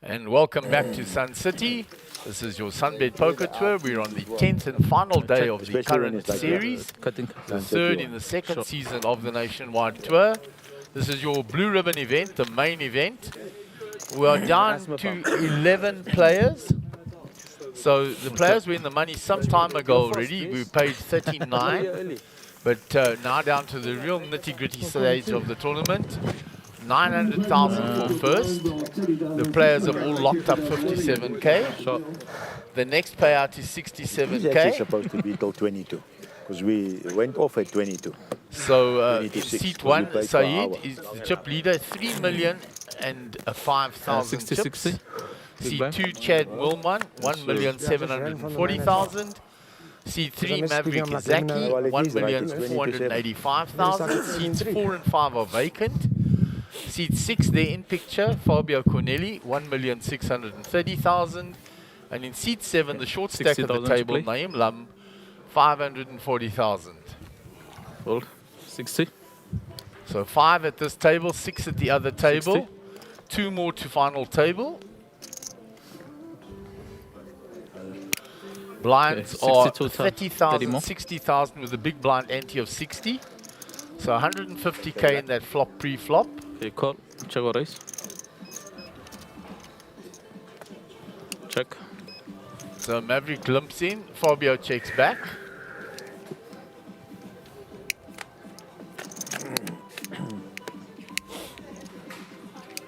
And welcome back to Sun City. This is your SunBet Poker Tour. We're on the 10th and final day of the current series, the third in the second season of the Nationwide Tour. This is your blue ribbon event, the main event. We are down to 11 players. So the players were in the money some time ago already. We paid 39, but now down to the real nitty-gritty stage of the tournament. 900,000 for first. The players have all locked up 57k. The next payout is 67k. It's supposed to be till 22, because we went off at 22. So in seat one, Saeed is the chip leader, 3,005,000 chips. Seat two, Chad Wilman, 1,740,000. Seat 3, Maverick Izaki, 1,485,000. Seats 4 and 5 are vacant. Seat 6, there in picture, Fabio Cornelli, 1,630,000. And in seat 7, the short stack of the table, Naeem Lam, 540,000. Hold. 60. So 5 at this table, 6 at the other table. 60. 2 more to final table. Blinds are 30,000, 60,000 with a big blind ante of 60. So 150k in that flop pre-flop. Okay, call. Check or raise. Check. So Maverick limps in, Fabio checks back.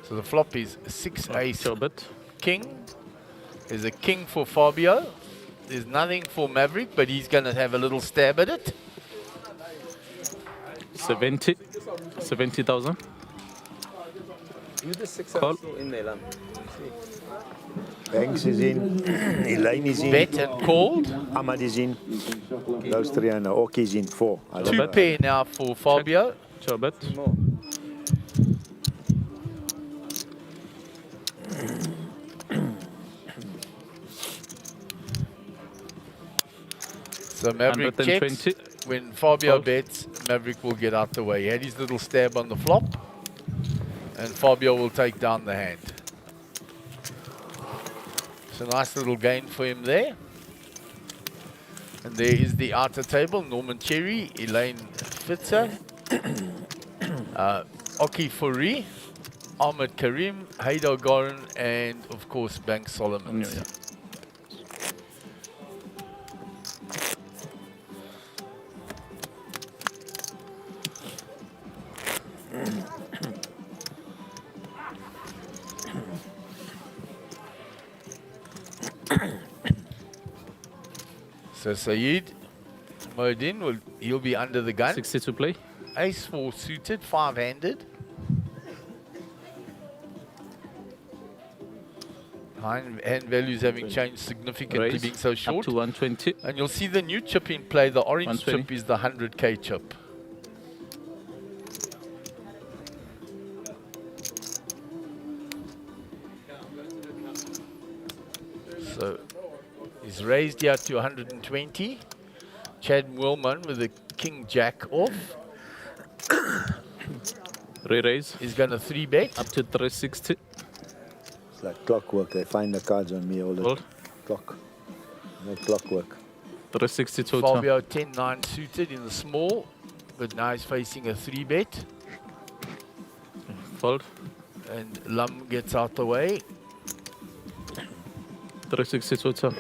So the flop is 6 ace king. There's a king for Fabio. There's nothing for Maverick, but he's going to have a little stab at it. 70,000. Call. Banks is in, Elaine is in. Bet and called. Ahmad is in. Those three and Oki is in 4. 2 pair now for Fabio. Check bet. So Maverick checks. When Fabio bets, Maverick will get out the way. He had his little stab on the flop, and Fabio will take down the hand. It's a nice little gain for him there. And there is the outer table, Norman Cherry, Elaine Fitzer, Oki Furi, Ahmed Karim, Haidar Goran, and of course Bank Solomons. Yeah. So Saeed Modin, he'll be under the gun. 60 to play. Ace 4 suited, 5-handed. Hand values having changed significantly, Raise being so short. Up to 120. And you'll see the new chip in play. The orange chip is the 100k chip. So he's raised here to 120. Chad Wilman with the king jack off. Re-raise. He's going to 3-bet. Up to 360. It's like clockwork. They find the cards on me all the time. Clock. No clockwork. 360 total. Fabio 10-9 suited in the small, but now he's facing a 3-bet. Fold. And Lum gets out the way. 360 total.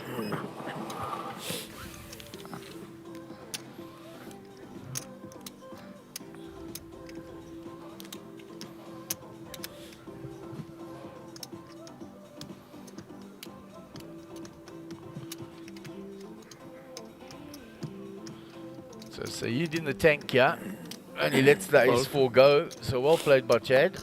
So Saeed in the tank here, and he lets the ace 4 go. So well played by Chad.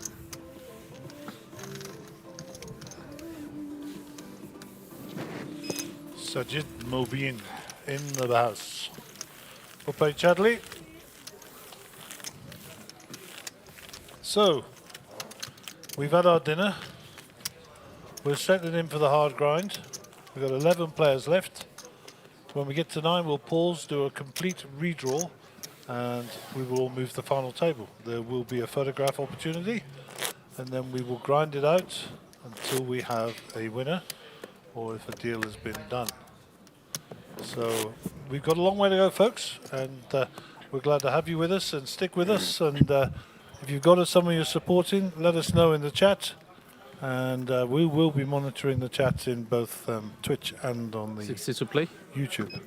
Sajid Mobeen in the house. Well played, Chadley. So, we've had our dinner. We're settling in for the hard grind. We've got 11 players left. When we get to 9, we'll pause, do a complete redraw, and we will all move to the final table. There will be a photograph opportunity, and then we will grind it out until we have a winner or if a deal has been done. So we've got a long way to go, folks, and we're glad to have you with us and stick with us. And if you've got someone you're supporting, let us know in the chat. And we will be monitoring the chat in both Twitch and on the 60 to play. YouTube.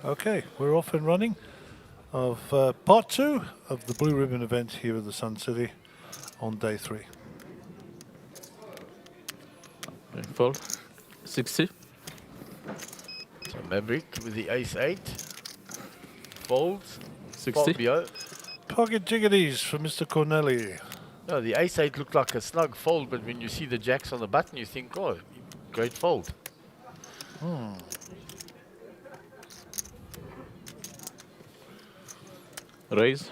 Okay, we're off and running of part 2 of the Blue Ribbon event here at the Sun City on day 3. Fold. 60. So Maverick with the ace-8. Folds. 60. Fabio. Pocket jiggities for Mr. Corneli. No, the ace-8 looked like a snug fold, but when you see the jacks on the button, you think, oh, great fold. Raise.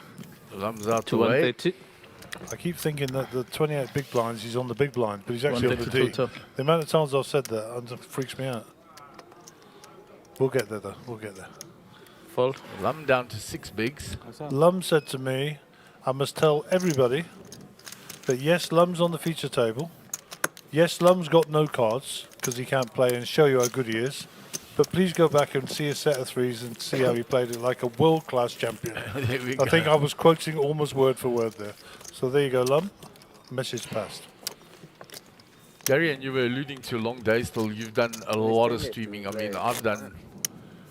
Thumbs out To to way. 130. I keep thinking that the 28 big blinds, he's on the big blind, but he's actually on the 132 D. turn. The amount of times I've said that freaks me out. We'll get there, though. We'll get there. Fold. Lum down to 6 bigs. Lum said to me, I must tell everybody that yes, Lum's on the feature table. Yes, Lum's got no cards because he can't play and show you how good he is. But please go back and see a set of threes and see how he played it like a world-class champion. There we I go. think I was quoting almost word for word there. So there you go, Lum. Message passed. Gary, and you were alluding to long days still. You've done a lot of streaming. I mean, I've done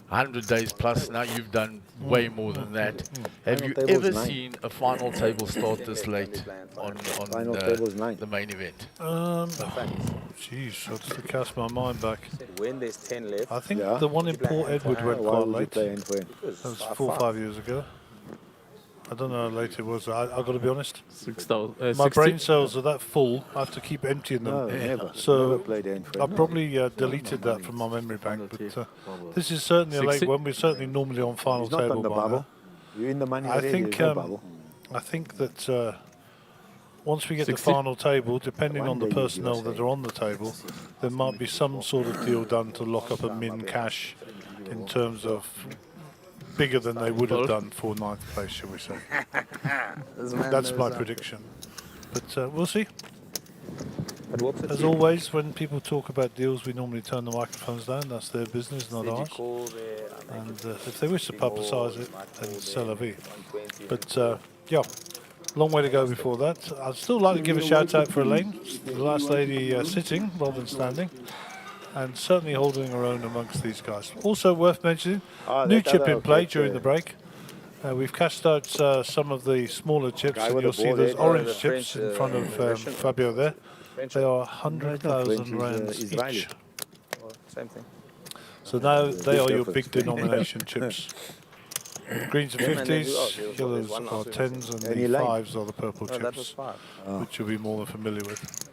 100 days plus. Now you've done way more than that. Have you Final table's ever 9. seen a final table start this late on Final table's 9. the main event? Jeez, I'll just cast my mind back. When there's 10 left, I think Yeah. the one in Port Edward went Why quite would you late. play end for end? That was 4 or 5 years ago. I don't know how late it was. I've got to be honest. 6,000. My 60. brain cells are that full, I have to keep emptying them. No, never. So, Never played end for I end. probably deleted that from my memory bank, but this is certainly a late 60. one. We're certainly normally on final He's not table on the by bubble. now. You're in the money I already, think there's no bubble. I think that once we get 60. the final table, depending One on the day you give personnel us that a- are on the table, there might be some sort of deal done to lock up a min cash in terms of bigger than they would have done for 9th place, shall we say. That's my prediction. But we'll see. but what's the As tip? always, when people talk about deals, we normally turn the microphones down. That's their business, not ours. Call there, And if they wish to publicise it, then c'est la vie. But yeah, long way to go before that. I'd still like to give a shout out for Elaine, the last lady sitting rather than standing, and certainly holding her own amongst these guys. Also worth mentioning, new that chip other in play outfit, during the break. We've cashed out some of the smaller chips, Guy and with you'll the see ball those there. orange The chips French, in front of Russian. Fabio there. French They are No, 100,000 French is, rands Israeli. each. or same thing. So now they are your difference. big denomination chips. Greens are Them and then who 50s, else? There was yellows one are else. 10s, and Any the line? 5s are the purple No, that was chips, 5. which you'll be more than familiar with.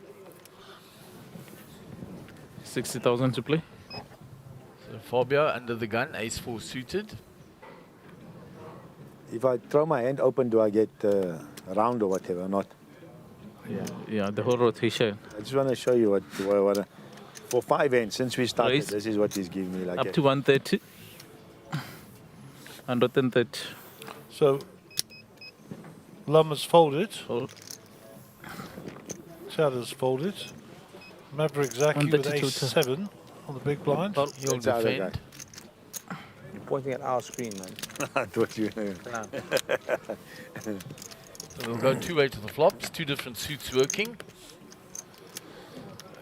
60,000 to play. So Fabio under the gun, ace-4 suited. If I throw my hand open, do I get round or whatever? Not. Yeah, the whole rotation. I just want to show you what for 5 ends since we started. Raise. This is what he's giving me. Like Up that. to 130. 130. So, Lama's folded, Fold. Chowder's folded, Maverick Zaki with 132 ace-7 on the big blind. He'll That's how they defend. You're pointing at our screen, man. I thought you. So we'll go 2-way to the flops, 2 different suits working.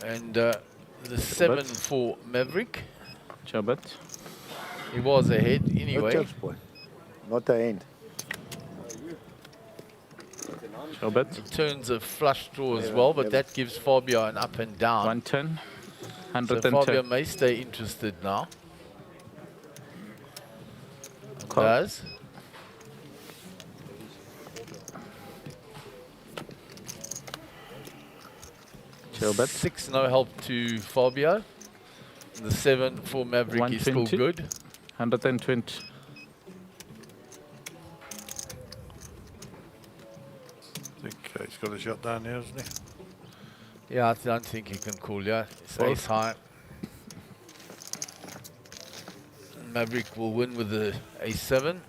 And the 7 for Maverick. Chabat. He was ahead No anyway. chips, boy. Not the end. Chabat. He turns a flush draw as well, but that gives Fabio an up and down. 110. So Fabio 110. may stay interested now. Call. Does. Chabat. 6 no help to Fabio. The 7 for Maverick is still 120. good. 120. I think he's got a shot down here, hasn't he? Yeah, I don't think he can call, yeah. It's Fold. ace high. Maverick will win with the ace-7.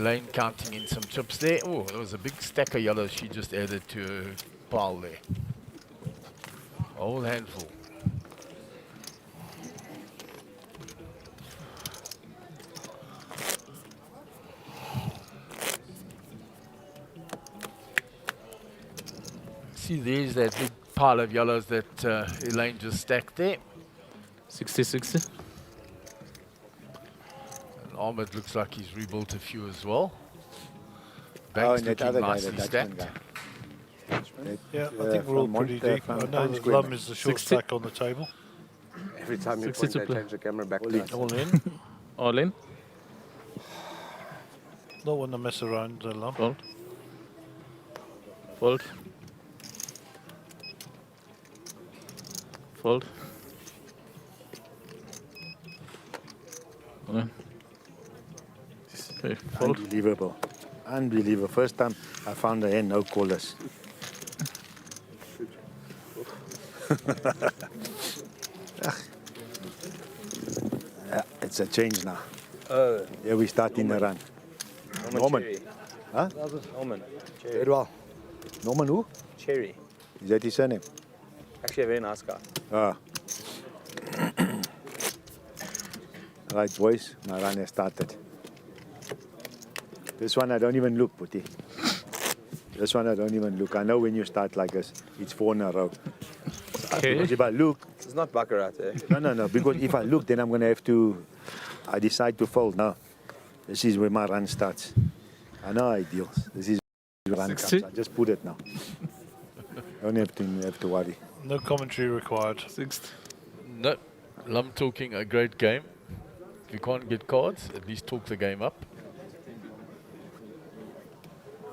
Elaine counting in some chips there. Oh, there was a big stack of yellows she just added to her pile there. Whole handful. See, there's that big pile of yellows that Elaine just stacked there. 60-60. And Ahmed looks like he's rebuilt a few as well. Oh, Banks and that looking other guy, nicely the Dutchman stacked. guy. That, Yeah, I think we're all from pretty Monte- deep. from I know Times that Square, Lum man. is the short 60. stack on the table. Every time you 60 point, to I play. change the camera back All to in. us. All in. All in. Not one to mess around, Lum. Fold. Fold. Fold. All in. Okay, fold. Unbelievable. Unbelievable. First time I found a hand, no callers. Yeah, it's a change now. Yeah, we start in the run. Norman. Cherry. Huh? Norman. Cherry. Very well. Norman who? Cherry. Is that his surname? Actually, a very nice guy. Ah. Right, boys. My run has started. This one I don't even look, Putti. This one I don't even look. I know when you start like this, it's 4 in a row. Okay. Because if I look, It's not baccarat, eh? no. Because if I look, then I'm going to have to, I decide to fold. No. This is where my run starts. I know ideals. This is where run 60. comes. I just put it now. Don't have to worry. No commentary required. 60. No, Lum talking a great game. If you can't get cards, at least talk the game up.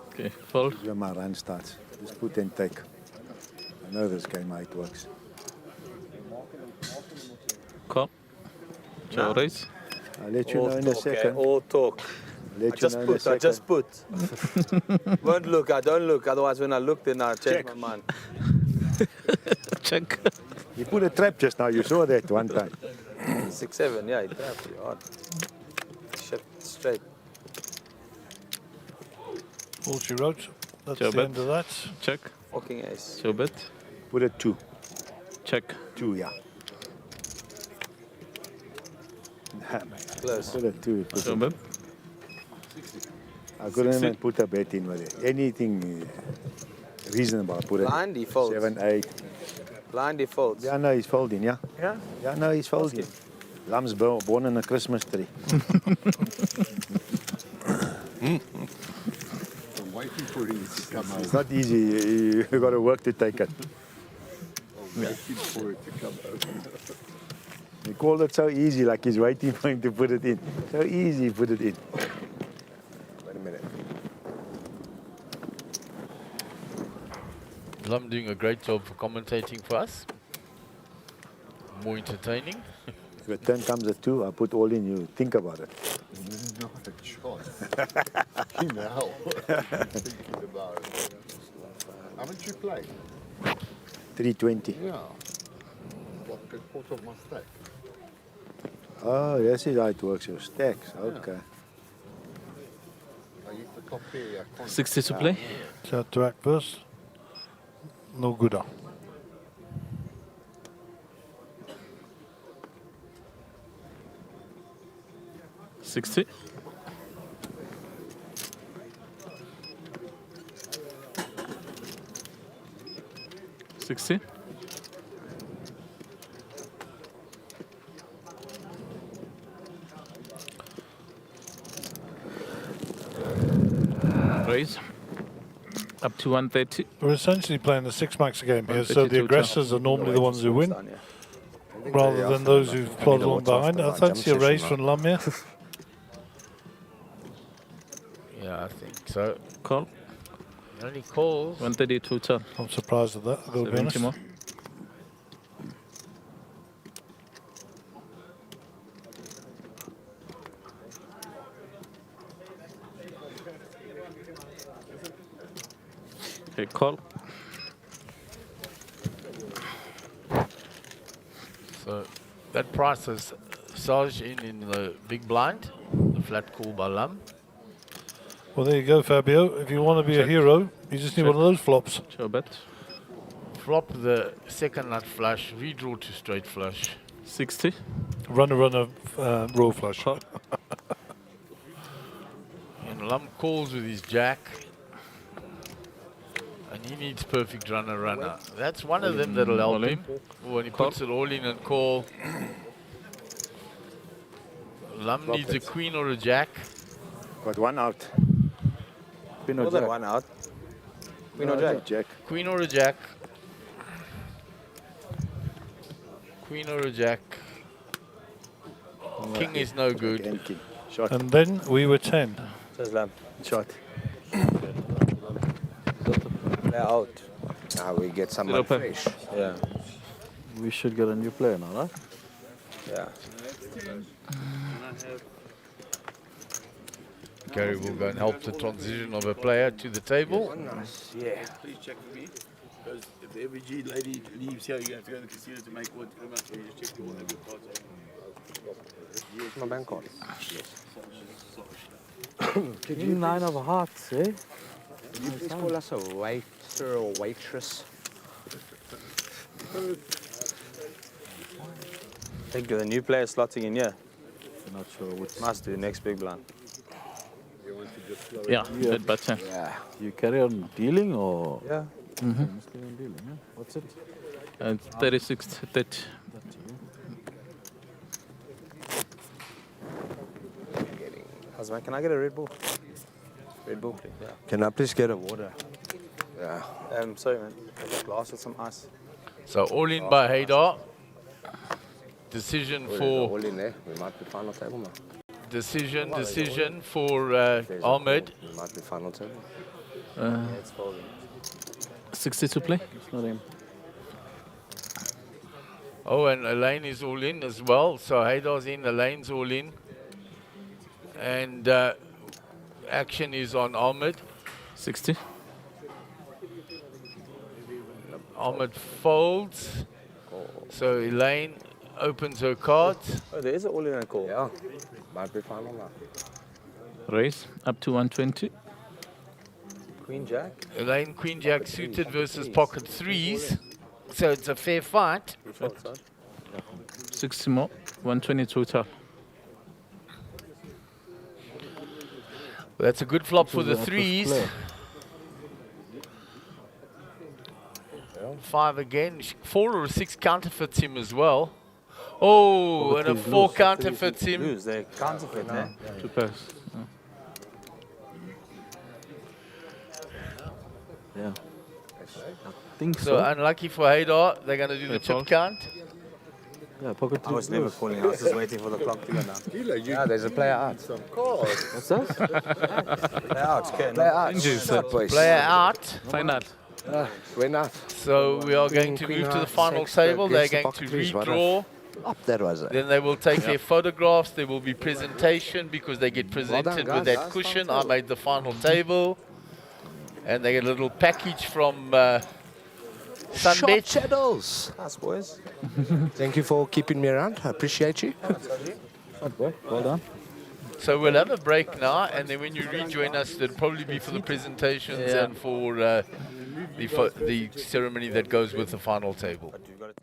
Okay, fold. This is where my run starts. Just put and take. I know this game, how it works. Call. Chair raise. I'll let you know in a second. All talk. I'll let you know in a second. I just put. Won't look, I don't look. Otherwise, when I look, then I change Check. my mind. Check. You put a trap just now. You saw that one time. 6-7, yeah, he trapped you hard. Shit, straight. All she wrote. That's Joe the bet. end of that. Check. Fucking ace. Joe bet. Put a 2. Check. 2, yeah. Close. Put a 2. Put Joe a, bet. I couldn't 60. even put a bet in with it. Anything reasonable. Put it. Blind default. 7, 8. Blind defaults. Yeah, no, he's folding, yeah? Yeah? Yeah, no, he's folding. Lamb's born in a Christmas tree. I'm waiting for it to come out. It's not easy. You got to work to take it. I'm waiting for it to come out. They call it so easy, like he's waiting for him to put it in. So easy, put it in. Wait a minute. Lum doing a great job for commentating for us. More entertaining. If a turn comes at 2, I put all in. You think about it. Not a choice. Now, thinking about it. Haven't you played? 320. Yeah. What, a quarter of my stack? Oh, that's it how it works. Your stacks. Okay. I used to copy. I can't 60 to play. So to act first. No good. 60. Raise. Up to 130. We're essentially playing the 6 max game here, so 152 the aggressors are normally the ones who win, Down, yeah. rather than those who plod along behind. I fancy a raise from Lum here. Yeah, I think so. Call. Only calls. 132 turn. I'm surprised at that, I've got to be 70 honest. more. Okay, call. So that price is Sarge in the big blind, the flat call by Lum. Well, there you go, Fabio. If you want to be a Check. hero, you just need Check. one of those flops. Sure bet. Flop the second nut flush, redraw to straight flush. 60. Runner, roll flush. Call. And Lum calls with his jack. And he needs perfect runner. That's one of them that'll help All in. him. When he Call. puts it all in and call. Lum Flop needs a it. queen or a jack. Got one out. Queen or More than jack? one out. Queen or No, jack? Jack. Queen or a jack. Queen or a jack. King is no good. And king. Shot. And then we were 10. Says Lamb. Shot. They're out. Now we get some Zero money fresh. Yeah. We should get a new player now, right? Yeah. Gary will go and help the transition of a player to the table. Nice. Yeah. Please check for me. Because if the every G lady leaves here, you have to go to the casino to make what amount. So you just check all of your cards. Here's my bank card. King 9 of hearts, eh? Could you please call us a waiter or waitress? I think the new player slotting in here. Not sure which. Must do next big blind. Yeah, bet button. Yeah. You carry on dealing or? Yeah. Must carry on dealing, yeah? What's it? And 36, 30. Husband, can I get a Red Bull? Red Bull, please. Yeah. Can I please get a water? Yeah. Sorry, man. A glass with some ice. So all in by Haydar. Decision for All in there. We might be final table now. decision for There's a Ahmed. call. We might be final table. Yeah, it's folding. 60 to play. It's not him. Oh, and Elaine is all in as well. So Haydar's in, Elaine's all in. And action is on Ahmed. 60. Ahmed folds. So Elaine opens her cards. Oh, there is an all-in and call. Yeah. Might be final now. Raise up to 120. Queen Jack. Elaine, Queen Jack suited versus pocket threes. So it's a fair fight. 60 more. 120 total. That's a good flop for the This is threes. player. 5 again. 4 or 6 counterfeits him as well. Oh, and a 4 counterfeits him. Lose. They counterfeit, eh? 2 pairs. Yeah. I think So so. unlucky for Haydar. They're going to do the That's chip all. count. Yeah, pocket I three. was never calling. I was just waiting for the clock to go down. Yeah, there's a player out. What's that? They're out. Okay, Player no. out. Injuries, Stop, boys. Player out. Final. We're not. So we are going to Queen move to the out, final six, table. They're against the going pocket to threes, what a redraw. Up that was it. Then they will take their photographs. There will be presentation because they get presented with guys. that cushion. I made the final table. And they get a little package from Shot SunBet. shadows. Nice, boys. Thank you for keeping me around. I appreciate you. Good boy. Well done. So we'll have a break now, and then when you rejoin us, it'll probably be for the presentations and for the ceremony that goes with the final table. But you've got to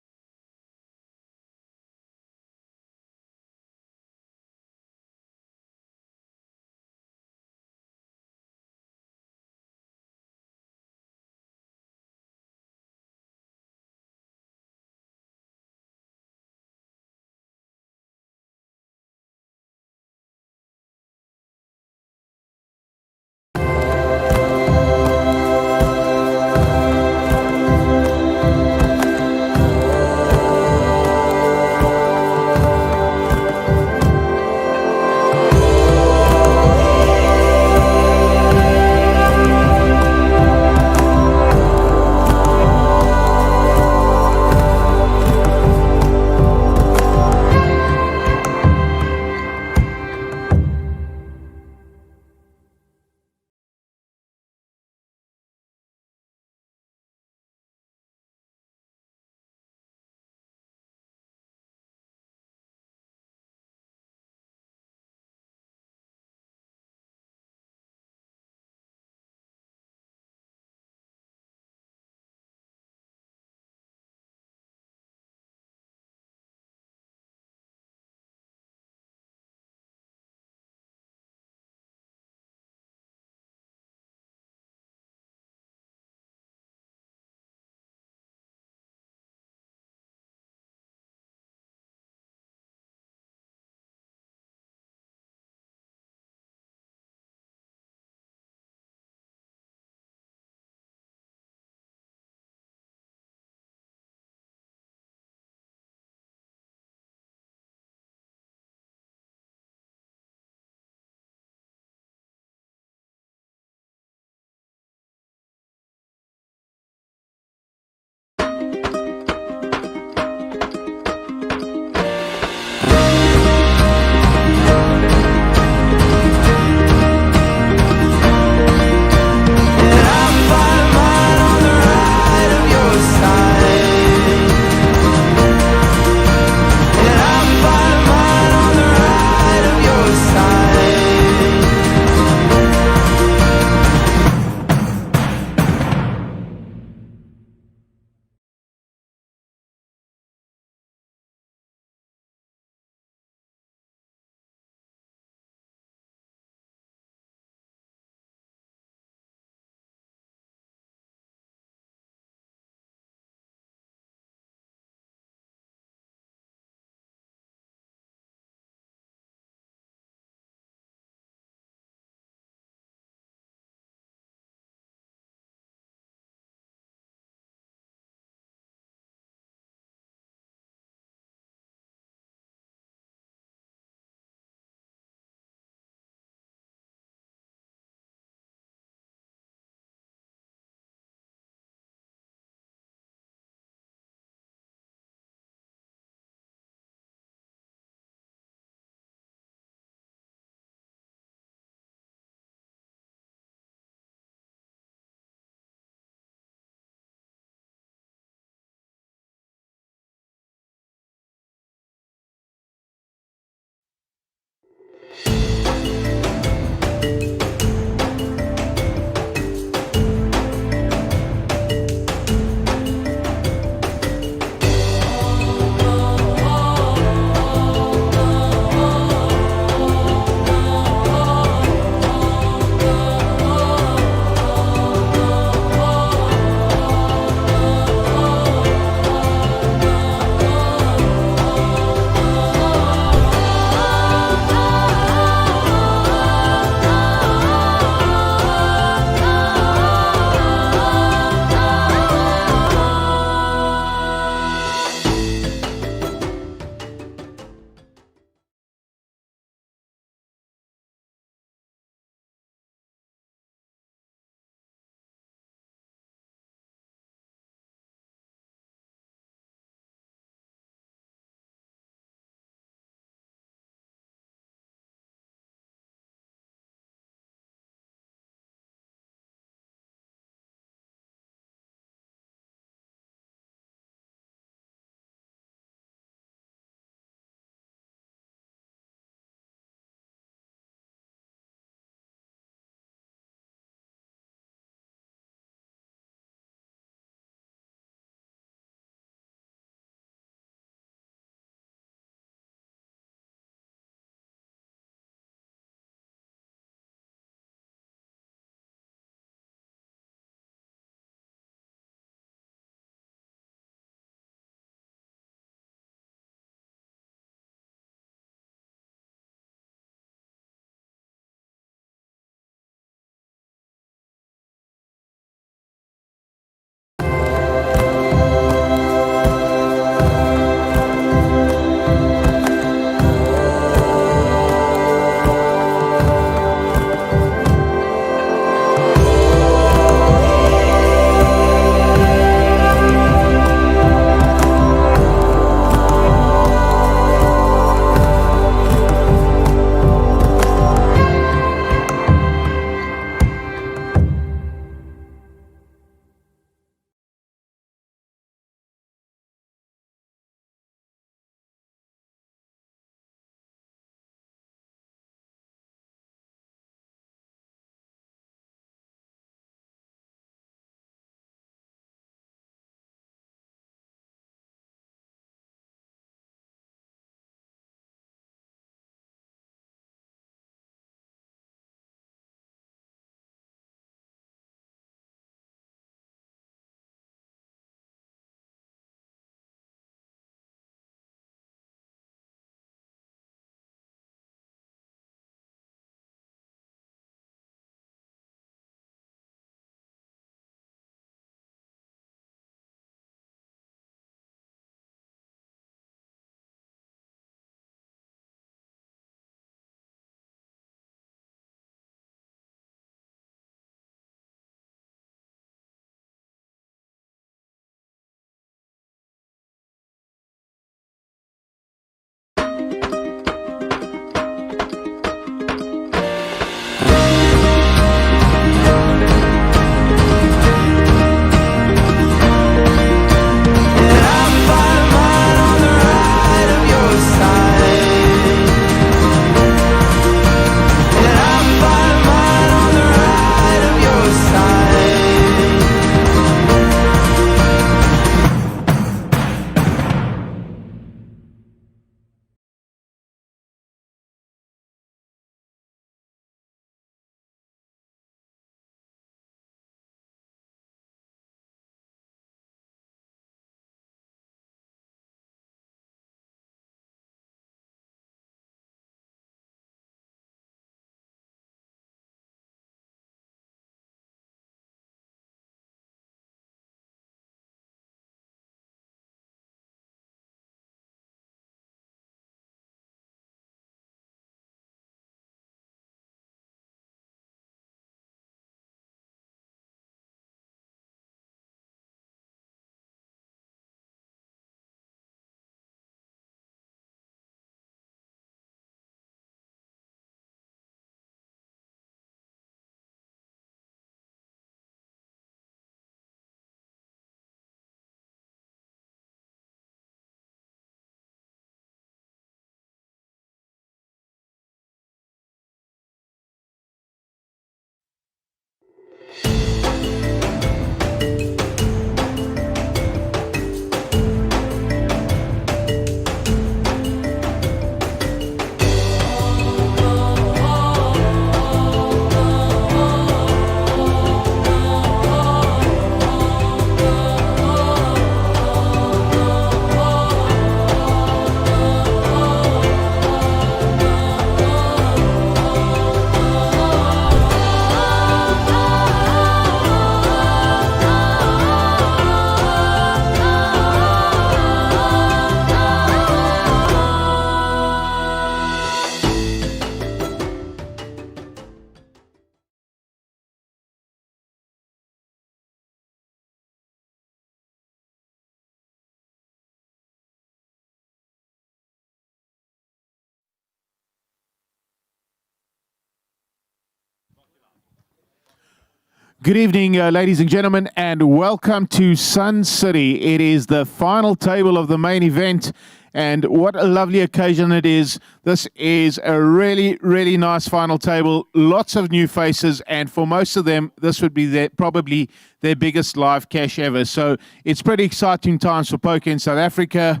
Good evening, ladies and gentlemen, and welcome to Sun City. It is the final table of the main event, and what a lovely occasion it is. This is a really, really nice final table. Lots of new faces, and for most of them, this would be probably their biggest live cash ever. So it's pretty exciting times for poker in South Africa.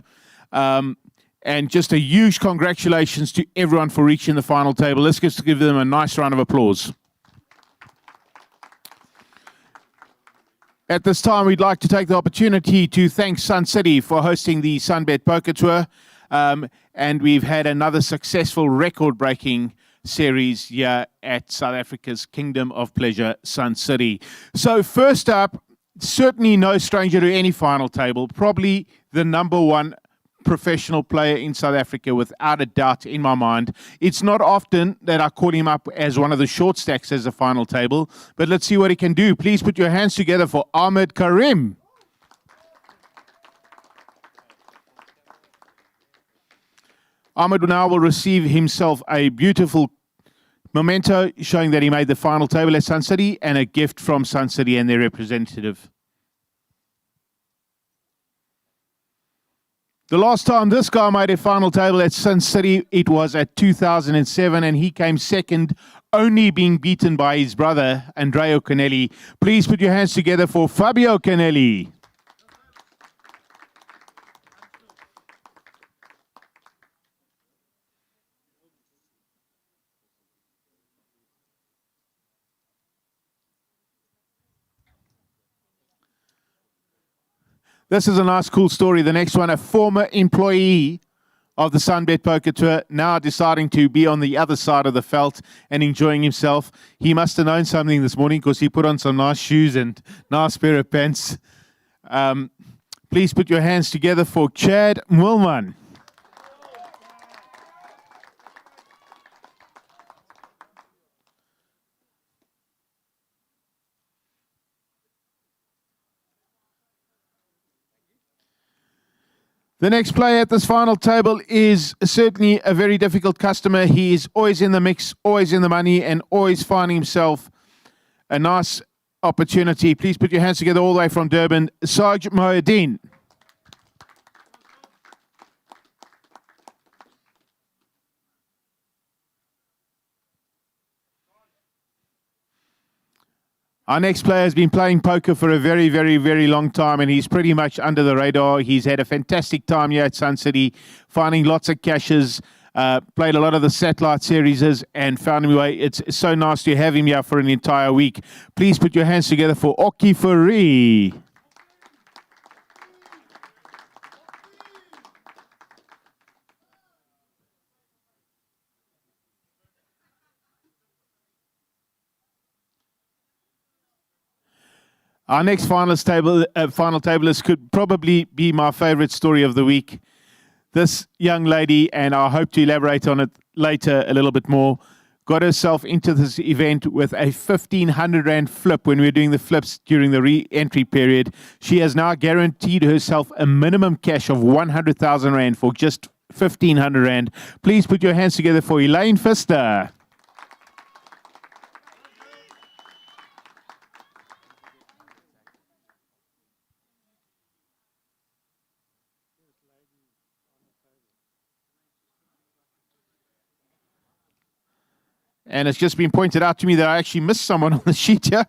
And just a huge congratulations to everyone for reaching the final table. Let's just give them a nice round of applause. At this time, we'd like to take the opportunity to thank Sun City for hosting the SunBet Poker Tour. And we've had another successful record-breaking series here at South Africa's Kingdom of Pleasure, Sun City. So first up, certainly no stranger to any final table, probably the number one professional player in South Africa, without a doubt in my mind. It's not often that I call him up as one of the short stacks as a final table, but let's see what he can do. Please put your hands together for Ahmed Karim. Ahmed now will receive himself a beautiful memento showing that he made the final table at Sun City, and a gift from Sun City and their representative. The last time this guy made a final table at Sun City, it was at 2007, and he came second, only being beaten by his brother, Andrea Canelli. Please put your hands together for Fabio Canelli. This is a nice, cool story. The next one, a former employee of the SunBet Poker Tour, now deciding to be on the other side of the felt and enjoying himself. He must have known something this morning because he put on some nice shoes and nice pair of pants. Please put your hands together for Chad Mulman. The next player at this final table is certainly a very difficult customer. He is always in the mix, always in the money, and always finding himself a nice opportunity. Please put your hands together all the way from Durban, Saj Mohedin. Our next player has been playing poker for a very, very, very long time, and he's pretty much under the radar. He's had a fantastic time here at Sun City, finding lots of cashes, played a lot of the satellite series, and found him away. It's so nice to have him here for an entire week. Please put your hands together for Oki Furi. Our next final tableist could probably be my favorite story of the week. This young lady, and I hope to elaborate on it later a little bit more, got herself into this event with a 1,500 Rand flip when we were doing the flips during the re-entry period. She has now guaranteed herself a minimum cash of 100,000 Rand for just 1,500 Rand. Please put your hands together for Elaine Pfister. And it's just been pointed out to me that I actually missed someone on the sheet here.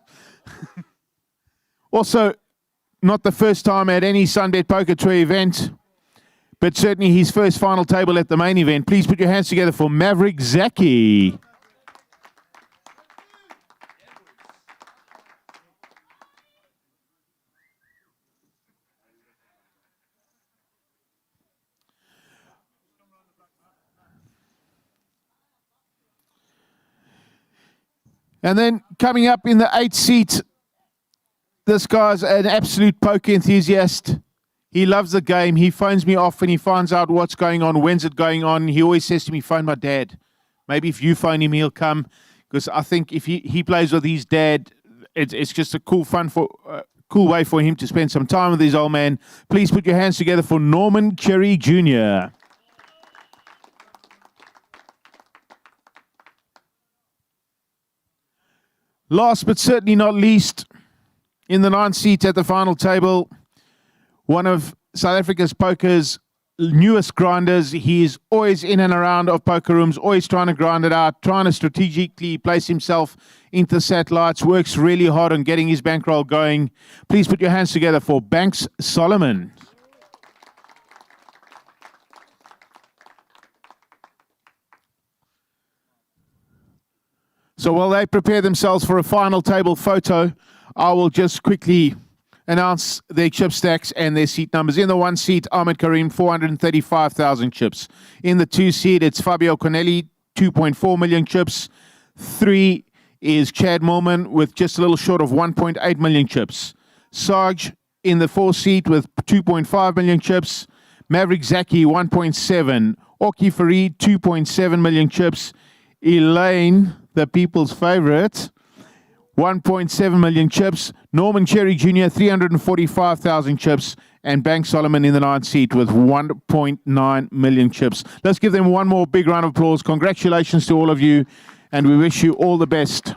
Also, not the first time at any SunBet Poker Tour event, but certainly his first final table at the main event. Please put your hands together for Maverick Zaki. And then coming up in the 8th seat, this guy's an absolute poker enthusiast. He loves the game. He phones me off and he finds out what's going on, when's it going on. He always says to me, phone my dad. Maybe if you phone him, he'll come. Because I think if he plays with his dad, it's just a cool way for him to spend some time with his old man. Please put your hands together for Norman Cherry Jr. Last but certainly not least, in the 9th seat at the final table, one of South Africa's poker's newest grinders. He is always in and around of poker rooms, always trying to grind it out, trying to strategically place himself into satellites, works really hard on getting his bankroll going. Please put your hands together for Banks Solomon. So while they prepare themselves for a final table photo, I will just quickly announce their chip stacks and their seat numbers. In the 1 seat, Ahmed Karim, 435,000 chips. In the 2 seat, it's Fabio Cornelli, 2.4 million chips. 3 is Chad Moorman with just a little short of 1.8 million chips. Sarge in the 4 seat with 2.5 million chips. Maverick Zaki, 1.7. Orki Farid, 2.7 million chips. Elaine, the people's favorite, 1.7 million chips. Norman Cherry Jr., 345,000 chips. And Bank Solomon in the 9th seat with 1.9 million chips. Let's give them one more big round of applause. Congratulations to all of you, and we wish you all the best.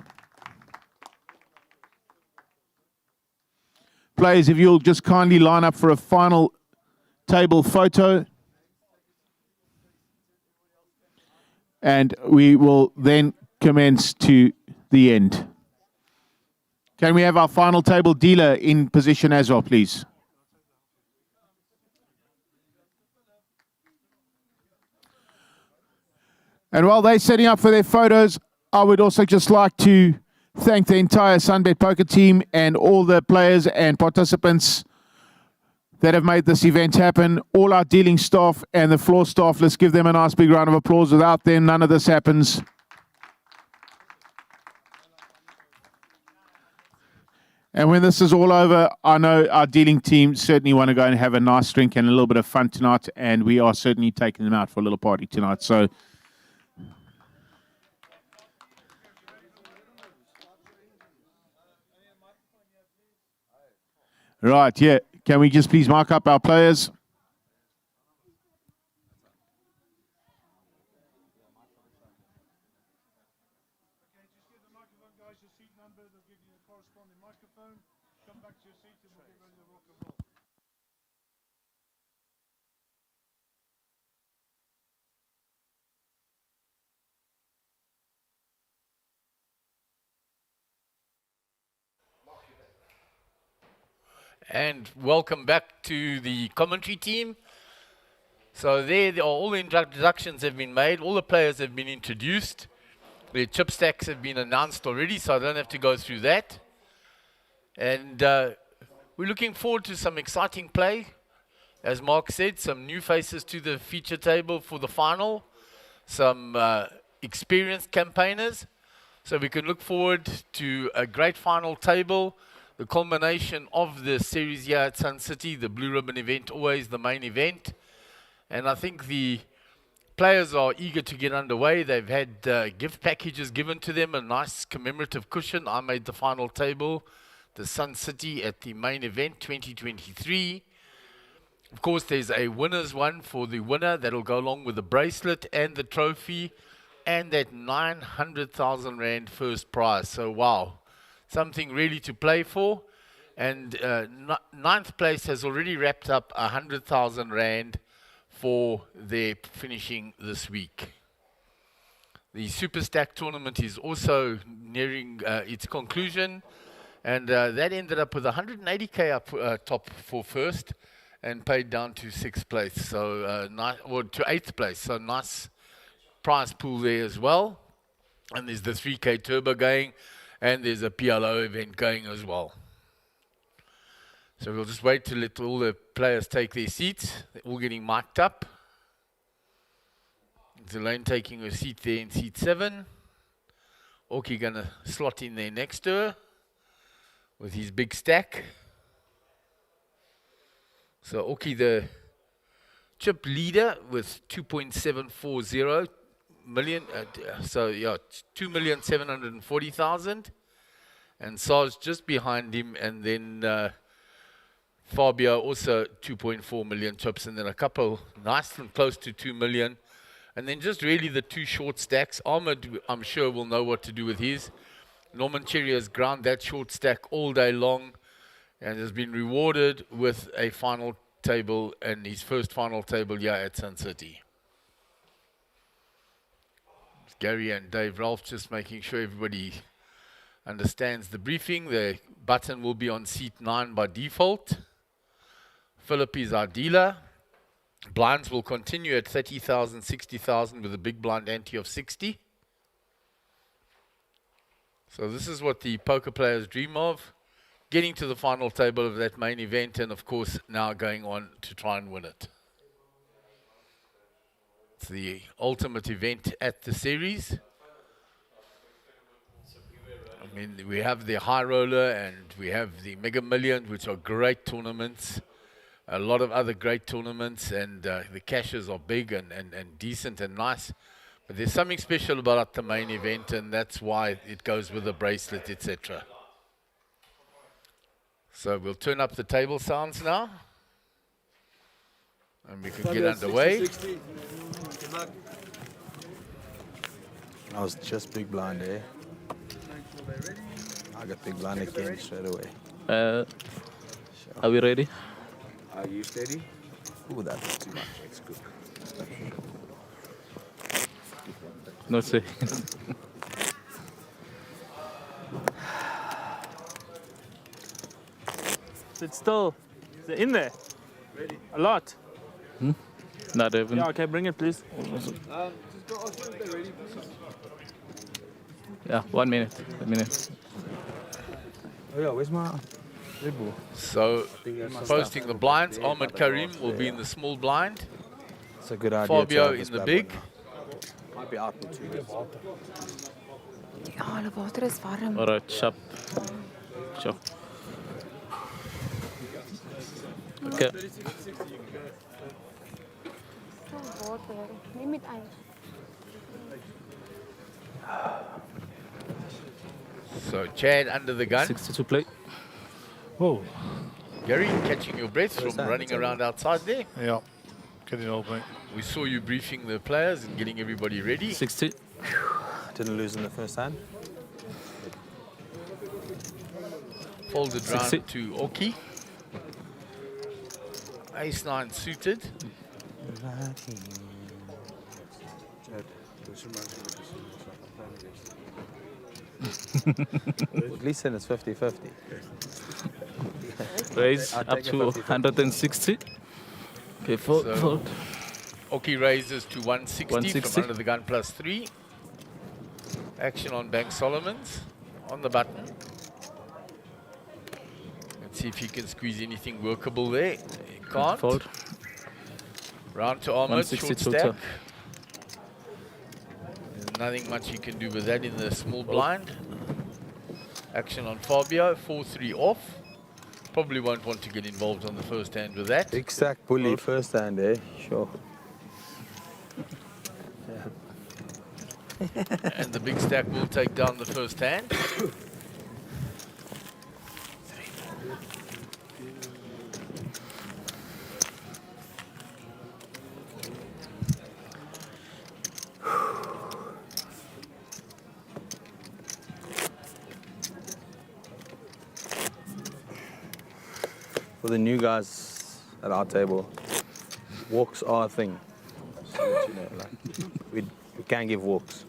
Players, if you'll just kindly line up for a final table photo. And we will then commence to the end. Can we have our final table dealer in position as well, please? And while they're setting up for their photos, I would also just like to thank the entire SunBet Poker team and all the players and participants that have made this event happen. All our dealing staff and the floor staff, let's give them a nice big round of applause. Without them, none of this happens. And when this is all over, I know our dealing team certainly want to go and have a nice drink and a little bit of fun tonight, and we are certainly taking them out for a little party tonight. So, right, yeah. Can we just please mark up our players? And welcome back to the commentary team. So there all the introductions have been made. All the players have been introduced. Their chip stacks have been announced already, so I don't have to go through that. And we're looking forward to some exciting play. As Mark said, some new faces to the feature table for the final. Some experienced campaigners. So we can look forward to a great final table. The culmination of the series here at Sun City, the Blue Ribbon event, always the main event. And I think the players are eager to get underway. They've had gift packages given to them, a nice commemorative cushion. I made the final table, the Sun City at the main event 2023. Of course, there's a winner's one for the winner that'll go along with the bracelet and the trophy and that 900,000 Rand first prize. So, wow. Something really to play for. And 9th place has already wrapped up 100,000 Rand for their finishing this week. The Super Stack tournament is also nearing its conclusion. And that ended up with 180K up top for first and paid down to 6th place. So, or to 8th place. So, nice prize pool there as well. And there's the 3K Turbo going. And there's a PLO event going as well. So we'll just wait to let all the players take their seats. They're all getting mic'd up. Elaine taking her seat there in seat 7. Orky gonna slot in there next to her with his big stack. So Orky, the chip leader with 2.740 million, so yeah, 2,740,000, and Sarge just behind him, and then Fabio also 2.4 million chips, and then a couple nice and close to 2 million, and then just really the two short stacks. Ahmed, I'm sure, will know what to do with his. Norman Cherry has ground that short stack all day long and has been rewarded with a final table and his first final table here at Sun City. Gary and Dave Ralph just making sure everybody understands the briefing. The button will be on seat 9 by default. Philip is our dealer. Blinds will continue at 30,000, 60,000 with a big blind ante of 60. So this is what the poker players dream of, getting to the final table of that main event and of course now going on to try and win it. It's the ultimate event at the series. I mean, we have the High Roller and we have the Mega Millions, which are great tournaments. A lot of other great tournaments, and the cashes are big and decent and nice. But there's something special about the main event, and that's why it goes with the bracelet, etc. So we'll turn up the table sounds now. And we can get underway. I was just big blind, eh? I got big blind again straight away. Are we ready? Are you steady? Ooh, that's too much. It's good. No say. Sit still. Is it in there? Ready. A lot. Not even. Yeah, okay, bring it, please. Yeah, 1 minute. A minute. Oh yeah, where's my Red Bull? So, posting the blinds, Ahmed Karim will be in the small blind. It's a good idea. Fabio in the big. Might be out for 2 years. Ja, hulle water is warm. Alright, sharp. Sharp. Okay. Water, neem met ijs. So, Chad under the gun. 62 play. Whoa. Gary, catching your breath from running around outside there. Yeah. Getting old, mate. We saw you briefing the players and getting everybody ready. 60. Didn't lose in the first hand. Folded round 60. to Oki. Ace-9 suited. At least then it's 50-50. Raise I'll up take to a 50-50. 160. Okay, fold, So- fold. Oki raises to 160 160. from under the gun plus 3. Action on Bank Solomons on the button. Let's see if he can squeeze anything workable there. He can't. Fold. Round to Ahmed, 160 short total. stack. There's nothing much he can do with that in the small blind. Action on Fabio, 4-3 off. Probably won't want to get involved on the first hand with that. Big stack bully first hand, eh? Sure. And the big stack will take down the first hand. For the new guys at our table, walks are a thing. So that you know, like, we can't give walks.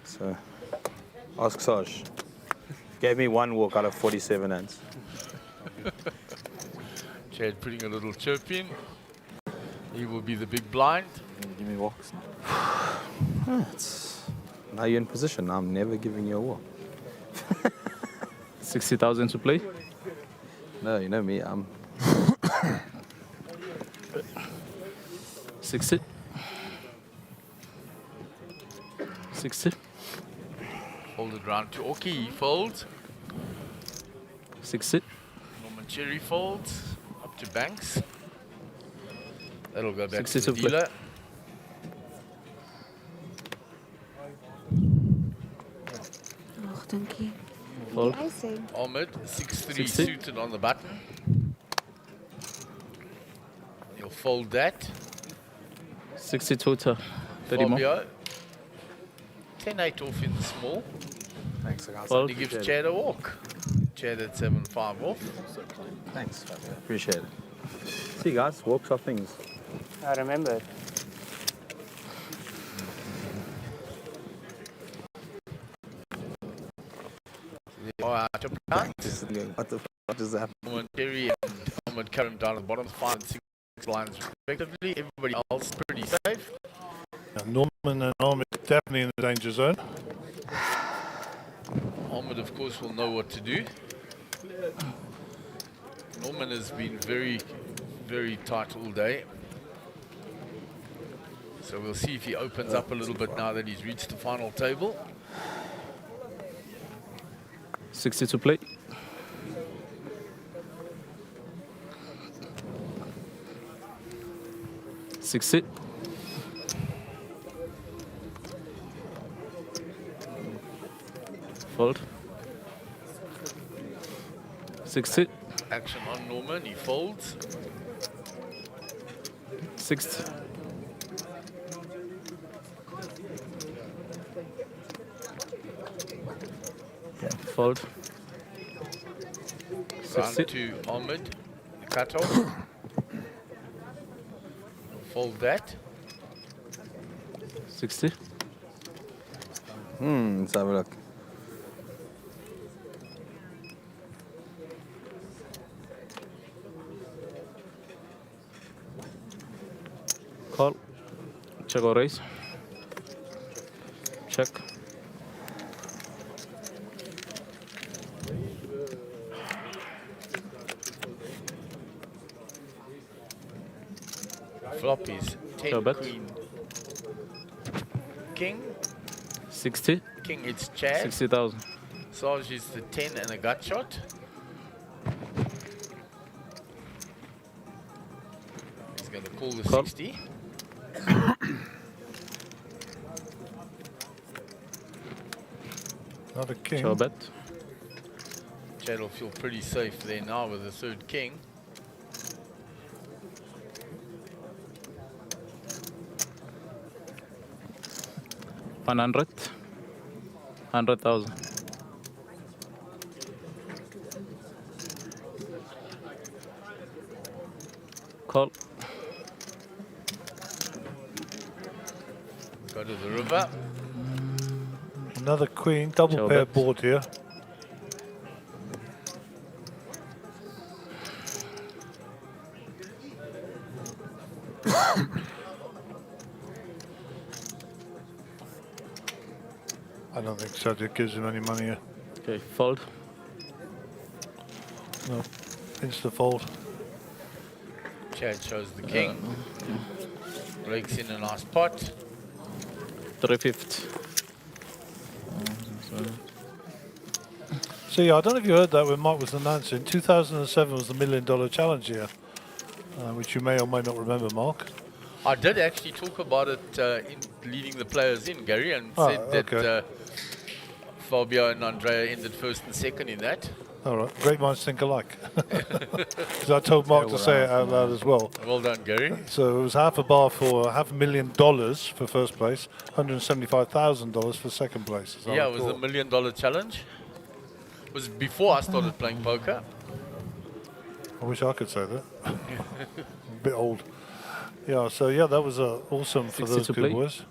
So, ask Saj. Gave me 1 walk out of 47 hands. Chad putting a little chirp in. He will be the big blind. Give me walks. Now you're in position. I'm never giving you a walk. 60,000 to play. No, you know me. I'm 60. 60. Folded round to Oki, he folds. 60. Norman Cherry folds. Up to Banks. That'll go back 60 to the to play. dealer. Ag, dankie. Fold. Hy sê, Ahmed, 6-3 60. suited on the button. He'll fold that. 60 total. 30 more. Fabio. 10-8 off in the small. Thanks, guys. Fold. He gives Chad a walk. Chad at 7-5 off. Thanks, Fabio. Appreciate it. See, guys, walks are things. I remember. Oh, out of bounds. What the fuck is that? Norman Terry and Ahmed Karim down at the bottom, 5 and 6 lines respectively. Everybody else pretty safe. Norman and Ahmed definitely in the danger zone. Ahmed, of course, will know what to do. Norman has been very, very tight all day. So we'll see if he opens up a little bit now that he's reached the final table. 60 to play. $60. Fold. 60. Action on Norman, he folds. 60. Fold. Round 60. to Ahmed, the cutoff. Fold that. 60. Let's have a look. Call. Check or raise. Check. Flop is 10, Your bet. Queen, King. 60. King, it's Chad. 60,000. Sarge is the 10 and a gut shot. He's going to call the Call. 60. Another king. Your bet. Chad will feel pretty safe there now with the third king. $100. 100,000. Call. Go to the river. Another queen, double Ciao, pair bet. board here. I don't think Sadia gives him any money here. Okay, fold. No, insta fold. Chad shows the king. Breaks in a nice pot. 350. See, I don't know if you heard that when Mark was announcing. 2007 was the $1 Million Challenge year, which you may or may not remember, Mark. I did actually talk about it in leading the players in, Gary, and Oh, said that okay. Fabio and Andrea ended first and second in that. All right, great minds think alike. Because I told Mark to say it out loud as well. Well done, Gary. So it was half a bar for $500,000 for first place, $175,000 for second place. as I Yeah, it was the recall. $1 Million Challenge. It was before I started playing poker. I wish I could say that. A bit old. Yeah, so yeah, that was awesome for 60 those to good play. boys.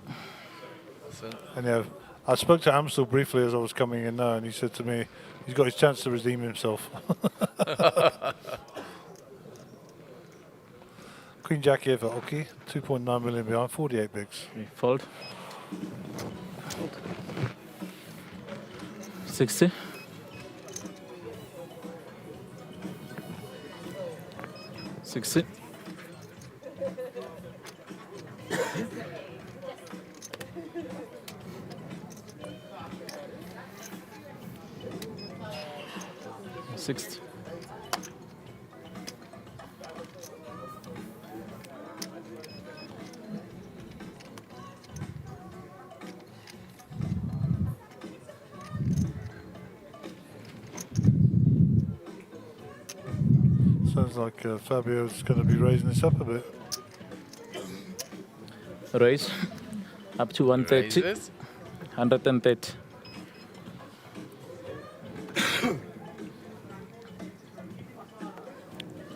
So, And yeah, I spoke to Amstel briefly as I was coming in now, and he said to me, he's got his chance to redeem himself. Queen Jack here for Oki, 2.9 million behind, 48 bigs. Okay, fold. 60. 60. Sixth. Sounds like Fabio's going to be raising this up a bit. Raise. Up to 130. raises. 130.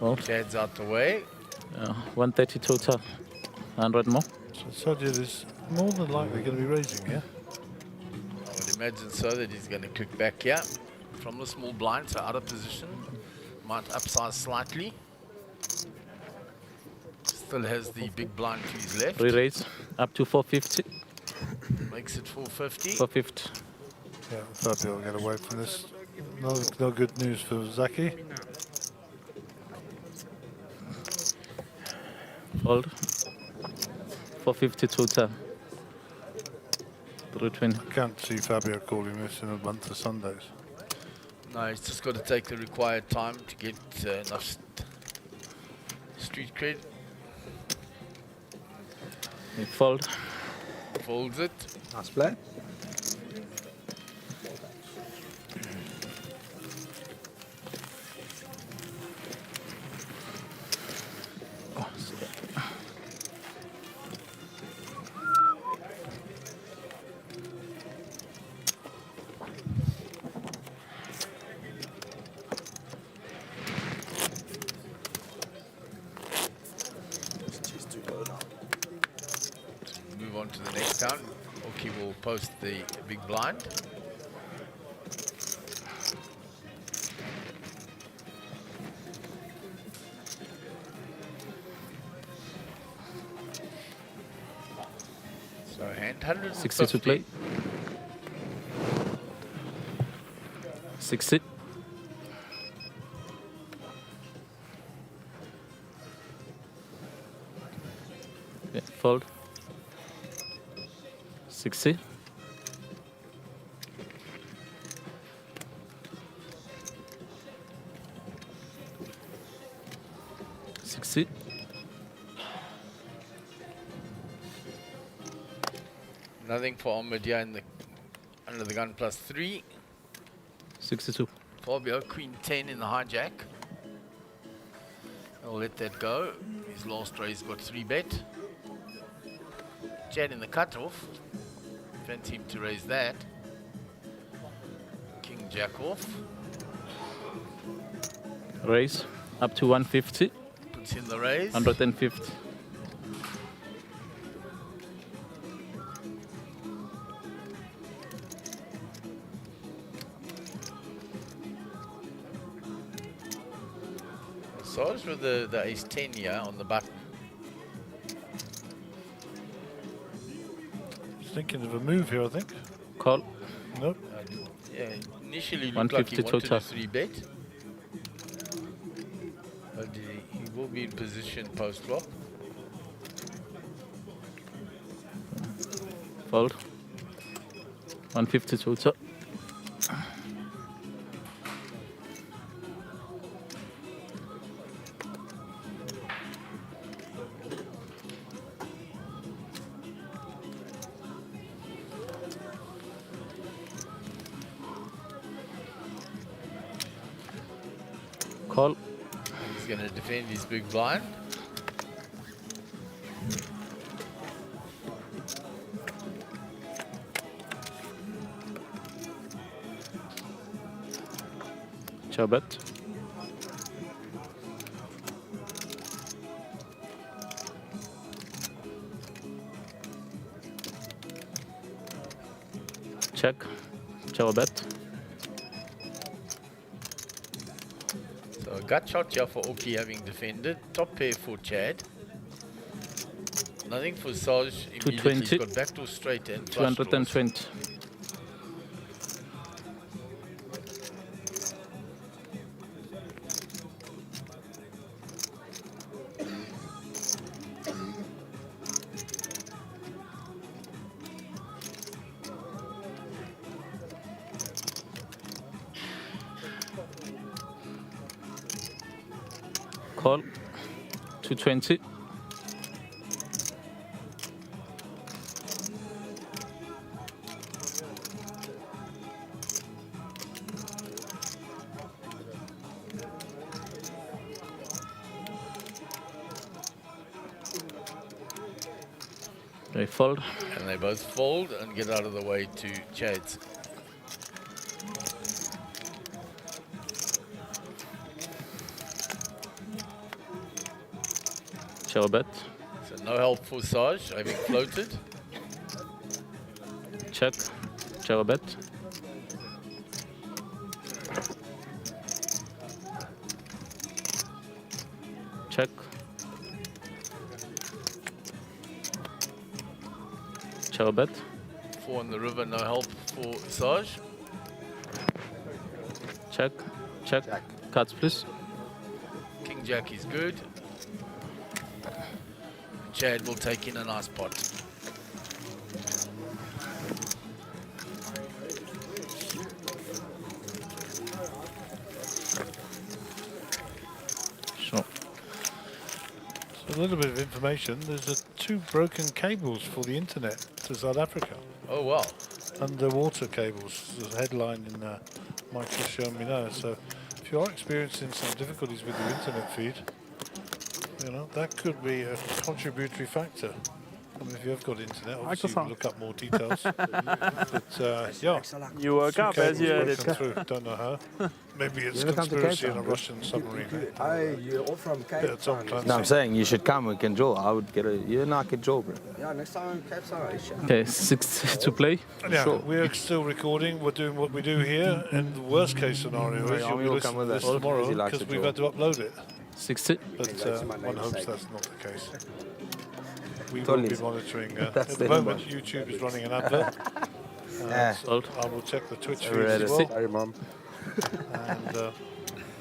Oh, Chad's out the way. 130 total. 100 more. So Sajid is more than likely going to be raising here. I would imagine so, that he's going to click back here from the small blind, so out of position. Might upsize slightly. Still has the big blind to his left. Re-raise up to 450. Makes it 450. 450. Yeah, Fabio will get away from this. No good news for Zaki. Fold. 450 total. 320. I can't see Fabio calling this in a month of Sundays. No, he's just got to take the required time to get enough street cred. We fold. Folds it. Nice play. Move on to the next count. Oki will post the big blind. So hand 150. 60 to play. 60. Yeah, fold. 60. 60. Nothing for Ahmadiyya in the under the gun plus 3. 62. Fabio, queen 10 in the hijack. I'll let that go. His last raise got 3 bet. Chad in the cutoff. Fancy him to raise that. King jack off. Raise up to 150. Puts in the raise. 150. Sarge with the ace 10 here on the button. Thinking of a move here, I think. Call. Nope. Yeah, initially looked like he 150 wanted total. a 3 bet. But he will be in position post flop. Fold. 150 total. Call. He's going to defend his big blind. Ciao bet. Check. Ciao bet. So a gut shot here for Oki having defended. Top pair for Chad. Nothing for Sarge. Immediately he's 220. got backdoor straight and flush draws. 220. Call. 220. They fold. And they both fold and get out of the way to Chad's. Ciao bet. So no help for Saj, having floated. Check. Ciao bet. Check. Ciao bet. 4 on the river, no help for Saj. Check. Check. Cards, please. King Jack is good. Chad will take in a nice pot. Sure. So a little bit of information. There's 2 broken cables for the internet to South Africa. Oh wow. Underwater cables. There's a headline in Mike just showing me now. So if you are experiencing some difficulties with your internet feed, you know, that could be a contributory factor. I mean, if you have got internet, obviously you can look up more details. But yeah, You woke 2 up as you cables heard broken it. through. Don't know how. Maybe it's You ever come to Cape conspiracy in a Town? Russian submarine. You're all from Bit Cape of Tom Town. Clancy. No, I'm saying you should come. We can draw. I would get a. You and I could draw, bro. Yeah, next time Cape Town, I should. Okay, 6 to play. Yeah, Sure. we're still recording. We're doing what we do here. And the worst case scenario is you'll be will listening come with to us. this tomorrow He likes because to we've draw. had to upload it. 60. But one hopes namesake. that's not the case. We will Totally. be monitoring. That's At the the moment, number. YouTube is running an advert. Yeah. So I will check the Twitch feed Read as it. well. Sorry, Mom. And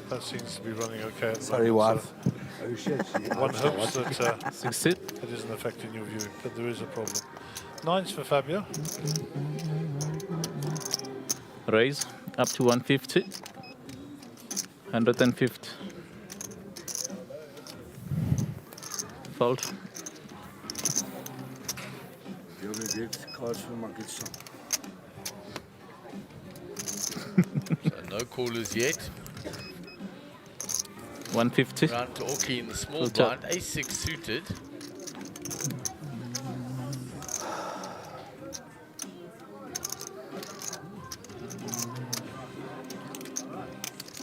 that seems to be running okay at the Sorry, moment. wife. Oh shit. So one hopes that 60. it isn't affecting your viewing, but there is a problem. 9s for Fabio. Raise up to 150. 150. Fold. The other good cards for my good son. So no callers yet. 150. Round to Oki in the small Full tap. blind. A6 suited.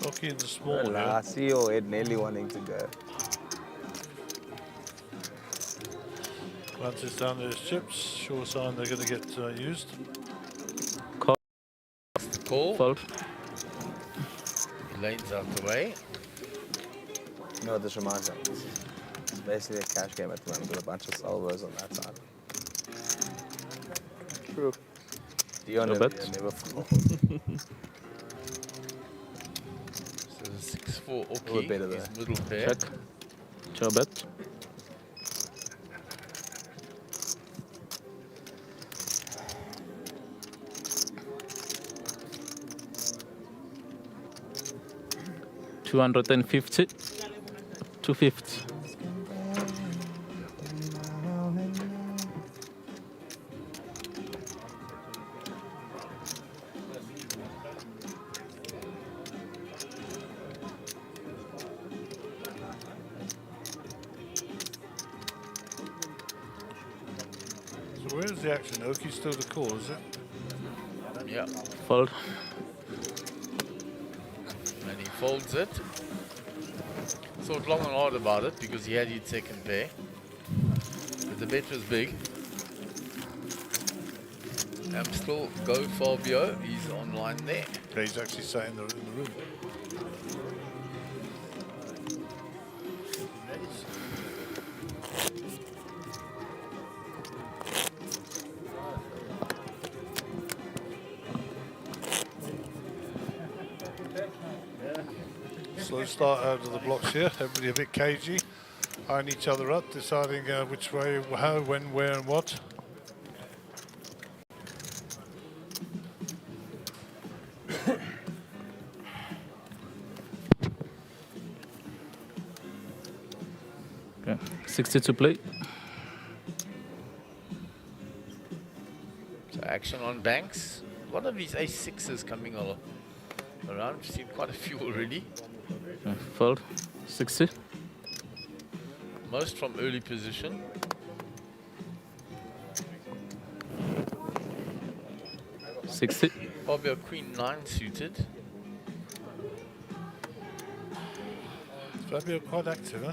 Rocky in the small Well, I here. see your head nearly wanting to go. Glances down at his chips. Sure sign they're going to get used. Call. Fold. Lanes out the way. You know what this reminds me of? It's basically a cash game at the moment with a bunch of salvos on that side. True. Dion No never, bet. never fall. So 6-4 We're Oki better is there. middle pair. Check. Ciao bet. $250. 250. So where's the action? Oki's still the call, is it? Yeah. Fold. And he folds it. Thought long and hard about it because he had his second pair. But the bet was big. I'm still go Fabio. He's online there. Yeah, he's actually sat in the room. Slow start out of the blocks here. Everybody a bit cagey, eyeing each other up, deciding which way, how, when, where, and what. Okay. 60 to play. So action on banks. A lot of these A6s coming around. We've seen quite a few already. Okay. Fold. 60. Most from early position. $60. Fabio Queen 9 suited. Fabio quite active, huh?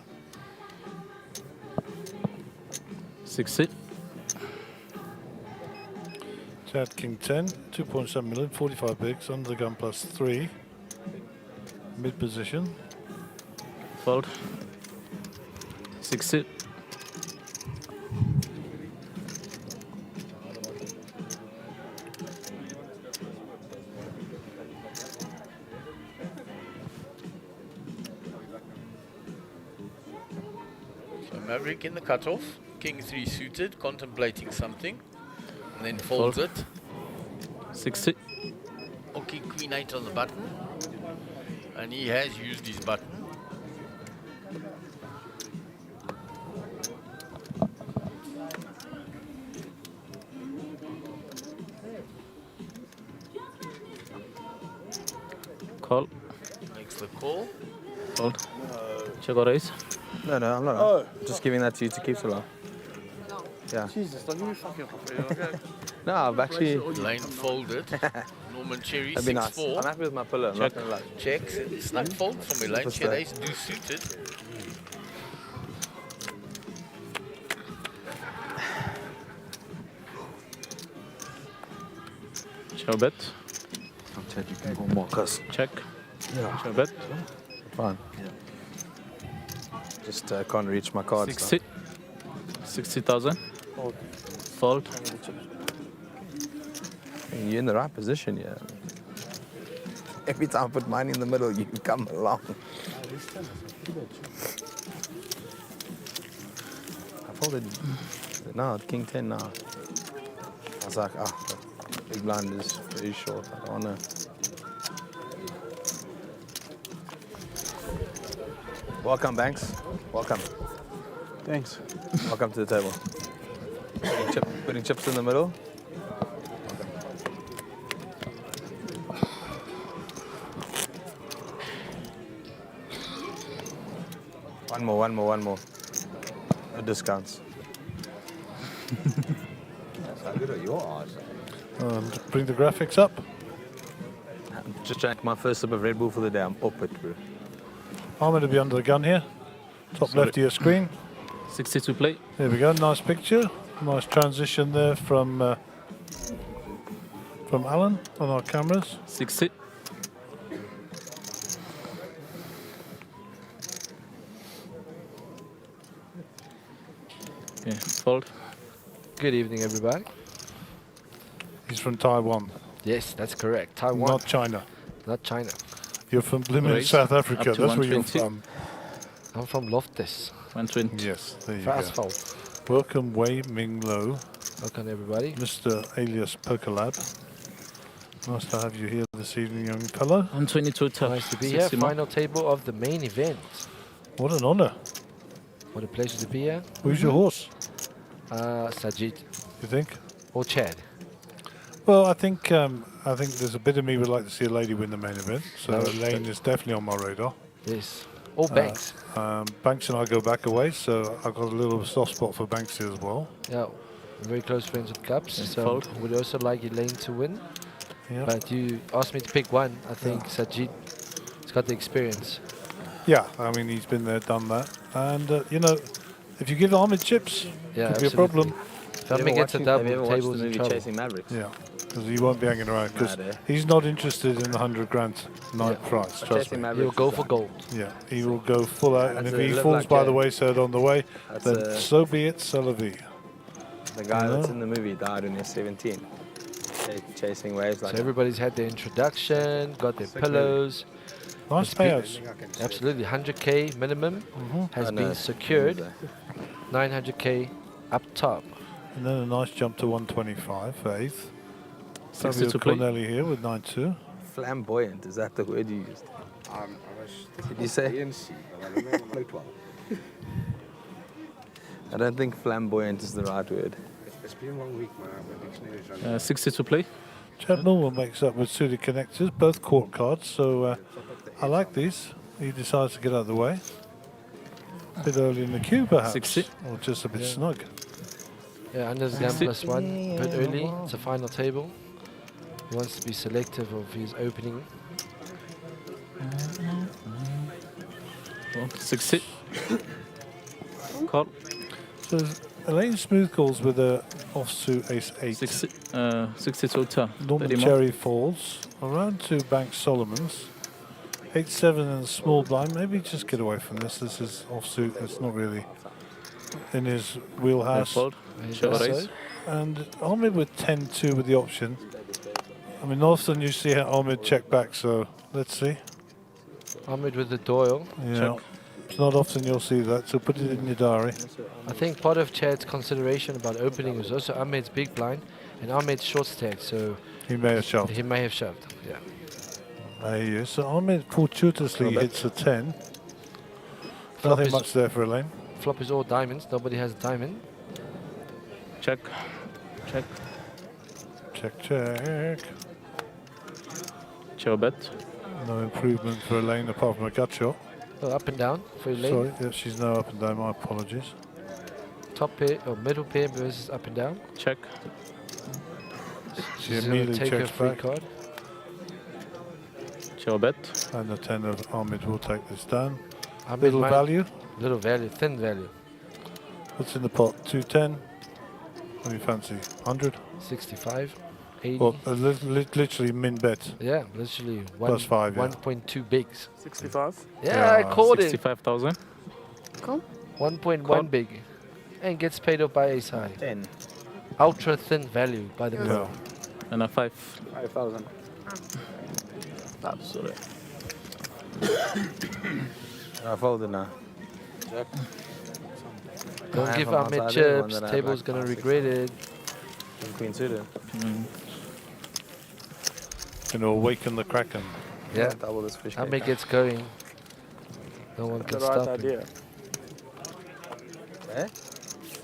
60. Chad King 10, 2.7 million, 45 bigs, under the gun plus 3. Mid position. Fold. 60. So Maverick in the cutoff, King 3 suited, contemplating something, and then folds Fold. it. 60. Okay, Queen 8 on the button, and he has used his button. Call. Makes the call. Fold. Check or raise. No, I'm not. Oh. Just giving that to you to keep so long. Yeah. Jesus, don't you fucking okay. No, I've actually. Lane folded. Norman Cherry That'd be nice. 6-4. I'm happy with my pillow. I'm not gonna lie. Checks. Snap fold from Elaine. Just She had that. ace do suited. Show bet. Chad, you can go Marcus. Check. Yeah. Show bet. Fine. Just can't reach my cards. 60. 60,000. Fold. You're in the right position, yeah. Every time I put mine in the middle, you come along. I folded. No, King 10 now. I was like, the big blind is very short. I don't wanna. Welcome, Banks. Welcome. Thanks. Welcome to the table. Putting chips in the middle. One more. No discounts. That's how good are your odds? Bring the graphics up. Just drank my first sip of Red Bull for the day. I'm up it, bro. I'm going to be under the gun here. Top left of your screen. 62 play. There we go. Nice picture. Nice transition there from Alan on our cameras. 60. Okay, fold. Good evening, everybody. He's from Taiwan, Yes, that's correct. Taiwan, not China. not China. You're from Blimmin, Raise South up Africa. to That's where you're 120. from. I'm from Loftus, 120. Yes, there you for go. asphalt. Welcome, Wei Ming Lo, Welcome, everybody. Mr. alias Poker Lab. Nice to have you here this evening, young fellow. 122 tough. Nice to be here. 60 more. Final table of the main event. What an honour. What a pleasure to be here. Who's your horse, Sajid you think? or Chad. Well, I think there's a bit of me would like to see a lady win the main event. So No, Elaine is definitely on my radar. Yes. Or Banks. Banks and I go back away, so I've got a little soft spot for Banks here as well. Yeah. We're very close friends with Cups. Yeah, So fold. would also like Elaine to win. Yeah. But you asked me to pick one. I think Sajid has got the experience. Yeah, I mean, he's been there, done that. And, if you give Ahmed chips, Yeah, could be a problem. If I'm gets a double, Have you ever the watched table's the in movie trouble. Chasing Mavericks? Yeah, because he won't be hanging around, because Nah, he's not interested in the 100 grand night prize, trust Chasing me. Mavericks. He'll go is for like- gold. Yeah, he will go full out, and That's if a he live falls like by the a- wayside on the way, That's then a- so be it, c'est la vie. The guy that's know? in the movie died when he was 17. Chasing waves like So everybody's had their introduction, got their pillows. Nice It's been- payouts. Absolutely, 100k minimum has I know. been secured. 900k up top. And then a nice jump to 125 for eighth. 62 Fabio play. Corneli here with 9-2. Flamboyant, is that the word you used? I was Did you say? ANC, but I remember played well. I don't think flamboyant is the right word. It's been a long week, man. My dictionary is running. 62 play. Chad Norman makes up with suited connectors, both court cards, so I like these. He decides to get out of the way. A bit early in the queue, perhaps. 60. Or just a bit snug. Yeah, under the gun 60. +1, a bit early. It's a final table. He wants to be selective of his opening. 60. Call. So Elaine Smooth calls with a offsuit ace-8. 62 turn. Norman Cherry falls. Around to Bank Solomons. 8-7 and a small blind. Maybe just get away from this. This is offsuit. It's not really in his wheelhouse. Fold. Show raise. And Ahmed with 10-2 with the option. I mean, often you see Ahmed check back, so let's see. Ahmed with the Doyle. Yeah. It's not often you'll see that, so put it in your diary. I think part of Chad's consideration about opening was also Ahmed's big blind and Ahmed's short stack, so He may have shoved. he may have shoved. Yeah. There he is. So Ahmed fortuitously hits a 10. Flop Nothing is- much there for Elaine. Flop is all diamonds. Nobody has a diamond. Check. Check. Check, check. Show bet. No improvement for Elaine apart from a gut shot. Oh, up and down for Elaine. Sorry, yeah, she's now up and down. My apologies. Top pair or middle pair versus up and down. Check. She She's going to immediately take her checks free back. card. Show bet. And the 10 of Ahmed will take this down. Ahmed Little might- value. Little value, thin value. What's in the pot? 210. What do you fancy? 100? 65, 80. Well, literally min bet. Yeah, literally Plus 5, yeah. 1.2 bigs. 65. Yeah, I called it. 65,000. Cool. 1.1 big. And gets paid off by ace high. 10. Ultra thin value by the Yeah. And a 5. 5,000. Sorry. I folded now. Don't I give have a Ahmed outside chips. one that I Table's like going to past regret it. Queen suited. Going to awaken the Kraken. Yeah. Double this fish. Ahmed gets going. No one The can right stop him. idea. Eh?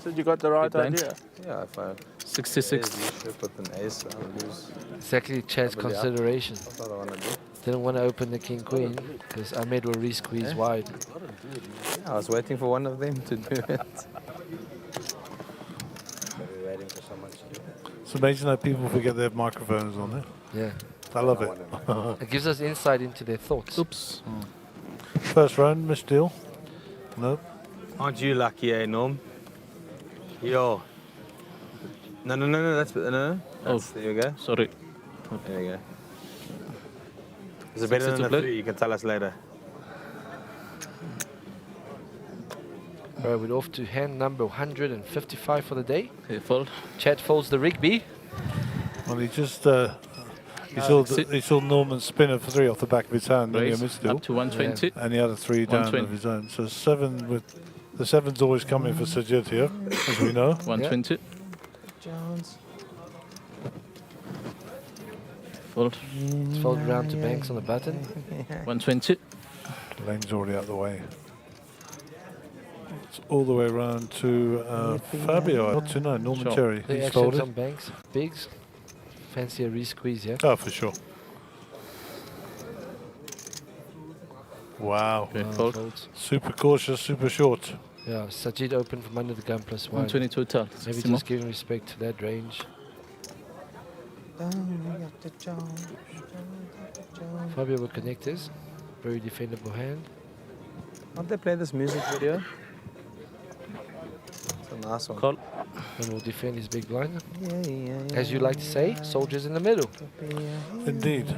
Said you got the right Big blind. idea. Yeah, if I 66. should put an ace, I would lose. Exactly Chad's Double, yeah. consideration. That's what I want to do. Didn't want to open the king queen because Ahmed will re-squeeze Eh? wide. Yeah, I was waiting for one of them to do it. Waiting for someone to do it. It's amazing how people forget they have microphones on there. Yeah. I love it. It gives us insight into their thoughts. Oops. First round, missed deal. Nope. Aren't you lucky, eh, Norm? Yo. No, that's no. That's, there you go. Sorry. There you go. Is it better 62 than a play? 3? You can tell us later. Right, we're off to hand number 155 for the day. Okay, fold. Chad folds the Rigby. Well, he just he saw Norman spin a 3 off the back of his hand, and he Raise missed deal. up to 120. And the other 3 down 120. of his own. So 7 with the 7's always coming for Sajid here, as we know. 120. Jones. Fold. It's folded around to Banks on the button. 120. Lane's already out the way. It's all the way around to Fabio. Not to know, Norman Sure. Cherry. The He's actions folded. on Banks. Bigs. Fancy a re-squeeze, yeah? Oh, for sure. Wow. Okay, fold. Folds. Super cautious, super short. Yeah, Sajid open from under the gun plus 1. 122 turn. Maybe 60 more. just giving respect to that range. Fabio will connect this. Very defendable hand. Won't they play this music video? It's a nice one. Call. And will defend his big blind. Yeah. As you like to say, soldiers in the middle. Indeed.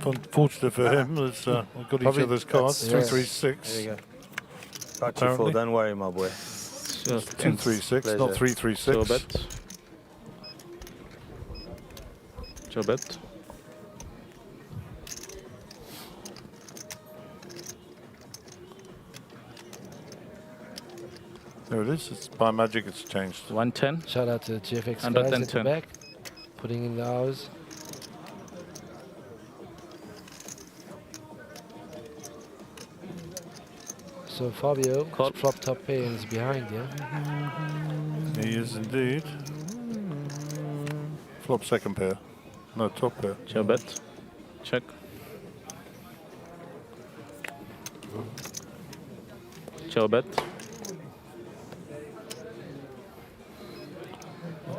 Unfortunate for him, we've got each Probably other's cards. that's- 3, 3, There 6. you go. Got you Apparently. full. Don't worry, my boy. Sure. 2, 3, 6, not Pleasure. 3, 3, Show 6. bet. Show bet. There it is. It's by magic. It's changed. 110. Shout out to GFX Under guys 10 at the turn. back. Putting in the hours. So Fabio, Call. flop top pair and is behind, yeah? He is indeed. Flop second pair. No, top pair. Show bet. Check. Show bet.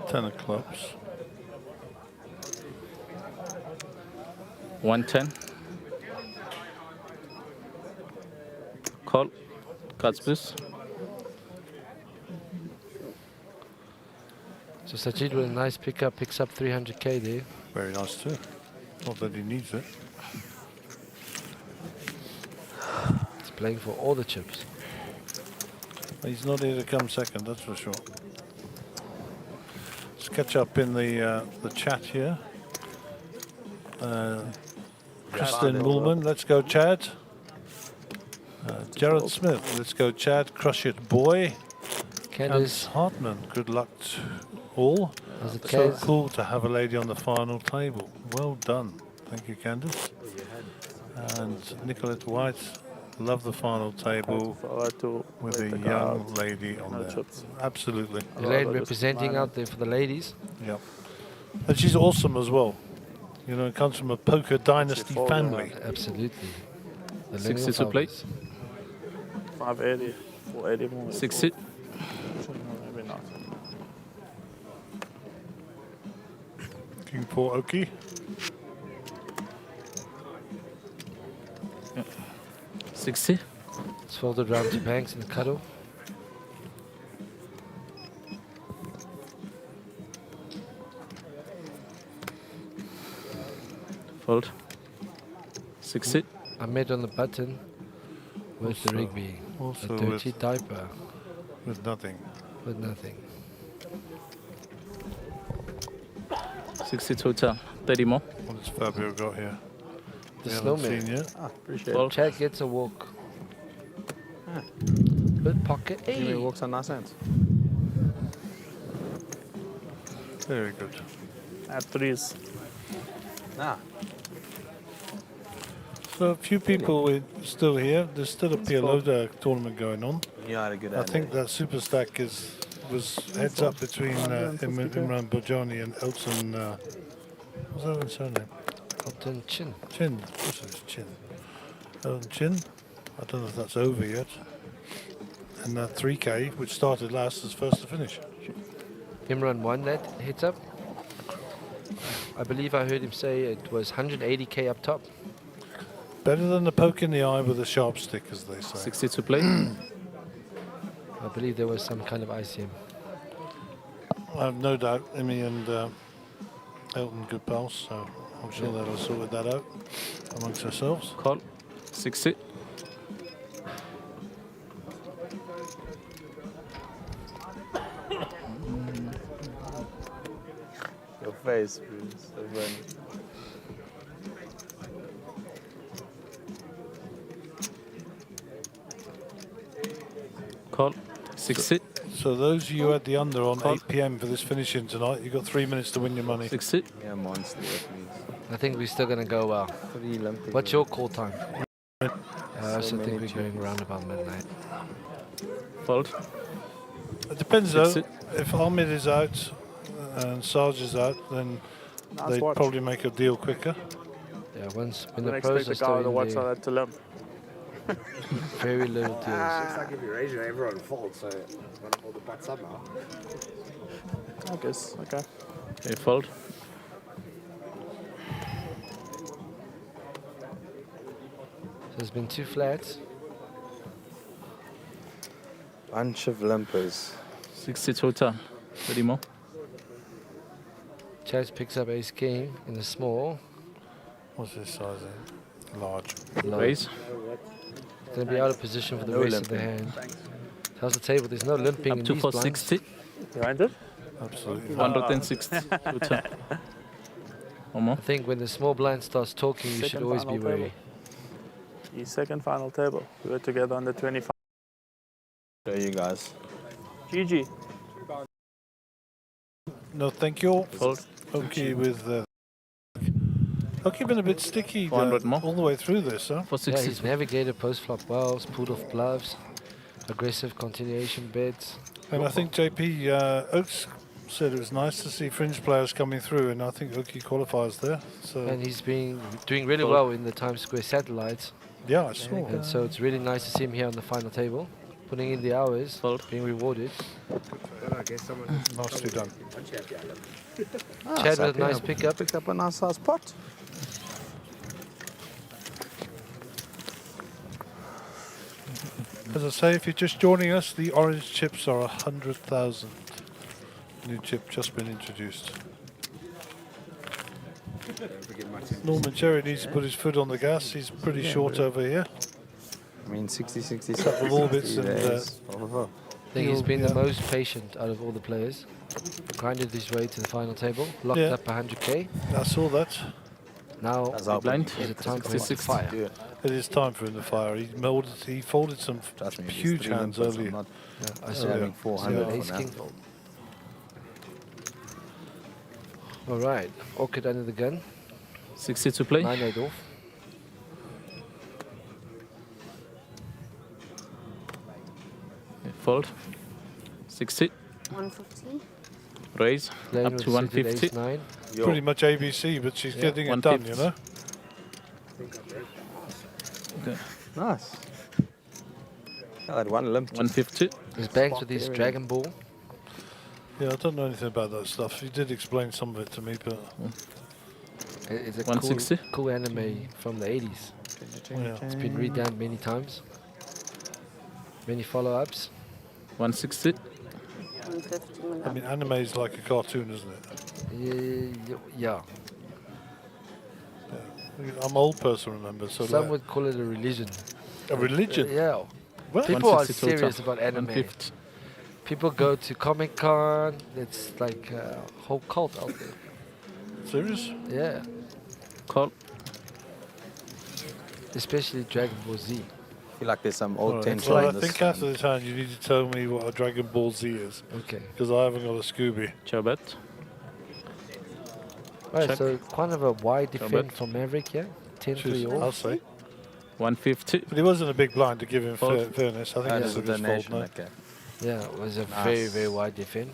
10 of clubs. 110. Call. Cards, please. So Sajid with a nice pickup picks up 300k there. Very nice too. Not that he needs it. He's playing for all the chips. He's not here to come second, that's for sure. Let's catch up in the chat here. Kristen Mullman, let's go Chad. Jared Smith, let's go Chad. Crush it, boy. Candice Hartman, good luck to all. Was it So Kaz? cool to have a lady on the final table. Well done. Thank you, Candice. And Nicolette White, love the final table with a young lady on there. Absolutely. Elaine representing out there for the ladies. Yep. And she's awesome as well. You know, it comes from a poker dynasty family. Absolutely. The 60 to play. 580, 480 more. 60. Maybe not. King 4 Oki. Yeah. 60. It's folded round to Banks in the cutoff. Fold. 60. Ahmed on the button with the Rigby. Also a dirty diaper. With nothing. With nothing. 60 total. 30 more. What has Fabio got here? The We haven't snowman. seen yet. Appreciate Fold. Chad gets a walk. With pocket Give me A. walks on nice hands. Very good. At threes. Nah. So a few people still here. There's still a PLO tournament going on. You had a good I think that super stack was heads up between Imran Bojani and Elton. What's that one's surname? Elton Chin. Chin. What's his Chin? Elton Chin. I don't know if that's over yet. And that 3K, which started last, is first to finish. Imran won that heads up. I believe I heard him say it was 180k up top. Better than the poke in the eye with a sharp stick, as they say. 60 to play. I believe there was some kind of ICM. I have no doubt Emmy and Elton good pals, so I'm sure they'll sort that out amongst ourselves. Call. 60. Your face, Bruce. So funny. Call. 60. So those of you at the under on 8 p.m. for this finishing tonight, you've got 3 minutes to win your money. 60. Yeah, monster, please. I think we're still going to go well. 3 Olympic. What's your call time? I So also many think we're going around about midnight. Fold. It depends though. 60. If Ahmed is out and Sarge is out, then they'd watch. probably make a deal quicker. Yeah, when I the don't expect pros the are guy still with the in watch there, on that to limp. very little deals. Looks like if you raise your everyone folds, so I'm gonna hold the pot somehow. I guess, okay. Okay, fold. So there's been 2 flats. Bunch of limpers. 60 total. 30 more. Chaz picks up ace king in the small. What's his size? Large. Raise. Going to be out of position for the No rest of the hand. How's the table? There's no limping Up in to these for blinds. 60. Behind it? Absolutely. 160 total. One more. I think when the small blind starts talking, you should Second always be final wary. table. The second final table. We were together on the 25. Show you guys. GG. No, thank you. Fold. Okay, with okay, been a bit sticky 400 more. all the way through this, huh? For Yeah, 60. he's navigated post-flop wells, pulled off gloves, aggressive continuation bets. And I think JP Oaks said it was nice to see fringe players coming through, and I think Oki qualifies there. So And he's been doing really well in the Times Square satellites. yeah, I saw. And so it's really nice to see him here on the final table, putting in the hours, Fold. being rewarded. I guess someone Nicely done. once you have the island. Chad with a nice pickup. Picked up a nice size pot. As I say, if you're just joining us, the orange chips are 100,000. New chip just been introduced. Norman Cherry needs to put his foot on the gas. He's pretty short over here. I mean, 60, 60, Couple of orbits and days. I think he's been the most patient out of all the players. Grinded his way to the final table, locked up 100k. I saw that. Now That's our blind. is it time for him to fire? It is time for him to fire. He folded some huge hands earlier. I saw having 400 ace for king now. fold. All right, Orchid under the gun. 60 to play. 9-8 off. Fold. 60. 150. Raise. Playing Up with to suited 150. ace 9. Pretty much ABC, but she's getting it done, you 150. know. Okay. Nice. I had one limp. 150. He's banks with his Dragon Ball. Yeah, I don't know anything about that stuff. He did explain some of it to me, but It's a 160. cool anime from the 80s. yeah. It's been redone many times. Many follow-ups. 160. 150. I mean, anime is like a cartoon, isn't it? Yeah. I'm an old person, remember? So Some like, would call it a religion. a religion. Yeah. What? People are 160 total. serious about anime. 150. People go to Comic Con. It's like a whole cult out there. Serious? Yeah. Call. Especially Dragon Ball Z. I feel like there's some old Alright, tension well, I on this. think after this hand, you need to tell me what a Dragon Ball Z is, Okay. because I haven't got a Scooby. Ciao bet. Right, Check. so kind of a wide defend bet. from Maverick, yeah? 10-3 I'll off. say. 150. But he wasn't a big blind to give him Fold. fairness. I think That that's is a a good fold donation. now. Okay. Yeah, it was a very, very wide defend.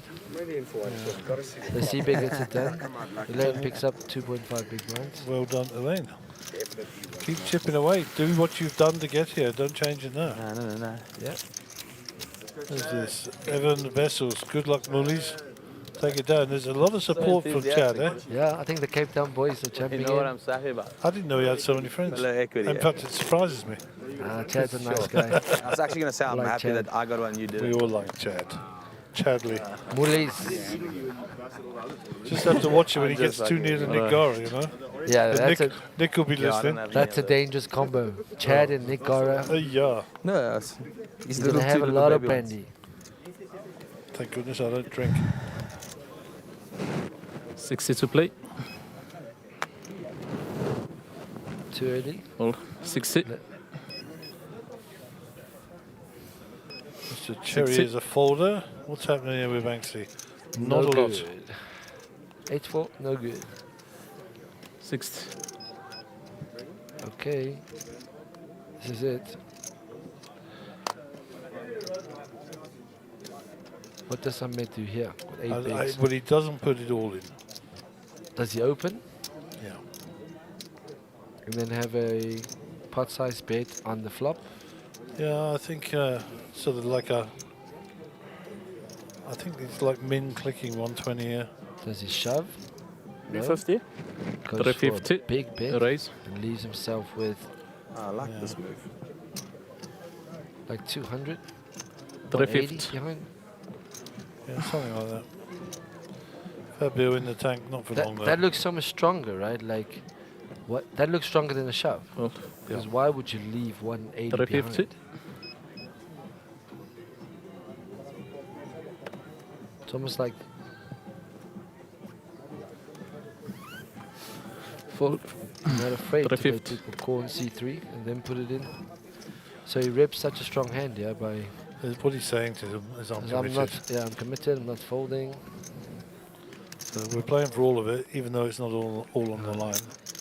The C-Big gets it done. Elaine picks up 2.5 big blinds. Well done, Elaine. Keep chipping away. Do what you've done to get here. Don't change it now. No. Yeah. There's this Evan Vessels. Good luck, Mullies. Take it down. There's a lot of support from Chad, eh? Yeah, I think the Cape Town boys are You jumping know what in. I'm talking about? I didn't know he had so many friends. Hello, equity, In yeah. fact, it surprises me. Chad's a nice guy. I was actually going to say I'm Like happy Chad. that I got one, you We didn't. all like Chad. Chadley. Mullies. Just have to watch it when he gets too near to Nick Gara, you know? Yeah, And that's Nick will be Yeah, I listening. don't have that's a any dangerous combo. Chad and Nick Gara. Yeah. No, he's He's little going to have two a little lot of baby ones. brandy. Thank goodness I don't drink. 60 to play. Too early. Fold. 60. Mr. Cherry 60. is a folder. What's happening here with Banksy? No Not a lot. good. 8-4, no good. 60. Okay. This is it. What does SunBet do here? With 8 bigs. But he doesn't put it all in. Does he open? Yeah. And then have a pot size bet on the flop? Yeah, I think sort of like a. I think it's like min clicking 120 here. Does he shove? No. 350. Goes for a 350. big bet Raise. and leaves himself with I like this move. like 200, 350. 180 behind. Yeah, something like that. Fair bill in the tank, not for long though. That looks so much stronger, right? Like, what? That looks stronger than a shove. Fold. Because why would you leave 180 350. behind? It's almost like Fold. not afraid to let 350. people call on C3 and then put it in. So he reps such a strong hand, yeah, by What he's saying to them is I'm I'm committed. not, yeah, I'm committed, I'm not folding. So we're playing for all of it, even though it's not all on the line.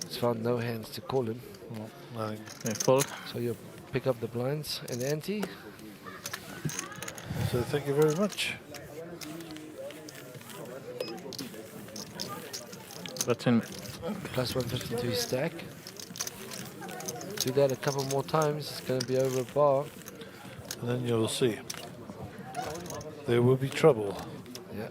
He's found no hands to call him. Well, nothing. Okay, fold. So you pick up the blinds and ante. So thank you very much. Button. Plus 150 to his stack. Do that a couple more times, it's going to be over a bar. And then you'll see. There will be trouble. Yeah.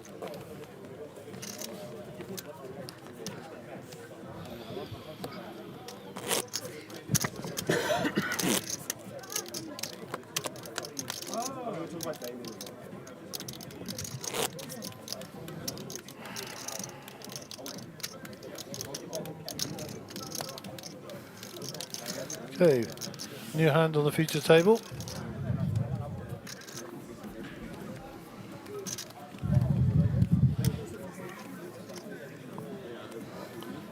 Okay, new hand on the feature table.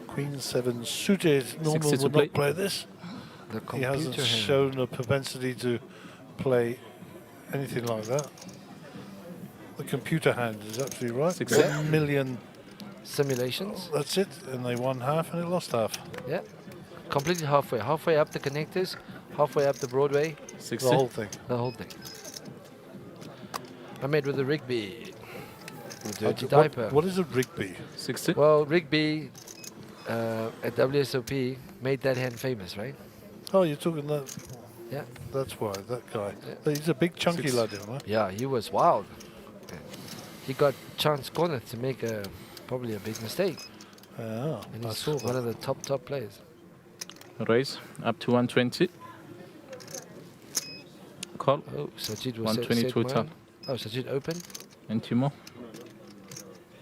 Queen 7 suited. Norman 60 to would play. not play this. The He hasn't computer hand. shown a propensity to play anything like that. The computer hand is absolutely right. 60. 1 million, Simulations. that's it. And they won half and it lost half. Yeah. Completely halfway. Halfway up the connectors, halfway up the Broadway, 60. The whole thing. the whole thing. I made with a Rigby. Dirty What- diaper. What is a Rigby? 60. Well, Rigby at WSOP made that hand famous, right? Oh, you're talking that. Yeah. That's why, that guy. He's a big chunky lad, huh? Yeah, he was wild. He got chance corner to make probably a big mistake. Yeah, And I he's saw one that. of the top players. Raise up to 120. Call. Oh, Sajid was 122 set top. mine. Oh, Sajid open. And two more.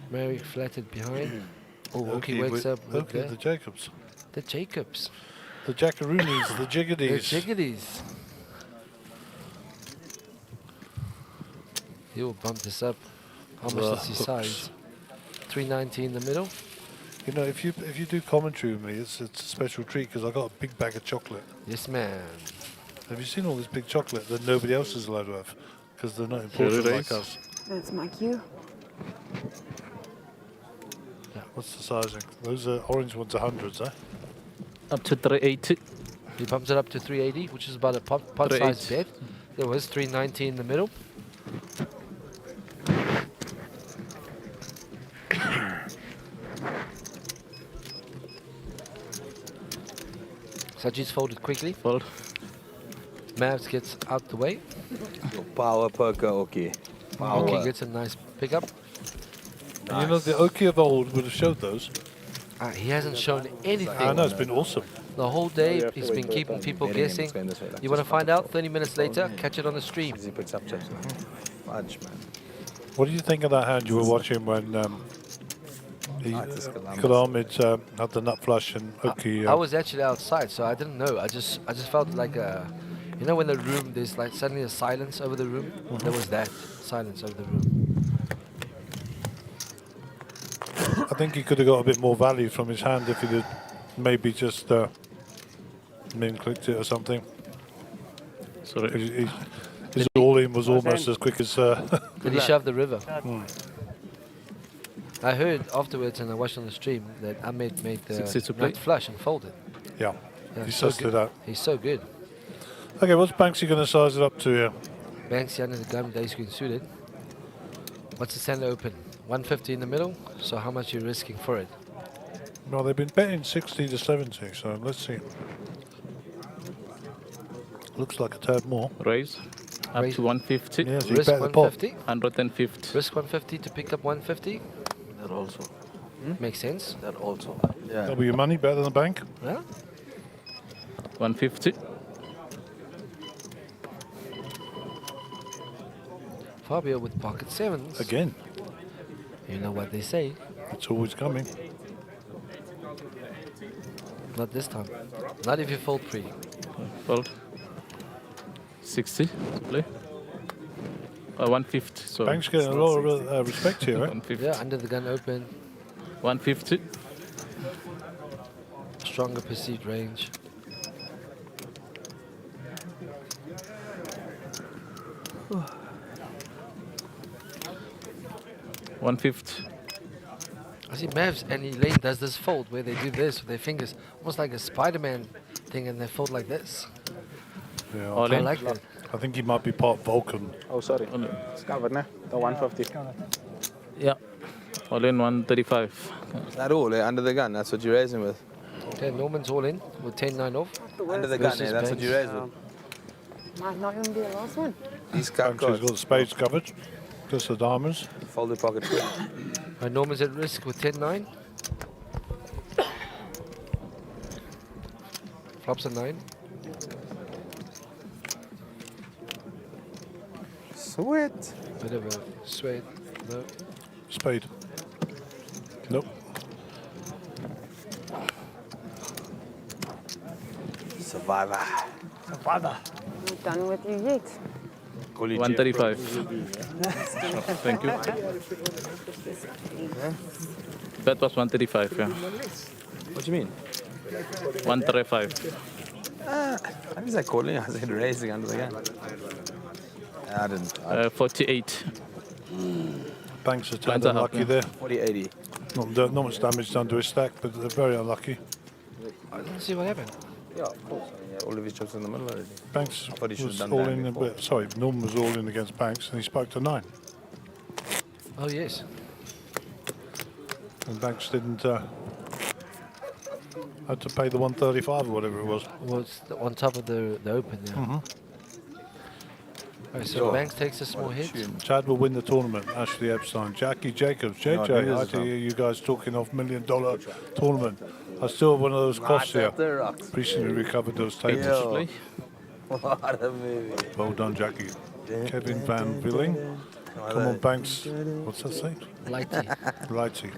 Mary flatted behind. Oh, Okay, Oki wakes up with okay, the Jacobs. the Jacobs. The Jackaroonies, the The Jiggities. Jiggities. He will bump this up. How much does he hooks. size? 390 in the middle. You know, if you do commentary with me, it's a special treat because I got a big bag of chocolate. Yes, man. Have you seen all this big chocolate that nobody else is allowed to have because they're not important like raise. us? That's my cue. What's the sizing? Those are orange ones are hundreds, eh? Up to 380. He pumps it up to 380, which is about a pot size bet. There was 390 in the middle. Sajid's folded quickly. Fold. Mavs gets out the way. Power poker, okay. Power. Oki gets a nice pickup. And you know, the Oki of old would have showed those. He hasn't shown anything. I know, it's been awesome. The whole day he's been keeping people guessing. You want to find out 30 minutes later? Catch it on the stream. He picks up chips. Fudge, man. What do you think of that hand you were watching when Kalamid had the nut flush and Oki? I was actually outside, so I didn't know. I just felt like you know, when the room there's like suddenly a silence over the room. There was that silence over the room. I think he could have got a bit more value from his hand if he'd maybe just min clicked it or something. Sorry. His all-in was almost as quick as... Did he shove the river? I heard afterwards, and I watched on the stream, that Ahmed made the 60 to play. nut flush and folded. Yeah, Yeah, he so sussed good. it out. He's so good. Okay, what's Banksy going to size it up to here? Banksy under the gun, day screen suited. What's the center open? 150 in the middle. So how much are you risking for it? Well, they've been betting 60 to 70, so let's see. Looks like a tad more. Raise. Up Raise. to 150. Yes, you Risk bet the pot. 150. 150. Risk 150 to pick up 150. That also makes sense. That also. That'll be your money, better than the bank. Yeah. 150. Fabio with pocket sevens. Again, You know what they say. it's always coming. Not this time. Not if you fold pre. Fold. 60 to play. 150. So Bank's getting a lot of respect here, right? 150. Yeah, under the gun open. 150. Stronger perceived range. $150. I see Mavs and Elaine does this fold where they do this with their fingers, almost like a Spider-Man thing, and they fold like this. Yeah, All I in. like that. I think he might be part Vulcan. Oh, sorry. It's covered, nah? The 150. Yeah. All in 135. Is that all, under the gun? That's what you're raising with? Okay, Norman's all in with 10-9 off. Under the gun, Versus that's what you raise Um, with? Might not even be the last one. These cup Banksy's got the cards. spades covered. Just the diamonds. Folded pocket queen. Norman's at risk with 10-9. Flops a 9. Sweat. Bit of a sweat. No. Spade. Nope. Survivor. Survivor. Not done with you yet. Call you 135. Thank you. That was 135, yeah. What do you mean? 135. How is that calling? I said racing under the gun. I didn't. 48. Banks are Banks turned are unlucky up, there. 40-80. Not much damage done to his stack, but they're very unlucky. I didn't see what happened. Yeah, of course. All of his chips in the middle already. Banks I thought he should was have done all that in. before. Sorry, Norman was all in against Banks, and he spoke to 9. Oh, yes. And Banks didn't had to pay the 135 or whatever it was. Was on top of the open, yeah. Right, so Banks takes a small hit. Chad will win the tournament. Ashley Epstein, Jackie Jacobs, JJ. No, I hear you guys talking of $1 million tournament. I still have one of those costs here. Recently recovered those tables. Yo. What a movie. Well done, Jackie. Kevin Van Villing. Come on, Banks. What's that say? Lighty. Lighty.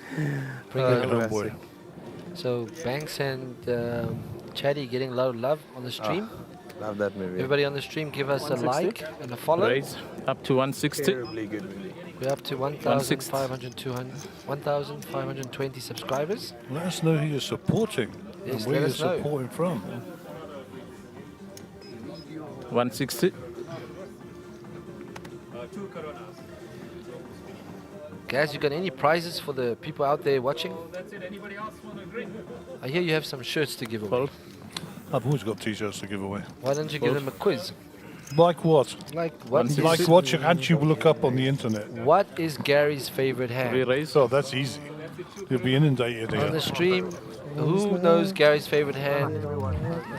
Bring Bring it it home, boy. So Banks and Chaddy getting a lot of love on the stream. Love that movie. Everybody on the stream, give us a like and a follow. Raise up to 160. Terribly good movie. We're up to 1,520 subscribers. Let us know who you're supporting Yes, and where let you're us know. supporting from. 160. Guys, you got any prizes for the people out there watching? I hear you have some shirts to give away. Fold. I've always got t-shirts to give away. Why don't you give them a quiz? Like what? Like what? Like what can't you look up on the internet? What is Gary's favorite hand? Re-raise. Oh, that's easy. You'll be inundated On here. the stream, who knows Gary's favorite hand?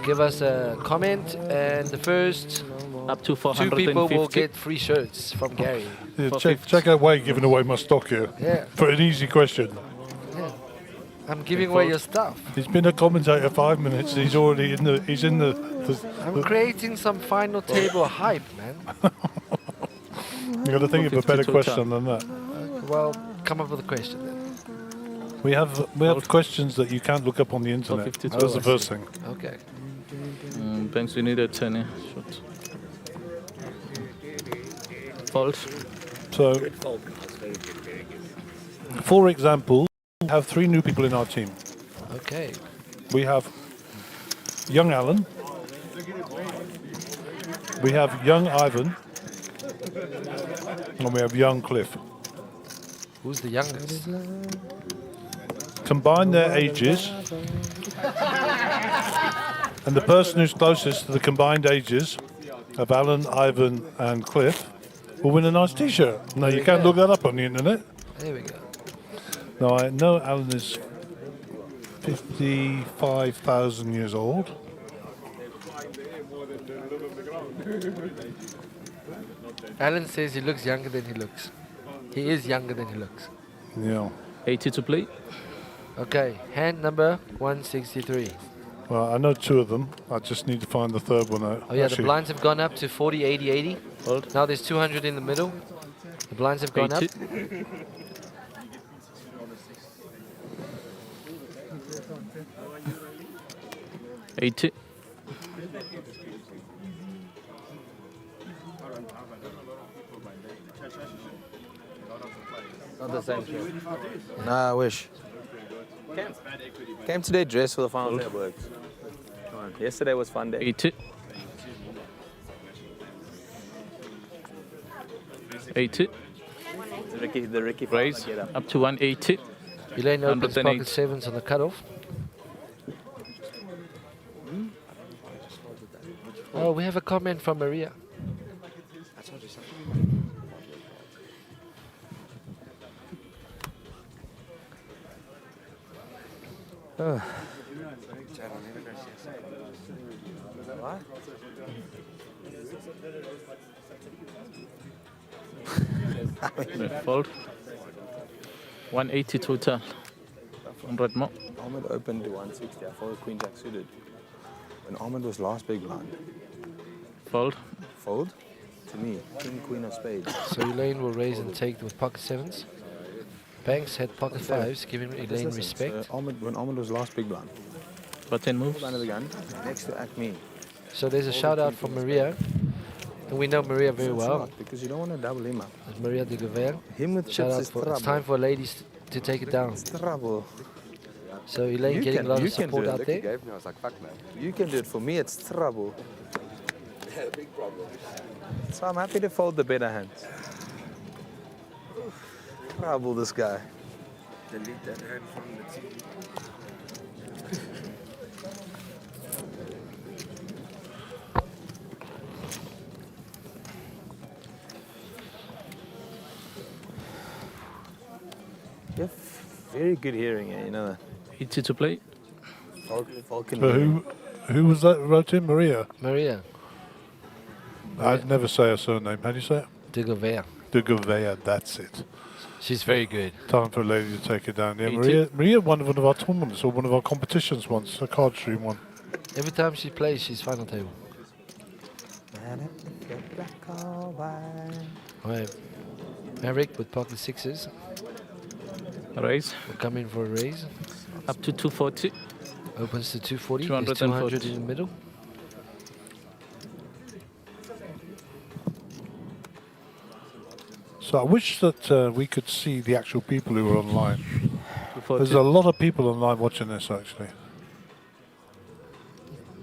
Give us a comment, and the first Up to 2 450. people will get free shirts from Gary. Yeah, for check out why you're giving away my stock here. Yeah. For an easy question. Yeah. I'm giving away your stuff. He's been a commentator 5 minutes. He's already in the. He's in the. I'm creating some final table hype, man. You got to think of a better 152 question than that. Well, come up with a question then. We have questions that you can't look up on the internet. 452. That's the first thing. Okay. Banks, we need a 10. Yeah. Shot. Fold. So, for example, we have 3 new people in our team. Okay. We have young Alan. We have young Ivan. And we have young Cliff. Who's the youngest? Combine their ages. And the person who's closest to the combined ages of Alan, Ivan, and Cliff will win a nice t-shirt. No, you can't look that up on the internet. There we go. Now, I know Alan is 55,000 years old. Alan says he looks younger than he looks. He is younger than he looks. Yeah. 80 to play. Okay, hand number 163. Well, I know 2 of them. I just need to find the third one out. Oh yeah, the Actually, blinds have gone up to 40, 80, 80. Fold. Now there's 200 in the middle. The blinds have gone 80. up. $80. Not the same shirt. Nah, I wish. Came today dressed for the final day of work. Come on. Yesterday was fun day. 80. 80. The Ricky Raise get up. up to 180. Elaine opens 108. pocket sevens on the cutoff. Oh, we have a comment from Maria. Fold. 180 total. 100 more. Ahmed opened to 160. I followed Queen Jack suited. When Ahmed was last big blind. Fold. Fold? To me. King, Queen of Spades. So Elaine will raise and take with pocket sevens. Banks had pocket fives, giving Elaine respect. So when Ahmed was last big blind. For 10 moves. Hold under the gun. Next to Acme. So there's a shout out for Maria. And we know Maria very It's well. not, because you don't want to double him up. It's Maria de Gouver. Him with Shout chips out is for, trouble. it's time for ladies to take it down. It's trouble. So Elaine getting a lot of support out there. Gave me, I was like, fuck man. You can do it. For me, it's trouble. Big problem. So I'm happy to fold the better hands. Trouble, this guy. Delete that hand from the TV. You have very good hearing, you know that. Easy to play. Vulcan. Who was that wrote in? Maria? Maria I'd never say her surname. How do you say it? de Gouver. De Gouveia, that's it. She's very good. Time for a lady to take it down. Yeah, 80. Maria won one of our tournaments or one of our competitions once, a card stream one. Every time she plays, she's final table. Alright. Maverick with pocket sixes. Raise. Will come in for a raise. Up to 240. Opens to 240. There's 200 in the middle. So I wish that we could see the actual people who are online. 240. There's a lot of people online watching this actually.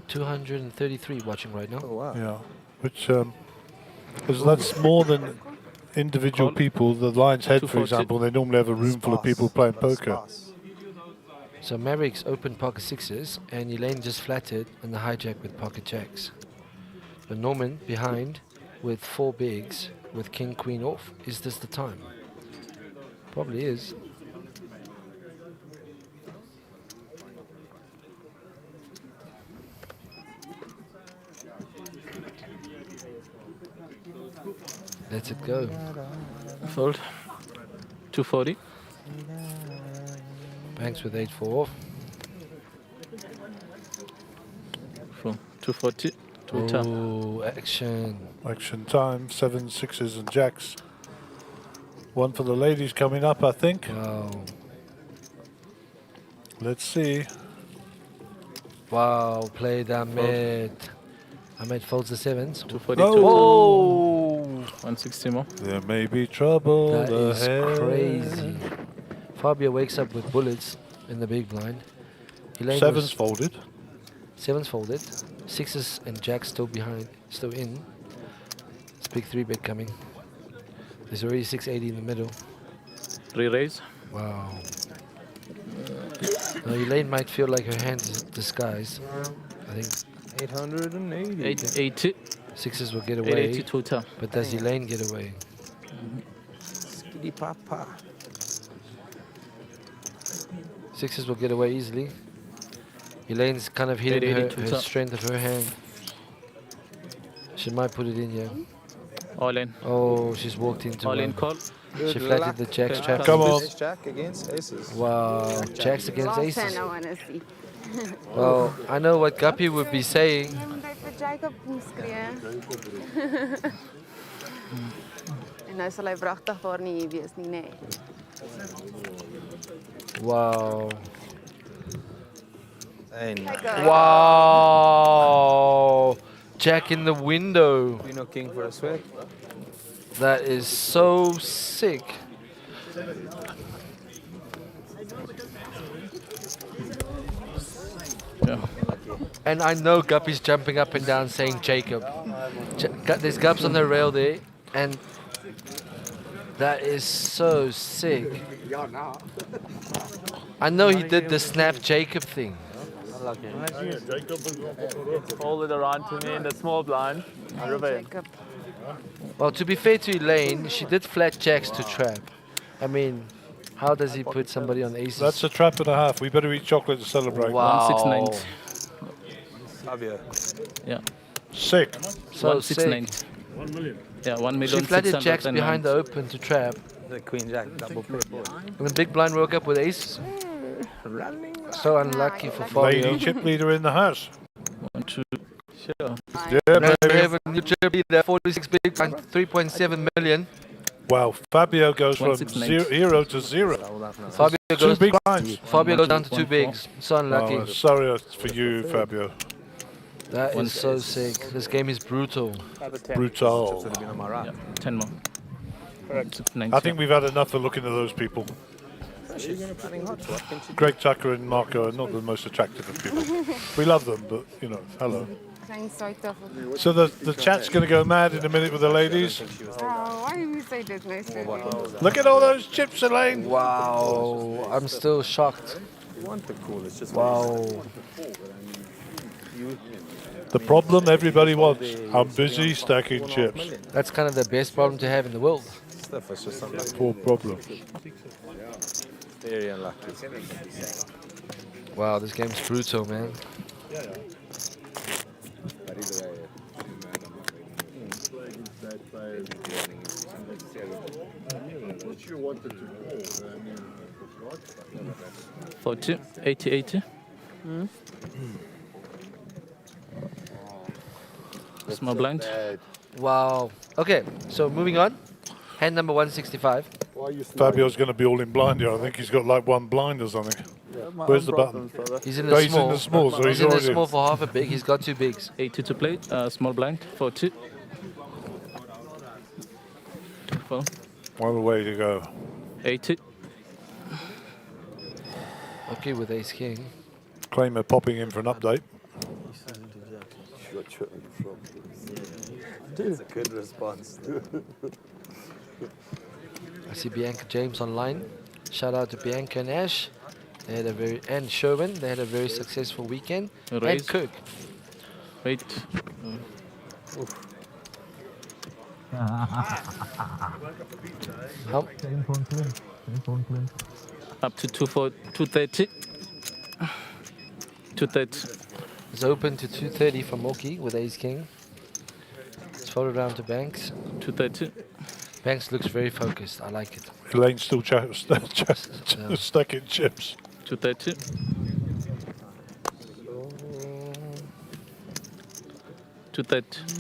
233 watching right now. Oh, wow. Yeah, which because that's more than individual people. The Lion's Head, for 240. example, they normally have a room full of people playing poker. So Maverick's open pocket sixes and Elaine just flatted and the hijack with pocket jacks. But Norman behind with four bigs with king queen off. Is this the time? Probably is. Let it go. Fold. 240. Banks with 8-4 off. From 240 to top. Oh, action. Action time, 7 sixes and jacks. One for the ladies coming up, I think. Wow. Let's see. Wow, played Ahmed. Ahmed folds the sevens. 242. Oh! 160 more. There may be trouble That is ahead. crazy. Fabio wakes up with bullets in the big blind. Elaine Sevens was folded. sevens folded. Sixes and jacks still behind, still in. It's big 3-bet coming. There's already 680 in the middle. Re-raise. Wow. Now Elaine might feel like her hand is disguised. I think 880. 880. sixes will get away. 880 total. But does Elaine get away? Skitty papa. Sixes will get away easily. Elaine's kind of hidden her, 880 her strength of her hand. She might put it in, yeah. All in. Oh, she's walked into All in one. call. She flatted the jack's Okay. trap. Come on. Ace jack against aces. Wow, jacks against Last aces. hand I want to see. Well, I know what Guppy would be saying. Jy moet vir Jacob skree. En nou sal hy wragtig daar nie hier wees nie, nê. Wow. Hey, no. Wow. Jack in the window. Queen or king for a sweat. That is so sick. Yeah. And I know Guppy's jumping up and down saying Jacob. There's Gups on the rail there, and that is so sick. I know he did the snap Jacob thing. Fold it around to me in the small blind. Jacob. Well, to be fair to Elaine, she did flat jacks to trap. I mean, how does he put somebody on aces? That's a trap and a half. We better eat chocolate to celebrate. Wow. 169. Fabio. Yeah. Sick. So 169. sick. 1 million. Yeah, 1 She million. flatted jacks behind the open to trap. The queen jack double pair board. And the big blind woke up with aces. So unlucky for Fabio. Lady chip leader in the house. 1, 2. Sure. Yeah, Now we baby. have a new chip leader, 46 big blind, 3.7 million. Wow, Fabio goes from 169. 0 to 0. Fabio Two goes, big blinds. Fabio goes down to 2 bigs. So unlucky. Oh, sorry for you, Fabio. That is so sick. This game is brutal. Brutal. Yeah, 10 more. I think we've had enough of looking at those people. Greg Tucker and Marco are not the most attractive of people. We love them, but, you know, hello. So the chat's going to go mad in a minute with the ladies. Oh, why you say that, Mason? Look at all those chips, Elaine. Wow, I'm still shocked. Wow. The problem everybody wants. I'm busy stacking chips. That's kind of the best problem to have in the world. Poor problem. Very unlucky. Wow, this game's brutal, man. For 2, 80. Small blind. Wow. Okay, so moving on. Hand number 165. Fabio's going to be all in blind here. I think he's got like one blind or something. Where's the button? He's in Oh, the he's small. in the small, so He's in the already small for half a big. He's got 2 bigs. 80 to play. Small blind for 2. 4. What a way to go. 80. Okay, with ace king. Claimer popping in for an update. That's a good response. I see Bianca James online. Shout out to Bianca and Ash. They had a and Sherwin. They had a very successful weekend. Raise. And Cook. Wait. How? Up to 230. 230. It's open to 230 for Moki with ace king. It's followed round to Banks. 230. Banks looks very focused. I like it. Elaine's still stacking chips. 230.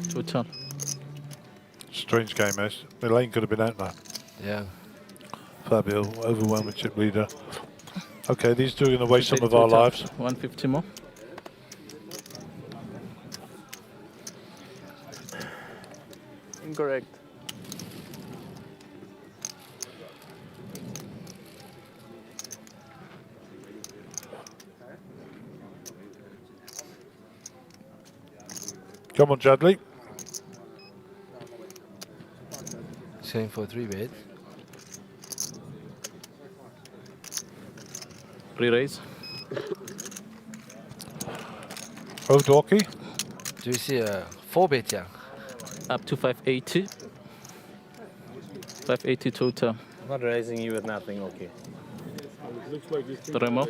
Total. Strange game, eh? Elaine could have been out now. Yeah. Fabio, overwhelming chip leader. Okay, these two are going to waste some of our lives. 150 more. Incorrect. Come on, Chadley. He's going for a 3-bet. Re-raise. Oh, Dorky. Do you see a 4-bet here? Up to 580. 580 total. I'm not raising you with nothing, okay? 3 more.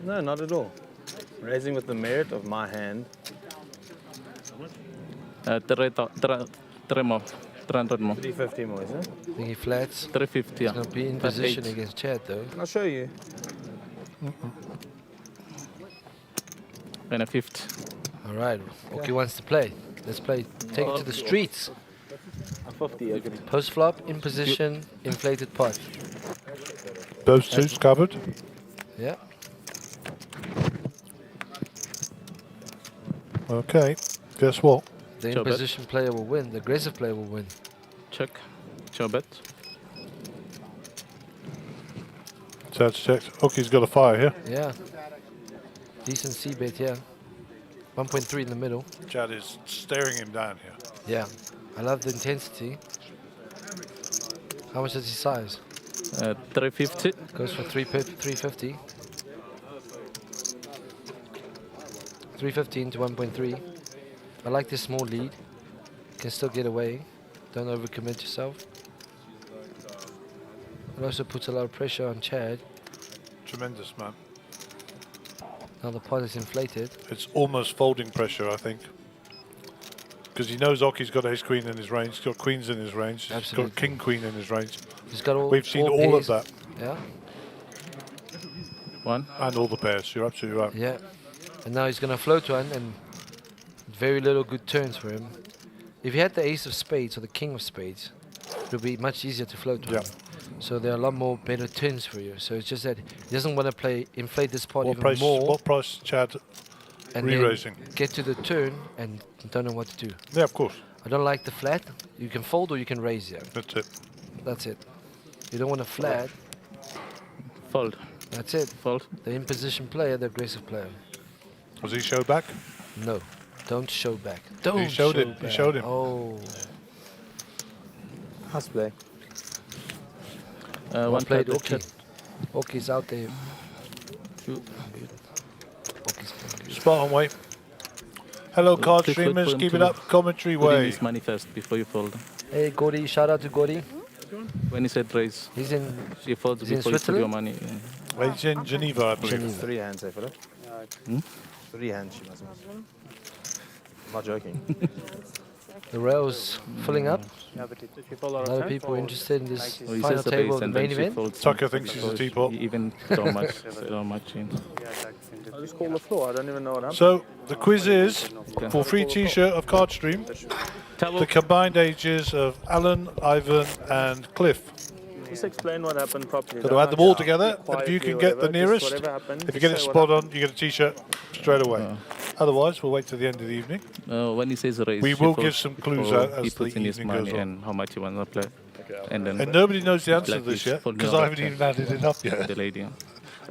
No, not at all. Raising with the merit of my hand. 3 more. 300 more. 350 more, is it? I think he flats. 350, yeah. He's going to be in position against Chad, though. I'll show you. And a 50. All right. Oki wants to play. Let's play. Take it to the streets. 50. Post flop, in position, inflated pot. Those suits covered. Yeah. Okay, guess what? The Joe bet. in-position player will win. The aggressive player will win. Check. Joe bet. Chad's checked. Oki's got a fire here. Yeah. Decent C-bet here. 1.3 in the middle. Chad is staring him down here. Yeah. I love the intensity. How much does he size? 350. Goes for 350. 315 to 1.3. I like this small lead. Can still get away. Don't overcommit yourself. It also puts a lot of pressure on Chad. Tremendous, man. Now the pot is inflated. It's almost folding pressure, I think. Because he knows Oki's got ace queen in his range, he's got queens in his range, Absolutely. he's got king queen in his range. He's got all. We've seen all of pairs. that. Yeah. 1. And all the pairs, you're absolutely right. Yeah. And now he's going to float one, and very little good turns for him. If he had the ace of spades or the king of spades, it'll be much easier to float on. Yeah. So there are a lot more better turns for you. So it's just that he doesn't want to inflate this pot What even price? more. What price, Chad? And Re-raising. then get to the turn and don't know what to do. Yeah, of course. I don't like the flat. You can fold or you can raise here. That's it. That's it. You don't want a flat. Fold. That's it. Fold. The in-position player, the aggressive player. Was he show back? No. Don't show back. Don't He showed show it. back. He showed him. Oh. Nice play. One played card, Oki. Oki's out there. Two. Oki's playing good. Spot on, way. Hello, card Click foot, streamers. put him Keep to it up. Commentary Put in way. his money first before you fold. Hey, Gori. Shout out to Gori. When he said raise, He's in. you fold He's in before you put your Switzerland? money. He's in Geneva, I believe. Geneva. 3 hands, eh, Philip? Hmm? 3 hands, she must have. I'm not joking. The rail's filling up. Yeah, but did she fall A out lot of of 10? people interested in this Well, he final says the table raise of the and main then she event. folds. Tucker thinks it's a So teapot. Even so much, so much in. I just call the floor. I don't even know what happened. So the quiz is for free T-shirt of Card Stream. The combined ages of Alan, Ivan, and Cliff. Just explain what happened properly. Got to add them all together, and if you can get the nearest, if you get it spot on, you get a T-shirt straight away. Otherwise, we'll wait till the end of the evening. When he says raise, We she will folds give some clues before out as he the puts in his evening goes money on. and how much he wants to play. And then And nobody knows the answer like to this he's yet, folding because out I of haven't 10. even added it up yet. the lady.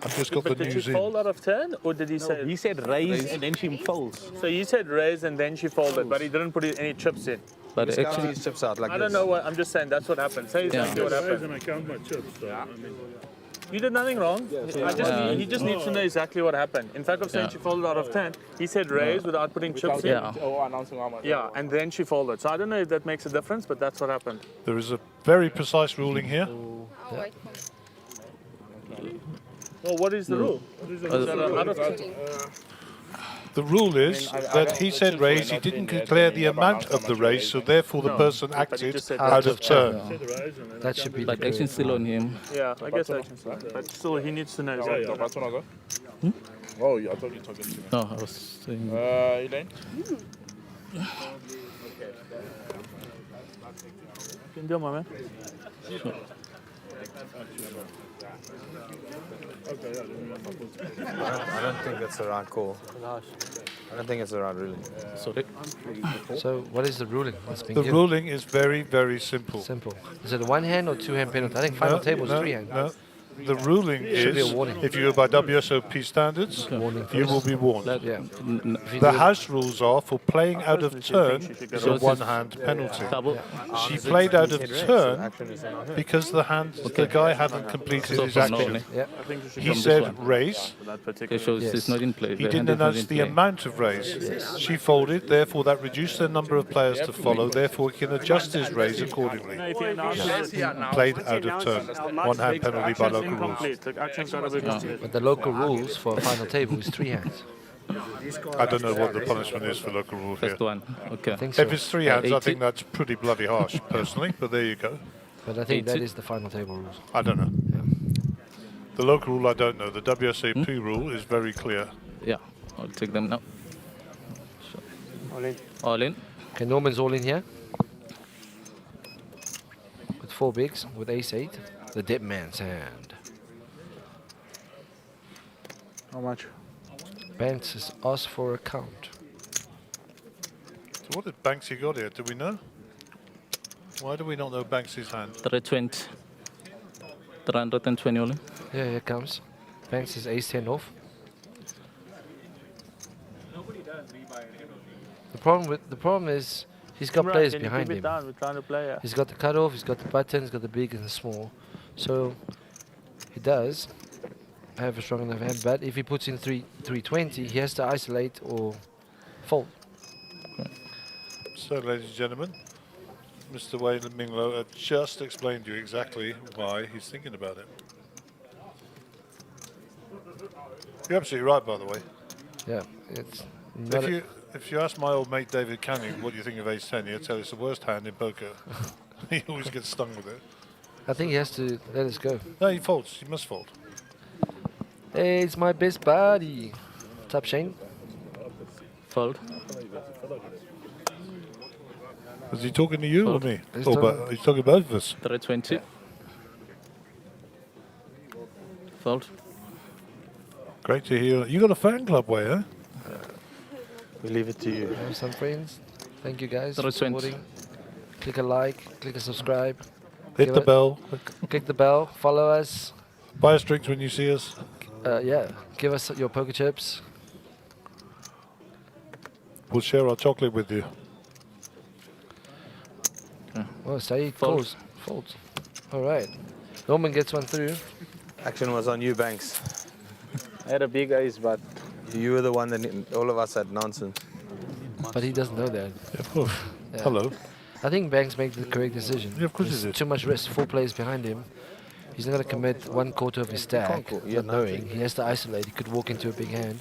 I've just got the But did she news in. fold out of 10 or did he say? He said raise and then she folds. So you said raise and then she folded, but he didn't put any chips in. But Actually, actually, he chips out like I this. don't know what, I'm just saying that's what happened. Say exactly what happened. I count my chips, though. I mean, You did nothing wrong. He just needs to know exactly what happened. In fact, of saying she folded out of 10, he said raise without putting chips in. Yeah, and then she folded. So I don't know if that makes a difference, but that's what happened. There is a very precise ruling here. Well, what is the rule? Is that out of 10? The rule is that he said raise, he didn't declare the amount of the raise, so therefore the person acted out of turn. That should be but the action still on him. Yeah, I guess I can say. But still, he needs to know exactly what happened. Oh, yeah, I thought you were talking to me. No, I was saying. Elaine? Can do, my man. I don't think that's the right call. I don't think it's the right ruling. Sorry. So what is the ruling that's been The given? ruling is very, very simple. Simple. Is it a one hand or two hand penalty? I think final table is three hand. No. The ruling Should be a is, warning. if you go by WSOP standards, you will be warned. Yeah. If you The do- house rules are for playing out of turn is a one-hand penalty. Double. She played out of turn because the guy hadn't completed So his from action. Norway. Yeah. He said raise. Okay, so Yes. it's not in play. He The didn't hand is not announce in the play. amount of raise. She folded, therefore that reduced the number of players to follow, therefore he can adjust his raise accordingly. If he announces it, Played out of turn. One-hand penalty by local rules. incomplete. The action's got to be complete. But the local rules for a final table is three hands. I don't know what the punishment is for local rule here. First one. Okay. I think so. If it's three hands, I 80. think that's pretty bloody harsh, personally, but there you go. But I think that 80. is the final table rules. I don't know. Yeah. The local rule, I don't know. The WSAP rule is very clear. Yeah, I'll take them now. All in. Okay, Norman's all in here. With four bigs, with ace-8. The dead man's hand. How much? Banks has asked for a count. So what did Banksy got here? Do we know? Why do we not know Banksy's hand? 320. 320 all in. Yeah, here it comes. Banks is ace-10 off. The problem is he's got Imran, players can you behind keep it him. down? We're trying to play. He's got the cutoff, he's got the button, he's got the big and the small. So he does have a strong enough hand, but if he puts in 320, he has to isolate or fold. So, ladies and gentlemen, Mr. Wayne Minglo had just explained to you exactly why he's thinking about it. You're absolutely right, by the way. Yeah, it's not If you ask my old mate David Canning what do you think of ace-10, he'll tell you it's the worst hand in poker. He always gets stung with it. I think he has to let us go. No, he folds. He must fold. Hey, it's my best buddy. What's up, Shane? Fold. Was he talking to you or me? He's Oh, talking- but he's talking to both of us. 320. Fold. Great to hear. You got a fan club, way, huh? We leave it to you. Have some friends. Thank you guys for 320. supporting. Click a like, click a subscribe. Hit Give the it- bell. Click the bell, follow us. Buy us drinks when you see us. Yeah, give us your poker chips. We'll share our chocolate with you. Oh, Saeed Fold. calls. Folds. All right. Norman gets one through. Action was on you, Banks. I had a big ace, but You were the one that all of us had nonsense. But he doesn't know that. Yeah, of course. Yeah. Hello. I think Banks made the correct decision. Yeah, of course he There's did. too much risk. 4 players behind him. He's not going to commit 1/4 of his stack, call. not Yeah, knowing. He has to isolate. He could walk into a big hand.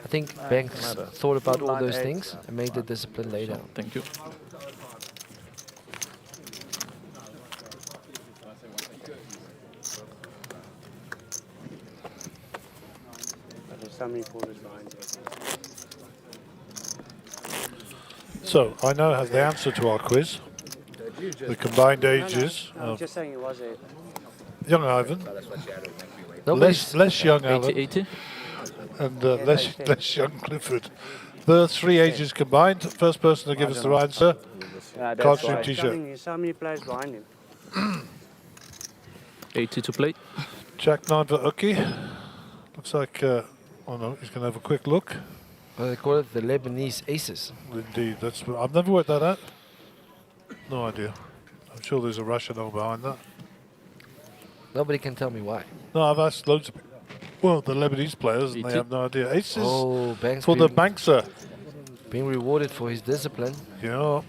I think Banks thought about all those things and made the discipline lay down. Thank you. Somebody pulled his line. So, I now have the answer to our quiz. The combined ages No, I'm of just saying it was it. young Ivan, Nobody's less young 80, Ivan, 80. and less young Clifford. The 3 ages combined. First person to give us the right answer. Costume t-shirt. There's so many players behind him. 80 to play. Jack 9 for Uki. Looks like, oh no, he's going to have a quick look. Well, they call it the Lebanese aces. Indeed, that's. I've never worked that out. No idea. I'm sure there's a rationale behind that. Nobody can tell me why. No, I've asked loads of people. Well, the Lebanese players, and they 80. have no idea. Aces Oh, Banks for the being, bankser. being rewarded for his discipline. Yeah.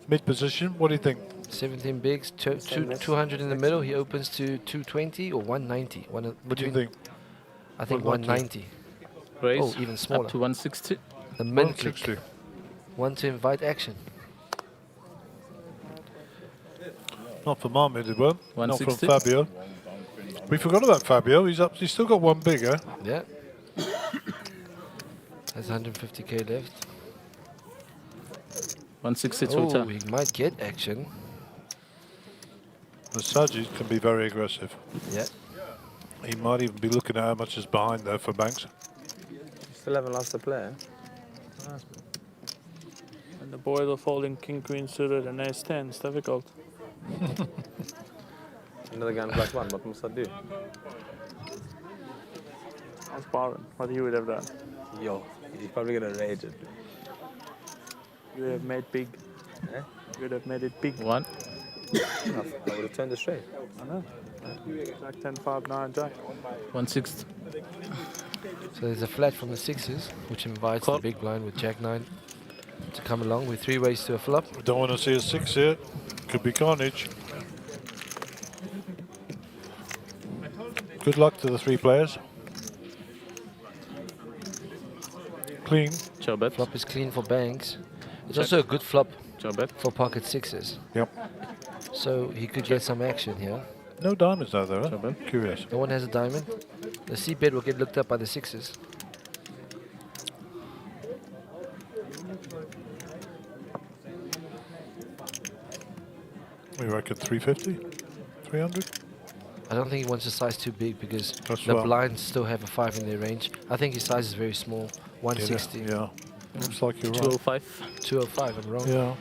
Mid position. What do you think? 17 bigs, 200 in the middle. He opens to 220 or 190. What do you Between, think? I think 190. 190. Raise. Oh, even smaller. Up to 160. The mint click. 160. One to invite action. Not for Marmid, it won't. Not from 160. Fabio. We forgot about Fabio. He's up. He's still got one big, eh? Yeah. Has 150k left. 160 to Oh, return. he might get action. The Sajid can be very aggressive. Yeah. He might even be looking at how much is behind there for Banks. Still haven't lost a player. and the boys are folding king, queen suited and ace 10. It's difficult. Another gun plus 1. What must I do? Ask Byron what he would have done. Yo, he's probably gonna rage it. You would have made big. Eh? You would have made it big. 1. I would have turned it straight. I know. Jack 10, 5, 9, Jack. 160. So there's a flat from the sixes, which invites Call. the big blind with Jack 9 to come along with 3 ways to a flop. We don't want to see a 6 here. Could be carnage. Good luck to the 3 players. Clean. Joe bet. Flop is clean for Banks. It's also a good flop Joe bet. for pocket sixes. Yep. So he could get some action here. No diamonds out there, huh? Trouble. Curious. No one has a diamond. The C-bet will get looked up by the sixes. We reckon 350? 300? I don't think he wants a size too big because That's the right. blinds still have a 5 in their range. I think his size is very small. 160. Yeah. Looks like you're right. 205. 205, I'm wrong. Yeah.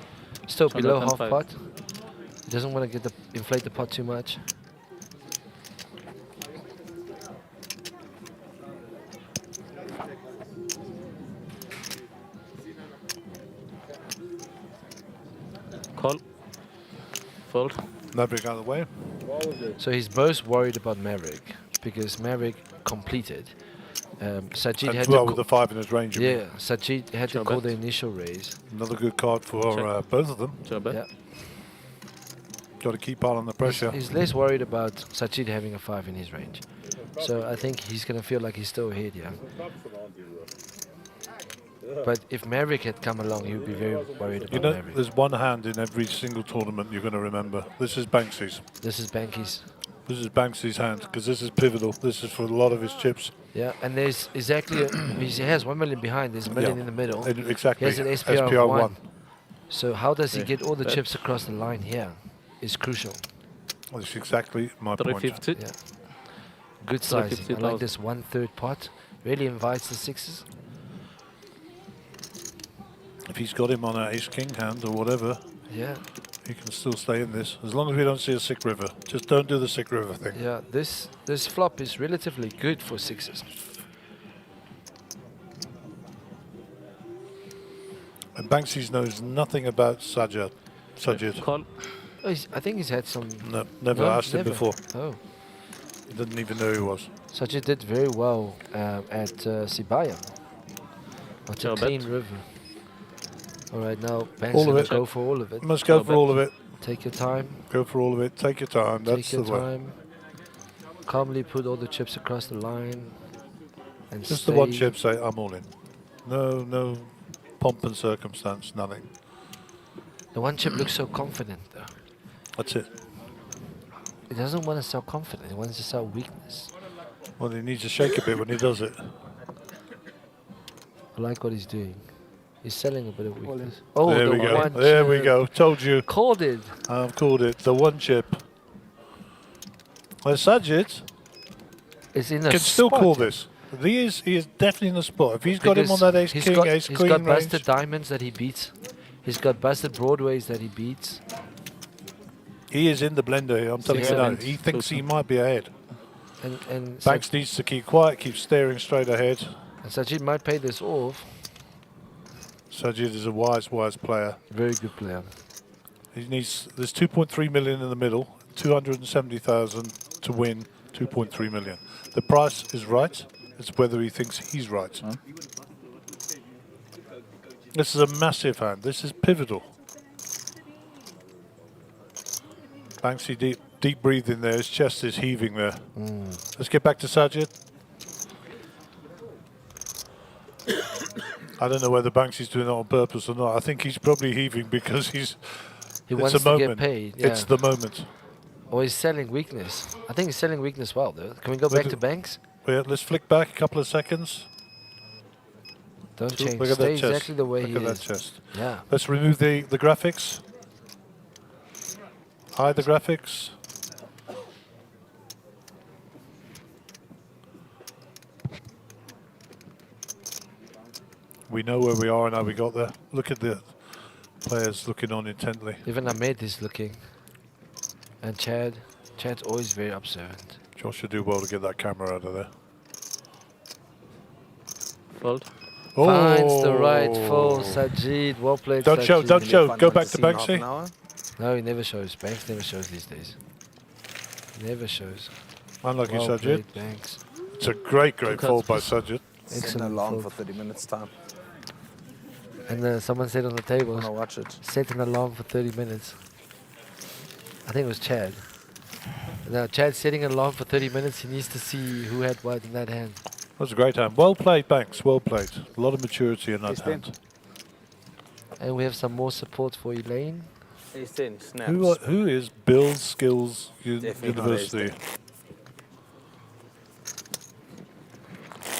Still below half 205. pot. He doesn't want to inflate the pot too much. Call. Fold. Maverick out of the way. So he's most worried about Maverick because Maverick completed. Sajid And had well, to with the 5 in his range. you mean. yeah, Sajid had to Joe call bet. the initial raise. Another good card for Check. both of them. Joe bet. Yeah. Got to keep piling the pressure. He's less worried about Sajid having a 5 in his range. So I think he's going to feel like he's still ahead here. But if Maverick had come along, he would be very worried about You know, Maverick. there's one hand in every single tournament you're going to remember. This is Banksy's. This is Banky's. This is Banksy's hand because this is pivotal. This is for a lot of his chips. Yeah, and there's exactly, he has 1 million behind, there's a million in the middle. Exactly. He has an SPR of SPR 1. So how does he Okay. get all the Bet. chips across the line here is crucial. That's exactly my point. 350. Yeah. Good sizing. I like 350,000. this 1/3 pot. Really invites the sixes. If he's got him on an ace-king hand or whatever, Yeah. he can still stay in this. As long as we don't see a sick river. Just don't do the sick river thing. Yeah, this flop is relatively good for sixes. And Banksy knows nothing about Sajid. Call. Oh, I think he's had some... No, never No, asked him never. before. Oh. He didn't even know who he was. Sajid did very well at Sibaya. What a Sure, clean bet. river. All right, now Banks All of gonna it. go for all of it. Must go for all of it. Take your time. Go for all of it. Take your time. That's Take your the way. time. Calmly put all the chips across the line. And Just stay. the one chip, say, I'm all in. No pomp and circumstance, nothing. The one chip looks so confident, though. That's it. He doesn't want to sell confidence. He wants to sell weakness. Well, he needs to shake a bit when he does it. I like what he's doing. He's selling a bit of weakness. Oh, there the we go. one There we chip. go. Told you. Called it. I've called it. The one chip. Well, Sajid It's in a can still spot. call this. He is definitely in the spot. If he's got him on Because that ace he's king, got, ace he's queen got range. busted diamonds that he beats. He's got busted broadways that he beats. He is in the blender here. I'm telling you now. He thinks he might be ahead. And Banks needs to keep quiet, keep staring straight ahead. And Sajid might pay this off. Sajid is a wise player. Very good player. He needs. There's 2.3 million in the middle. 270,000 to win. 2.3 million. The price is right. It's whether he thinks he's right. This is a massive hand. This is pivotal. Banksy deep breathing there. His chest is heaving there. Let's get back to Sajid. I don't know whether Banksy's doing it on purpose or not. I think he's probably heaving because He it's wants a to moment. get paid. It's the moment. Or he's selling weakness. I think he's selling weakness well, though. Can we go back to Banks? Yeah, let's flick back a couple of seconds. Don't change. Look at Stay that chest. exactly the way Look he at that is. chest. Yeah. Let's remove the graphics. Hide the graphics. We know where we are and how we got there. Look at the players looking on intently. Even Ahmed is looking. And Chad. Chad's always very observant. Josh should do well to get that camera out of there. Fold. Finds the right full. Sajid. Well played, Don't show, Sajid. don't show. Go back to Banksy. No, he never shows. Banks never shows these days. Never shows. Unlucky Well Sajid. played, Banks. It's a great fold by Sajid. Set an alarm for 30 minutes time. And someone said on the table, I'm gonna watch it. set an alarm for 30 minutes. I think it was Chad. Now, Chad's setting an alarm for 30 minutes. He needs to see who had what in that hand. That's a great hand. Well played, Banks. Well played. A lot of maturity in that Ace hand. And we have some more support for Elaine. Ace 10, snaps. Who is Bill Skills Definitely not University?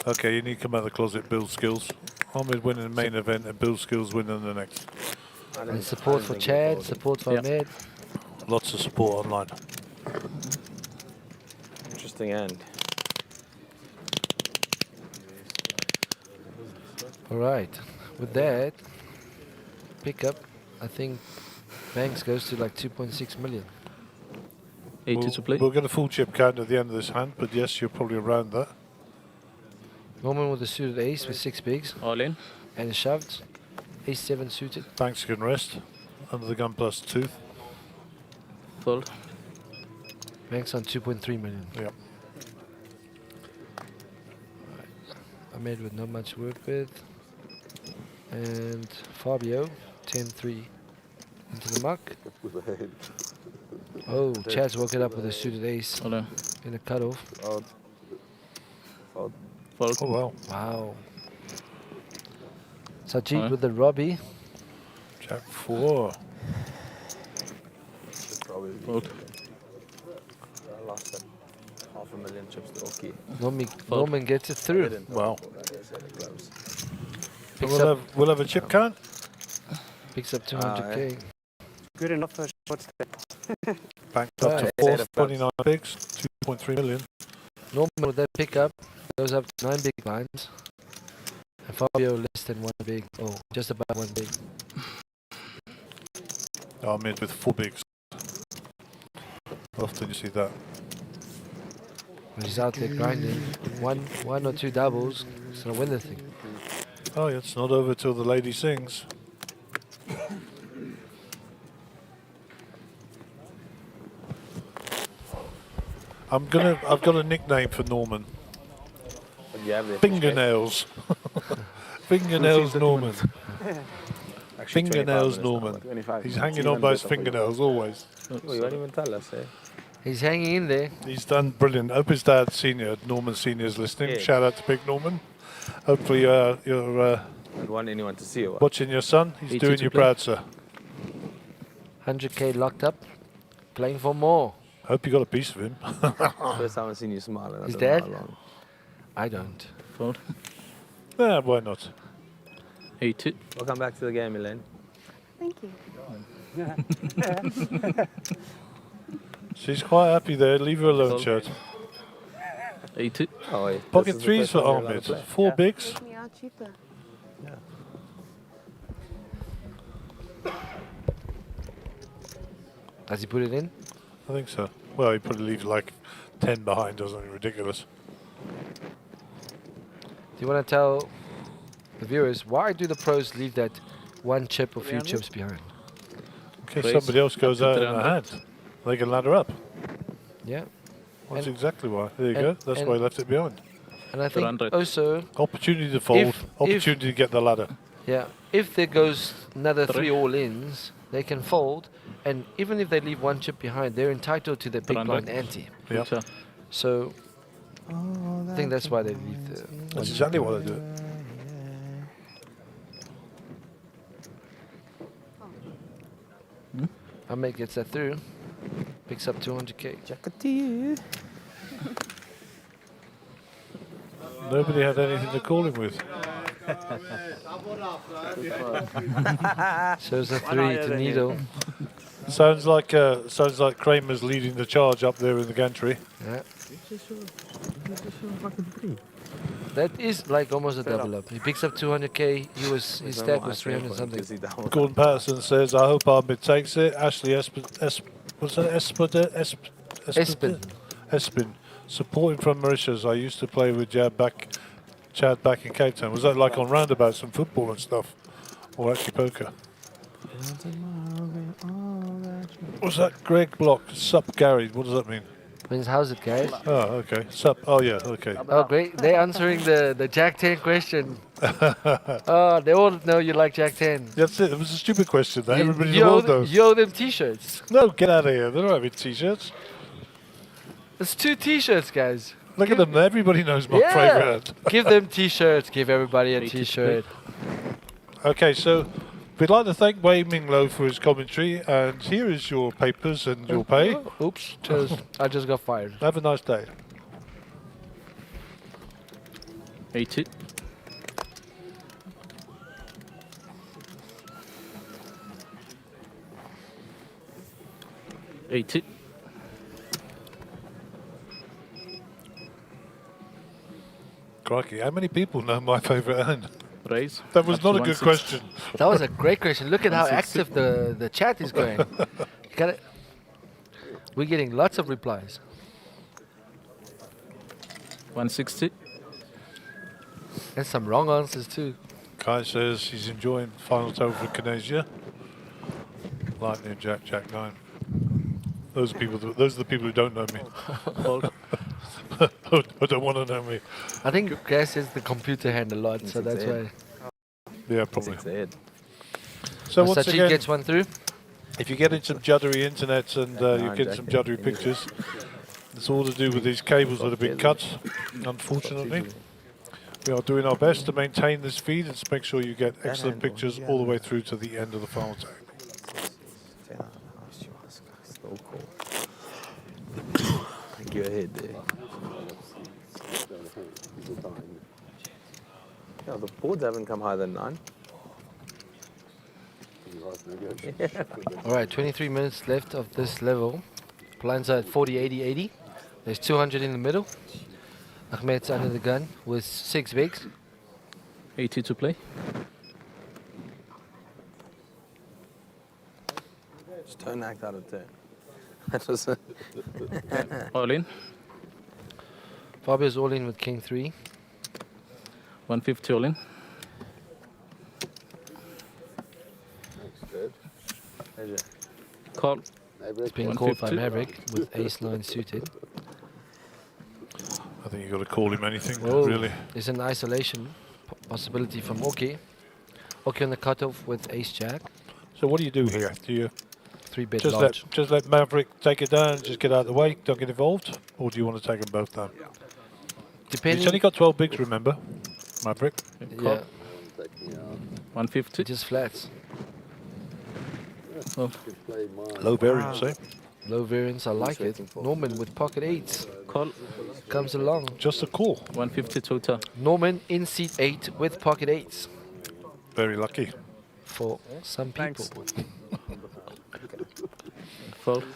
Okay, you need to come out of the closet, Bill Skills. Ahmed winning the main event and Bill Skills winning the next. And support for Chad, support for Ahmed. Lots of support online. Interesting hand. All right. With that, pick up, I think Banks goes to like 2.6 million. 80 to play. We'll get a full chip count at the end of this hand, but yes, you're probably around that. Norman with a suited ace with 6 bigs. All in. And shoved. Ace 7 suited. Banks can rest. Under the gun plus tooth. Fold. Banks on 2.3 million. Yep. Ahmed with not much work with. And Fabio, 10-3 into the muck. Oh, Chad's woke it up with a suited ace All in. in a cutoff. Fold. Fold. Fold. Oh, wow. Wow. Sajid Alright. with the Robbie. Jack 4. Should probably Fold. I lost it. 500,000 chips to Rocky. Norman gets it through. Wow. Picks we'll, up, we'll have a chip count. picks up 200k. Good enough for short step. Banked up to fourth, 29 bigs, 2.3 million. Norman with that pickup goes up to 9 big blinds. And Fabio less than 1 big. Oh, just about 1 big. Ahmed with 4 bigs. Often you see that. He's out there grinding. One or two doubles. He's going to win the thing. Oh, yeah, it's not over till the lady sings. I've got a nickname for Norman. Fingernails. Fingernails Norman. Fingernails Norman. He's hanging on by his fingernails always. Oh, you won't even tell us, eh? He's hanging in there. He's done brilliant. Hope his dad, Senior, Norman Senior, is listening. Yeah. Shout out to Big Norman. Hopefully you're I don't want anyone to see it. watching your son. He's doing you proud, sir. 100k locked up. Playing for more. Hope you got a piece of him. First time I've seen you smile. And His I don't know dad? how long. I don't. Fold. Yeah, why not? 80. Welcome back to the game, Elaine. Thank you. She's quite happy there. Leave her alone, Chad. 80. Oh, wait. Pocket this is the threes first for one you're allowed Ahmed. to play. 4 bigs. Take me out cheaper. Does he put it in? I think so. Well, he probably leaves like 10 behind, doesn't he? Ridiculous. Do you want to tell the viewers why do the pros leave that 1 chip or few chips behind? Okay, Raise somebody else goes up to out in a 300. hand. They can ladder up. Yeah. That's And- exactly why. There you and- go. That's and- why he left it behind. And I think 100. also, Opportunity to fold. If- Opportunity to get the ladder. yeah, if there goes another 3 Three. all-ins, they can fold. And even if they leave 1 chip behind, they're entitled to the big 100. blind ante. Yeah. Sure. So I think that's why they leave the... That's exactly why they do it. Ahmed gets that through. Picks up 200k. Nobody had anything to call him with. Shows a 3 to Needle. Sounds like Kramer's leading the charge up there in the gantry. Yeah. That is like almost a double up. He picks up 200k. His stack was 300 something. Gordon Patterson says, "I hope Ahmed takes it." Ashley Espin, supporting from Mauritius. I used to play with Chad back in Cape Town. Was that like on roundabouts and football and stuff, or actually poker? What's that? Greg Block, sup Gary. What does that mean? Means how's it, guys? Oh, okay. Sup. Oh, yeah. Okay. Oh, great. They're answering the Jack 10 question. Oh, they all know you like Jack 10. That's it. It was a stupid question. That You- everybody in you the owe world them- knows. You owe them t-shirts. No, get out of here. They don't have any t-shirts. It's 2 t-shirts, guys. Look at them. Everybody knows my favourite. Give them t-shirts. Give everybody a t-shirt. Okay, so we'd like to thank Wayne Minglo for his commentary, and here is your papers and your pay. Oops. I just got fired. Have a nice day. 80. $80. Crikey, how many people know my favourite hand? Raise. That was Up not to a good 160. question. That was a great question. Look at how 160. active the chat is going. You gotta, we're getting lots of replies. 160. And some wrong answers too. Kai says he's enjoying final table for Kinesia. Lightning Jack, Jack 9. Those are the people who don't know me. I don't want to know me. I think Gas is the computer hand a lot, so that's why. Yeah, probably. It. So once Sajid again, gets one through. if you get in some juddery internet and you nine get some jacket. juddery pictures, it's all to do with these cables that have been cut, unfortunately. We are doing our best to maintain this feed and to make sure you get excellent pictures all the way through to the end of the final table. So cool. Thank you ahead there. Yeah, the boards haven't come higher than 9. All right, 23 minutes left of this level. Blinds are at 40, 80, 80. There's 200 in the middle. Ahmed's under the gun with 6 bigs. 80 to play. Just don't act out of turn. That was a All in. Fabio's all in with king 3. 150 all in. Call. It's being called by Maverick with ace 9 suited. I think you've got to call him anything, Whoa. really. There's an isolation possibility from Oki. Oki on the cutoff with ace jack. So what do you do here? Do you 3-bet just large. let Maverick take it down, just get out of the way, don't get involved? Or do you want to take them both down? Depending. He's only got 12 bigs, remember, Maverick? Yeah. 150. Just flats. Oh. Low variance, eh? Low variance, I like it. Norman with pocket 8s. Call. Comes along. Just a call. 150 total. Norman in seat 8 with pocket 8s. Very lucky. For some people.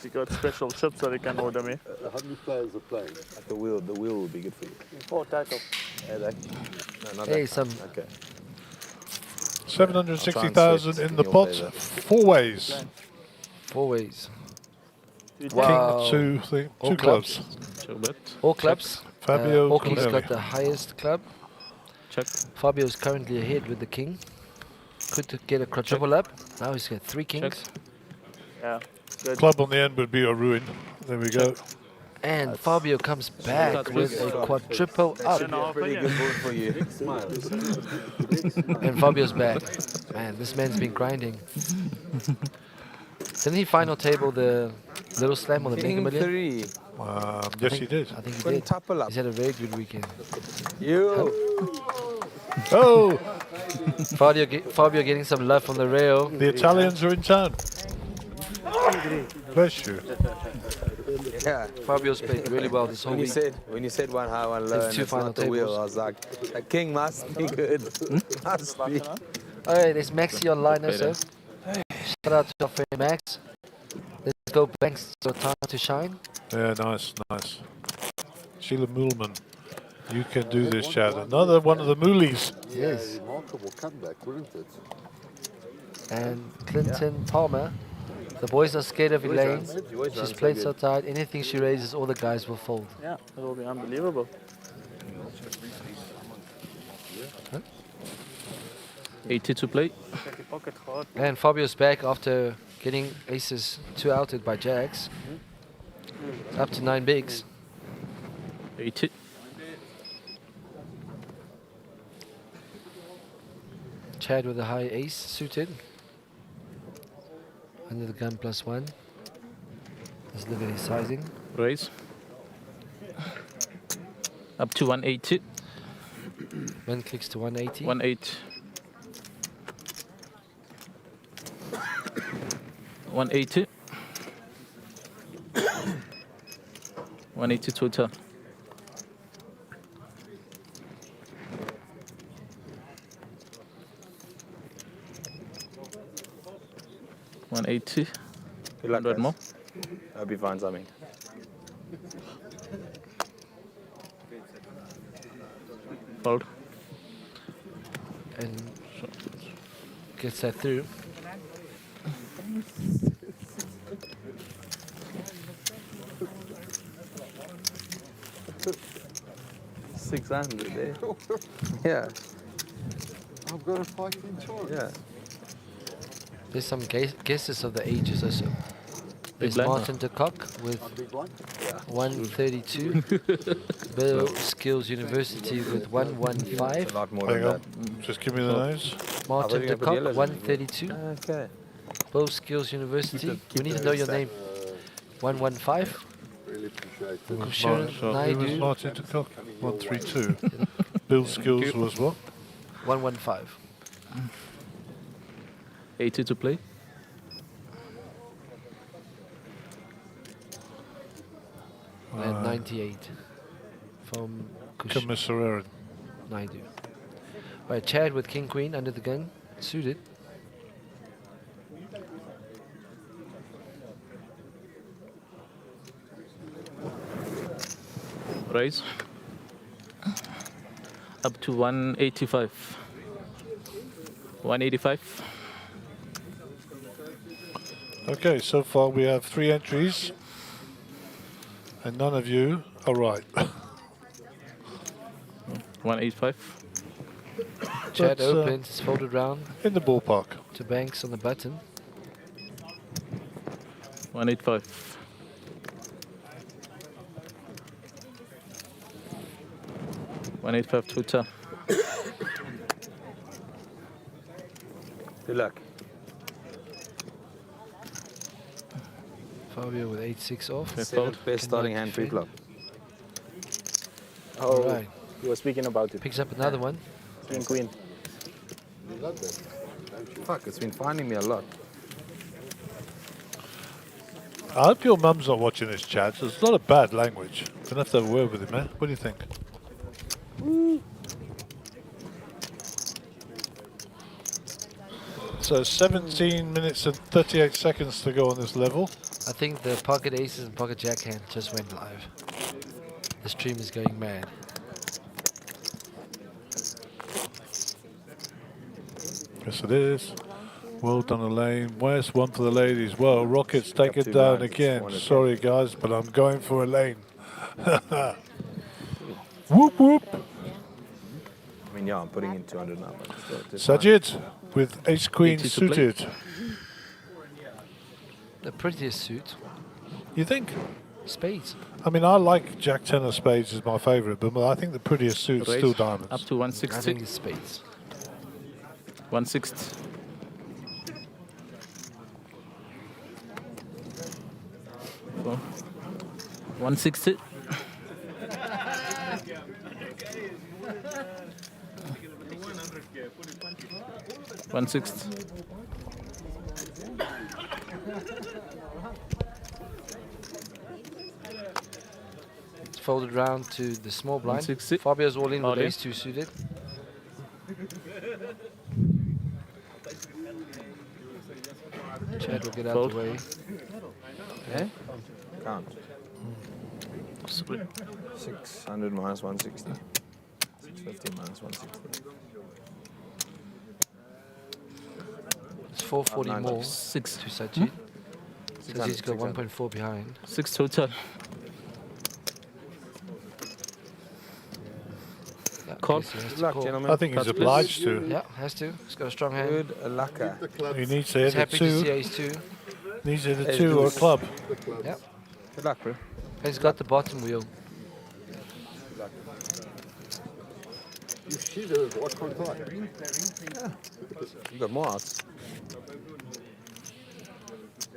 He got special chips that he can order me. How many players are playing? the wheel will be good for you. 4 total. Yeah, no, not Hey, that. some. Okay. 760,000 in the pot. 4 ways. 4 ways. King, 2 thing, All 2 clubs. All clubs. Fabio Oki's Corneli. got the highest club. Check. Fabio's currently ahead with the king. Could get a quadruple up. Now he's got 3 kings. Yeah. Good. Club on the end would be a ruin. There we go. And Fabio comes back with a quadruple up. Pretty good board for you. And Fabio's back. Man, this man's been grinding. Didn't he final table the Little Slam or the Mega King Million? 3. Yes, he did. I think he Couldn't did. topple up. He's had a very good weekend. You. Oh! Fabio getting some love from the rail. The Italians are in town. Bless you. Yeah. Fabio's played really well this whole When you week. said one high, one low, There's and 2 it's final not the wheel, tables. I was like, a king must be good. Must be. Oh, hey, there's Maxi online also. Shout out to our friend Max. Let's go, Banks. So time to shine. Yeah, nice, nice. Sheila Moolman, you can do this, Chad. Another one of the Moolies. Yes. Remarkable comeback, wouldn't it? And Clinton Palmer. The boys are scared of Elaine. She's played so tight. Anything she raises, all the guys will fold. Yeah, it will be unbelievable. 80 to play. Pocket hard. And Fabio's back after getting aces 2 outed by Jags. It's up to 9 bigs. 80. Chad with a high ace suited. Under the gun +1. Let's look at his sizing. Raise. Up to 180. Man clicks to 180. 180. 180. 180 total. $180. Good luck, 100 more. I hope you find something. Fold. And gets that through. $600 there. Yeah. I've got a fighting chance. Yeah. There's some guesses of the ages also. There's blind. Martin de Kock with Big one. 132. Bill Skills University with A 115. lot more Hang than on. Just give me the names. Martin you de gonna put Kock, yellows in? 132. that. Okay. Bill Skills University. We need to know your name. 115. Really appreciate it. Kushiran Who was Naidu. Martin de Kock? 132. Bill Skills was what? 115. 80 to play. And 98 from Commissaire. Naidu. Right, Chad with King Queen under the gun, suited. Raise. Up to 185. 185. Okay, so far we have 3 entries, and none of you are right. 185. Chad But, opens, it's folded round in the ballpark. to Banks on the button. 185. 185 total. Good luck. Fabio with 8-6 off. Seventh best starting hand pre-flop. Oh, Right. you were speaking about it. Picks up another one. King Queen. Fuck, it's been finding me a lot. I hope your mum's not watching this chat. It's not a bad language. Gonna have to have a word with him, man. What do you think? So 17 minutes and 38 seconds to go on this level. I think the pocket aces and pocket jack hand just went live. The stream is going mad. Yes, it is. Well done, Elaine. Where's one for the ladies? Well, Rockets take it down again. Sorry, guys, but I'm going for Elaine. Whoop, whoop. I mean, yeah, I'm putting in 200 now. But Sajid with ace queen 80 to play. suited. The prettiest suit. You think? Spades. I mean, I like Jack 10 of spades is my favourite, but I think the prettiest suit's Raise. still diamonds. Up to I 160. think it's spades. 160. So, 160. One sixth. It's folded round to the small blind. 160. Fabio's all in All with in. ace 2 suited. Chad will get out Fold. the way. Eh? Count. Split. 600 minus 160. 650 minus 160. It's 440 9 more Six. to Sajid. So he's got 600. 1.4 behind. 6 total. Yeah, Call. guess he has Good to luck, call. gentlemen. I think he's Cut, obliged to. Yeah, has to. He's got a strong hand. Good luck. He needs to He's hit a happy to see 2. ace 2. Needs to hit a Ace 2 or a deuce. club. Yeah. Good luck, bro. He's got the bottom wheel. You should have watched my clock. You got more outs.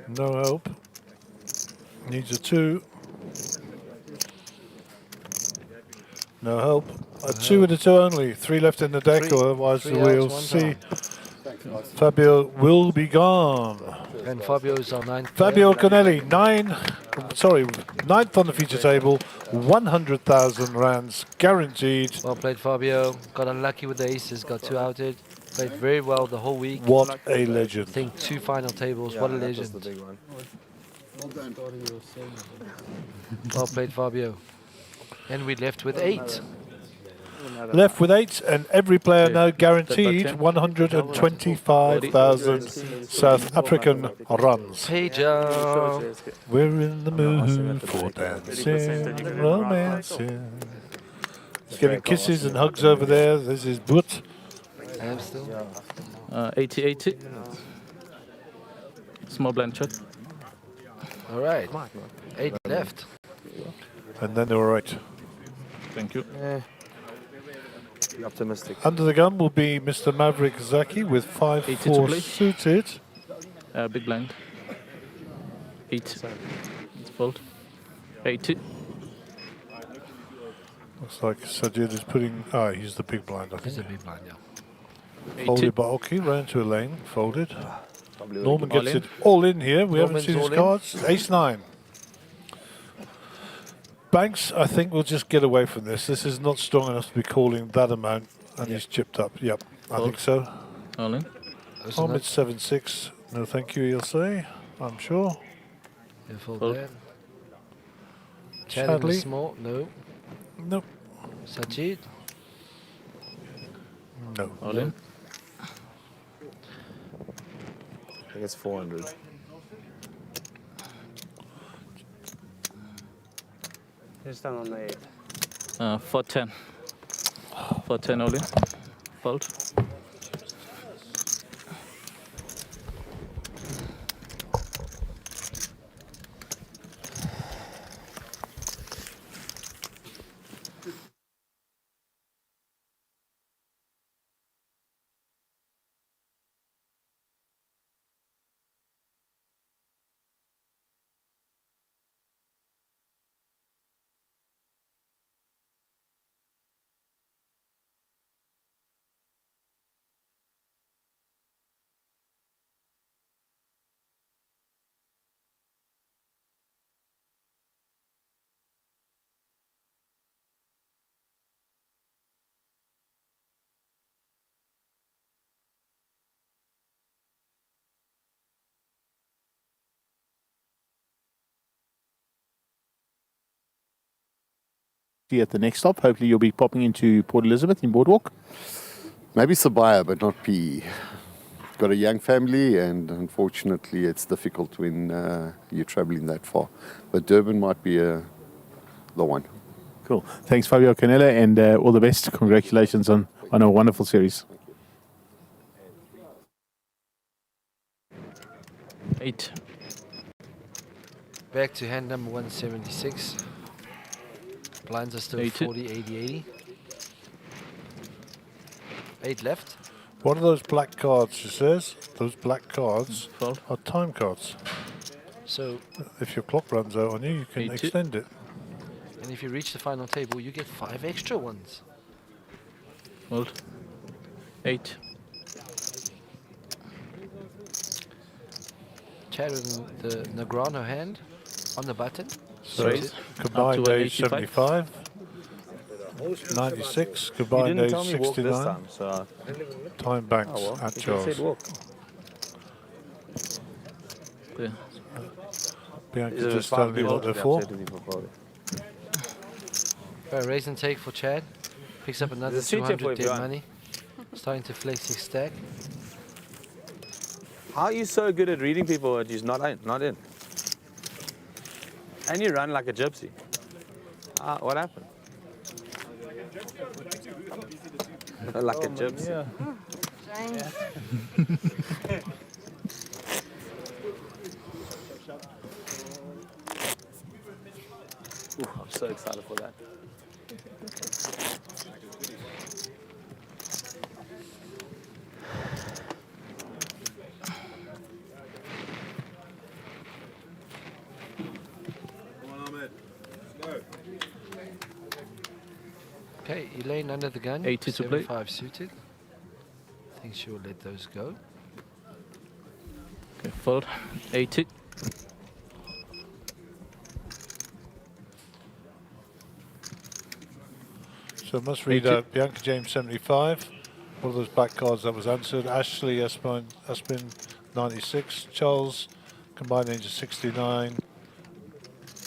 No help. Needs a 2. No help. A 2 and a 2 only. 3 left in the deck, Three. or otherwise Three the outs, wheels one see. down. Fabio will be gone. And Fabio's our 9th. Fabio Canelli, 9th on the feature table, 100,000 rands guaranteed. Well played, Fabio. Got unlucky with the aces, got 2 outed. Played very well the whole week. What a I legend. think 2 final tables. Yeah, what a that was the legend. big one. Well played, Fabio. And we left with 8. Left with 8, and every player Okay. now guaranteed That 125,000 South African runs. Pager. We're in the mood for dancing, romancing. He's getting kisses and hugs over there. This is Boot. I am still. 80-80. Small blind check. All right. 8 left. And then they were right. Thank you. Be optimistic. Under the gun will be Mr. Maverick Zaki with 80 to 5-4 play. suited. Big blind. 8. It's fold. 80. Looks like Sajid is putting. He's the big blind, I He's a think. big blind, yeah. 80. Folded by Oki, ran to a lane, folded. Probably Norman all gets in. it all in here. We Norman's haven't seen his all in. cards. Ace 9. Banks, I think, will just get away from this. This is not strong enough to be calling that amount. And he's chipped up. Yep, I think so. All in. Ahmed 7-6. No, thank you. He'll say. I'm sure. Yeah, fold Fold. that. Chad in the Sadly. small, no. Nope. Sajid, No. All in. I think it's 400. Just down on the 8. 410. 410 all in. Fold. See you at the next stop. Hopefully you'll be popping into Port Elizabeth in Boardwalk. Maybe Sabaya, but not PE. Got a young family, and unfortunately, it's difficult when you're traveling that far. But Durban might be the one. Cool. Thanks, Fabio Canella, and all the best. Congratulations on a wonderful series. 8. back to hand number 176. Blinds are still 80. 40, 80, 80. 8 left. What are those black cards, she says? Those black cards Fold. are time cards. So, If your clock runs out on you, you can 80. extend it. and if you reach the final table, you get 5 extra ones. Fold. 8. Chad in the Negrano hand on the button. So Raise. combined Up to age 85. 75, 96, You combined didn't age tell me walk this 69. time, so Time banks oh well. at You just Charles. said walk. Yeah. Bianca Is it just five telling me people what they're to be for. upset with you for folding? Raise and take for Chad. Picks up another There's a seat here for 200 if you dead want. money. Starting to flex his stack. How are you so good at reading people that you're not in? And you run like a gypsy. What happened? Like a gypsy. Ooh, I'm so excited for that. Okay, Elaine under the gun. 80 to play. 75 suited. I think she will let those go. Okay, fold. 80. So I must read 80. out Bianca James 75. One of those black cards that was answered. Ashley Espin 96. Charles combined age of 69.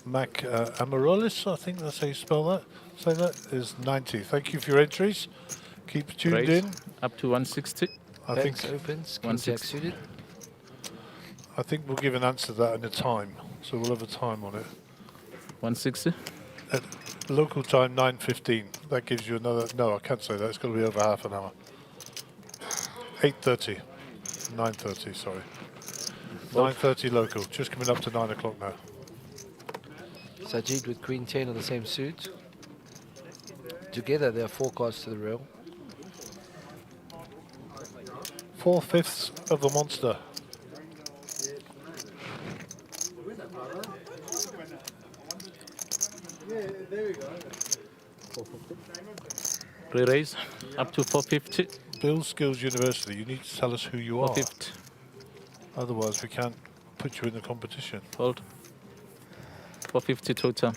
Mac Amarollis, I think that's how you spell that. Say that is 90. Thank you for your entries. Keep tuned Raise. in. Up to 160. I Banks think opens. King Jack 160. suited. we'll give an answer to that in a time. So we'll have a time on it. 160. At local time 9:15. That gives you another. No, I can't say that. It's got to be over half an hour. 8:30. 9:30. Sorry. 9:30 local. Just coming up to 9 o'clock now. Sajid with Queen 10 on the same suit. Together, there are 4 cards to the rail. 4/5 of the monster. Re-raise. Up to 450. Build Skills University. You need to tell us who you are. 450. Otherwise, we can't put you in the competition. Fold. 450 total.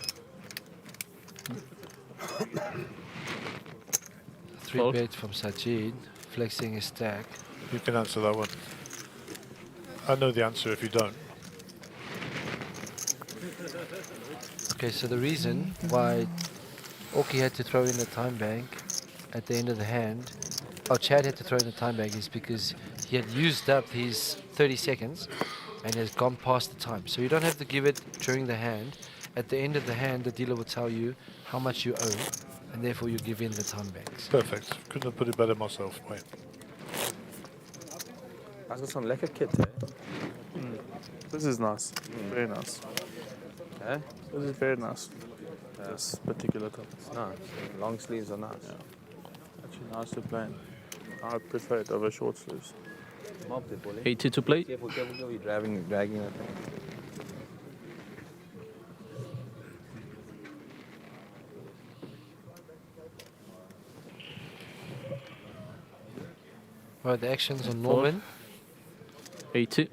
Free Fold. bet from Sajid, flexing his stack. You can answer that one. I know the answer if you don't. Okay, so the reason why Oki had to throw in the time bank at the end of the hand, or Chad had to throw in the time bank, is because he had used up his 30 seconds and has gone past the time. So you don't have to give it during the hand. At the end of the hand, the dealer will tell you how much you owe, and therefore you give in the time banks. Perfect. Couldn't have put it better myself, mate. I've got some lekker kit, eh? This is nice. Very nice. Eh? This is very nice. This particular top. It's nice. Long sleeves are nice. Actually nice to play in. I prefer it over short sleeves. Mob the ball, eh? 80 to play. Careful, you're dragging that thing. Right, the actions on Norman. 80.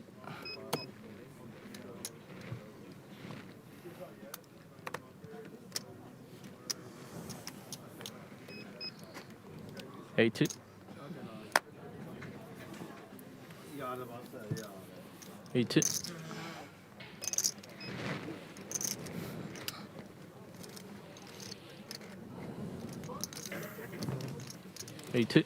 $80. 80. 80.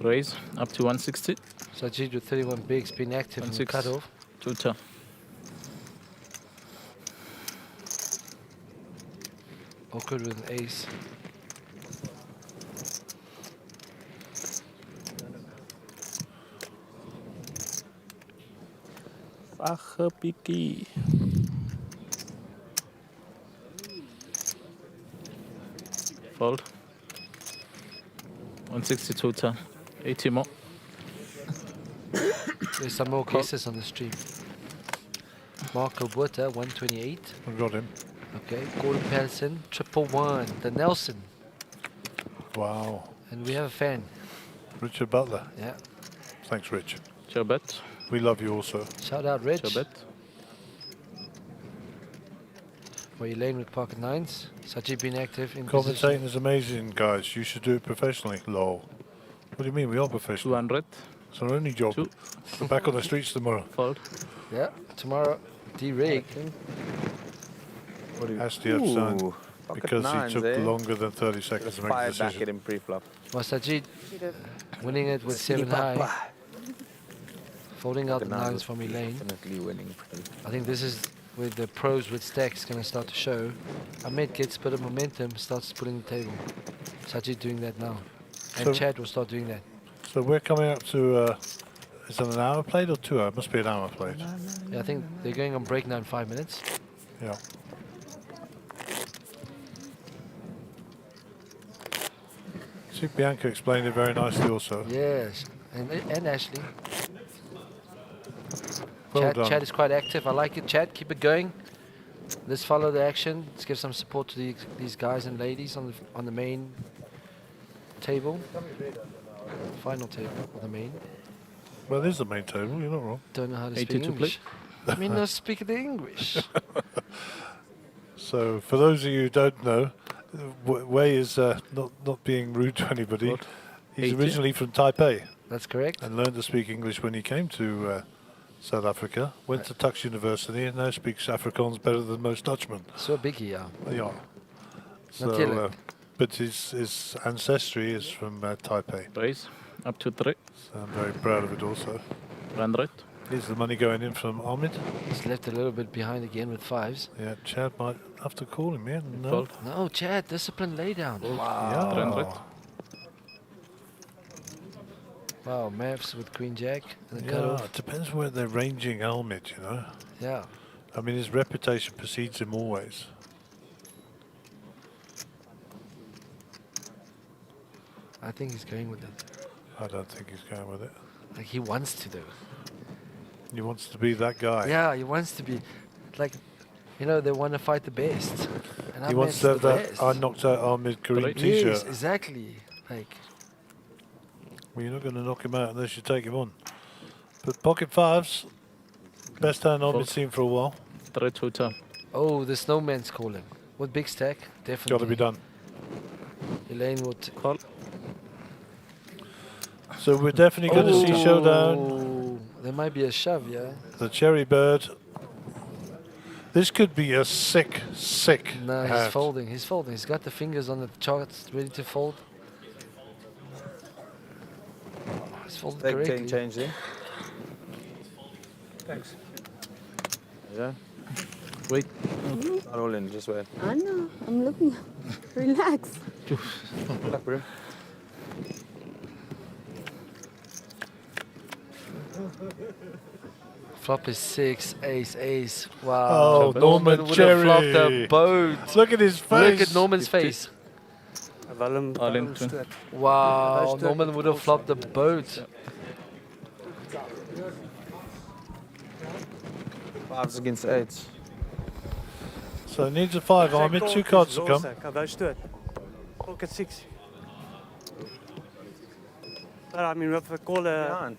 Raise up to 160. Sajid with 31 bigs, been active in 16. cutoff. Tuta. Awkward with an ace. Vache Piki. Fold. 160 Tuta. 80 more. There's some more cases on the stream. Marco Buerta, 128. I got him. Okay, Gordon Patterson, 111. The Nelson. Wow. And we have a fan. Richard Butler. Yeah. Thanks, Rich. Chobet. We love you also. Shout out, Rich. Chobet. For Elaine with pocket nines. Sajid being active in Commentating position. is amazing, guys. You should do it professionally. Lol. What do you mean? We are professional. 200. It's our only job. We're back on the streets tomorrow. Fold. Yeah, tomorrow. D-Rig. Has to have son. Ooh, pocket Because he nines, took eh? longer than 30 seconds Let's to make the fire back decision. at him pre-flop. Well, Sajid winning it with 7 high. Folding out the nines from Elaine. Definitely winning. I think this is where the pros with stacks going to start to show. Ahmed gets a bit of momentum, starts pulling the table. Sajid doing that now. And So- Chad will start doing that. So we're coming up to, is it an hour played or 2 hours? Must be an hour played. Yeah, I think they're going on break now in 5 minutes. Yeah. See, Bianca explained it very nicely also. Yes, and Ashley. Well Chad, done. Chad is quite active. I like it, Chad. Keep it going. Let's follow the action. Let's give some support to these guys and ladies on the main table. Final table, or the main. Well, it is the main table, you're not wrong. Don't know how to 80 speak to English. I mean, no speak the English. So, for those of you who don't know, Wei is not being rude to anybody. What? He's 80? originally from Taipei That's correct. and learned to speak English when he came to South Africa. Went to Tux University and now speaks Afrikaans better than most Dutchmen. So biggie, yeah. Yeah. So, Natuurlijk. but his ancestry is from Taipei. Raise up to 3. So I'm very proud of it also. 100. Here's the money going in from Ahmed. He's left a little bit behind again with fives. Yeah, Chad might have to call him, yeah? No. Fold. No, Chad, discipline lay down. Yeah. 300. Wow, maps with Queen Jack and the Yeah, cutoff. it depends where they're ranging Ahmed, you know. Yeah. I mean, his reputation precedes him always. I think he's going with it. I don't think he's going with it. Like he wants to do. He wants to be that guy. Yeah, he wants to be like, you know, they want to fight the best. And He wants to have that I knocked out Ahmed Kareem Right. t-shirt. Yes, exactly. Like, Well, you're not going to knock him out unless you take him on. But pocket fives, best hand Ahmed's seen for a while. 3 Tuta. oh, the snowman's calling. With big stack, definitely. Got to be done. Elaine would call. So we're definitely going to see showdown. There might be a shove, yeah. The cherry bird. This could be a sick No, he's hand. folding. He's folding. He's got the fingers on the charts ready to fold. He's folded They correctly. can change there. Thanks. Yeah. Wait. Not all in, just wait. I know. I'm looking. Relax. Good luck, bro. Flop is 6, ace, ace. Wow. Oh, Norman would have flopped the Cherry. boat. Look at his face. Look at Norman's face. All in twin. Wow, Norman would have flopped the boat. Fives against eights. So it needs a 5. Ahmed, 2 cards to come. Pocket 6. But I mean, we have to call a...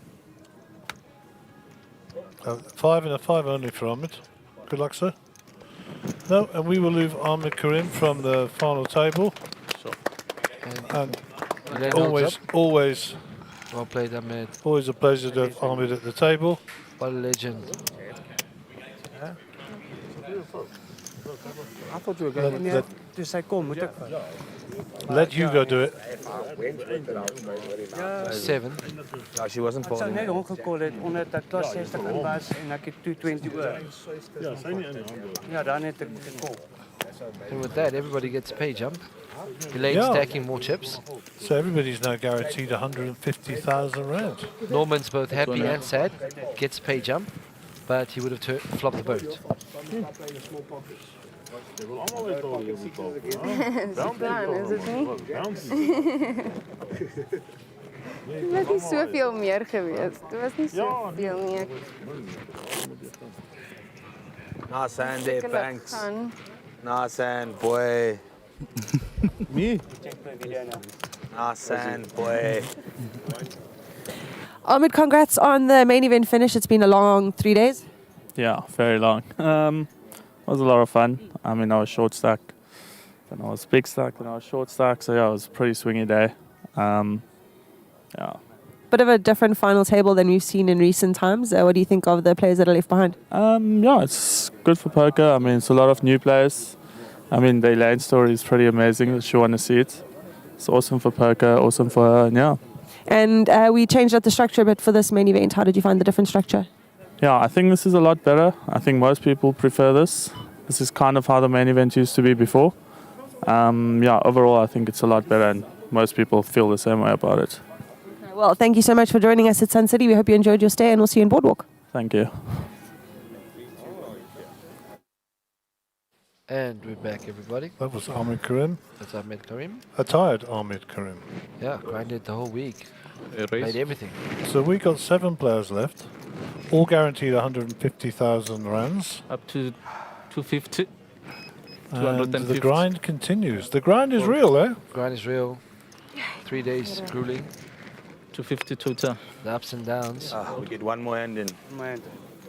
5 and a 5 only for Ahmed. Good luck, sir. No, and we will move Ahmed Karim from the final table. And Elaine always, holds always, Well played, Ahmed. always a pleasure to have Ahmed at the table. What a legend. I thought you were going Dus hij komt, moet ik. Let Hugo do it. 7. No, she wasn't Ik zou folding. net omgekomen het omdat dat klas 60 in was en ek het 220 oor. Ja, dan het ek gekomen. And with that, everybody gets a pay jump. Elaine Yeah. stacking more chips. So everybody's now guaranteed 150,000 rand. Norman's both happy and sad. Gets pay jump, but he would have flopped the boat. Dis die plan, is dit nie? Dit was nie soveel meer geweest. Dit was nie soveel nie. Nice hand there, Ek thanks. gaan. Nice hand, boy. Me? Nice hand, boy. Ahmed, congrats on the main event finish. It's been a long 3 days. Yeah, very long. It was a lot of fun. I mean, I was short stack, then I was big stack, then I was short stack. So yeah, it was a pretty swingy day. Yeah. Bit of a different final table than we've seen in recent times. What do you think of the players that are left behind? Yeah, it's good for poker. I mean, it's a lot of new players. I mean, the Elaine story is pretty amazing. She want to see it. It's awesome for poker, awesome for her, and yeah. And we changed up the structure a bit for this main event. How did you find the different structure? Yeah, I think this is a lot better. I think most people prefer this. This is kind of how the main event used to be before. Yeah, overall, I think it's a lot better, and most people feel the same way about it. Well, thank you so much for joining us at Sun City. We hope you enjoyed your stay, and we'll see you in Boardwalk. Thank you. And we're back, everybody. That was Ahmed Karim. That's Ahmed Karim. A tired Ahmed Karim. Yeah, grinded the whole week. Raise. Played everything. So we got 7 players left, all guaranteed 150,000 rands. Up to 250. And 250. the grind continues. The grind is real, eh? Grind is real. 3 days grueling. 250, 210. The ups and downs. We get one more hand in.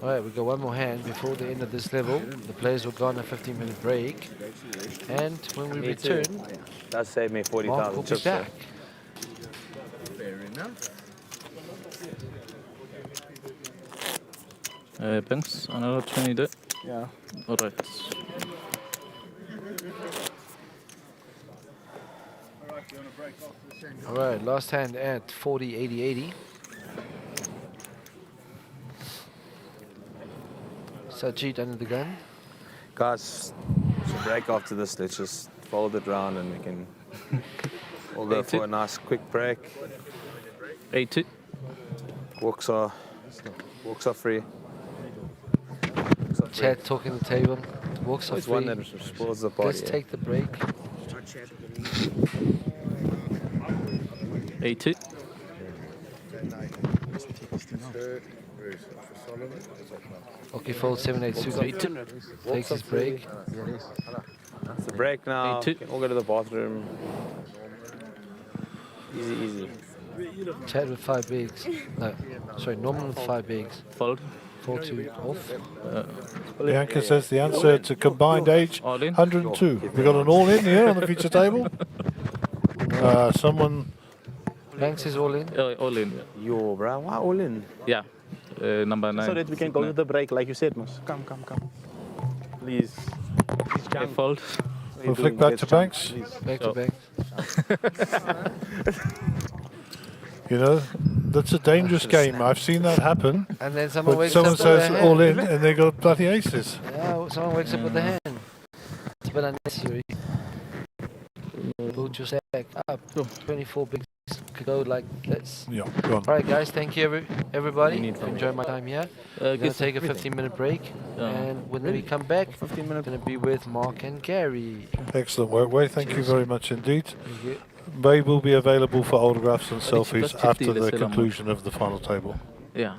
All right, we got one more hand before the end of this level. The players will go on a 15-minute break. And when we Me too. return, That saved me Mark will 40,000 be chips. there. back. Fair enough. Thanks. Another 20 there. Yeah. All right. All right, last hand at 40, 80, 80. Sajid under the gun. Guys, it's a break after this. Let's just fold it round and we can all go for a nice quick break. 80. Walks are free. Chad talking the table. Walks off It's one free. that spoils the party. Let's take the break. 80. Okay, fold 7-8 suited. Takes his break. It's a break now. 80. Can all go to the bathroom. Easy, easy. Chad with 5 bigs. No, sorry, Norman with 5 bigs. Fold. 4-2 off. Bianca says the answer to combined age, 102. We got an all-in here on the feature table. Someone... Banks is all in? All in. Yo, bro, why all in? Yeah. Number 9. So that we can go to the break, like you said, Mos. Come. Please. I fold. We'll flick back to Banks. Back to Banks. You know, that's a dangerous game. I've seen that happen. And then someone But wakes someone up with their says hand. all in and they got bloody aces. Yeah, someone wakes up with the hand. It's a bit unnecessary. Build your stack up. 24 bigs could go like this. Yeah, go on. All right, guys. Thank you, everybody. Enjoy my time here. We're going to take a 15-minute break. And when we come back, 15 minutes going to be with Mark and Gary. Excellent work, Wei. Thank you Cheers. very much indeed. Thank you. Wei will be available for autographs and I think she selfies plus 50, after let's the say, conclusion of the final table. Yeah.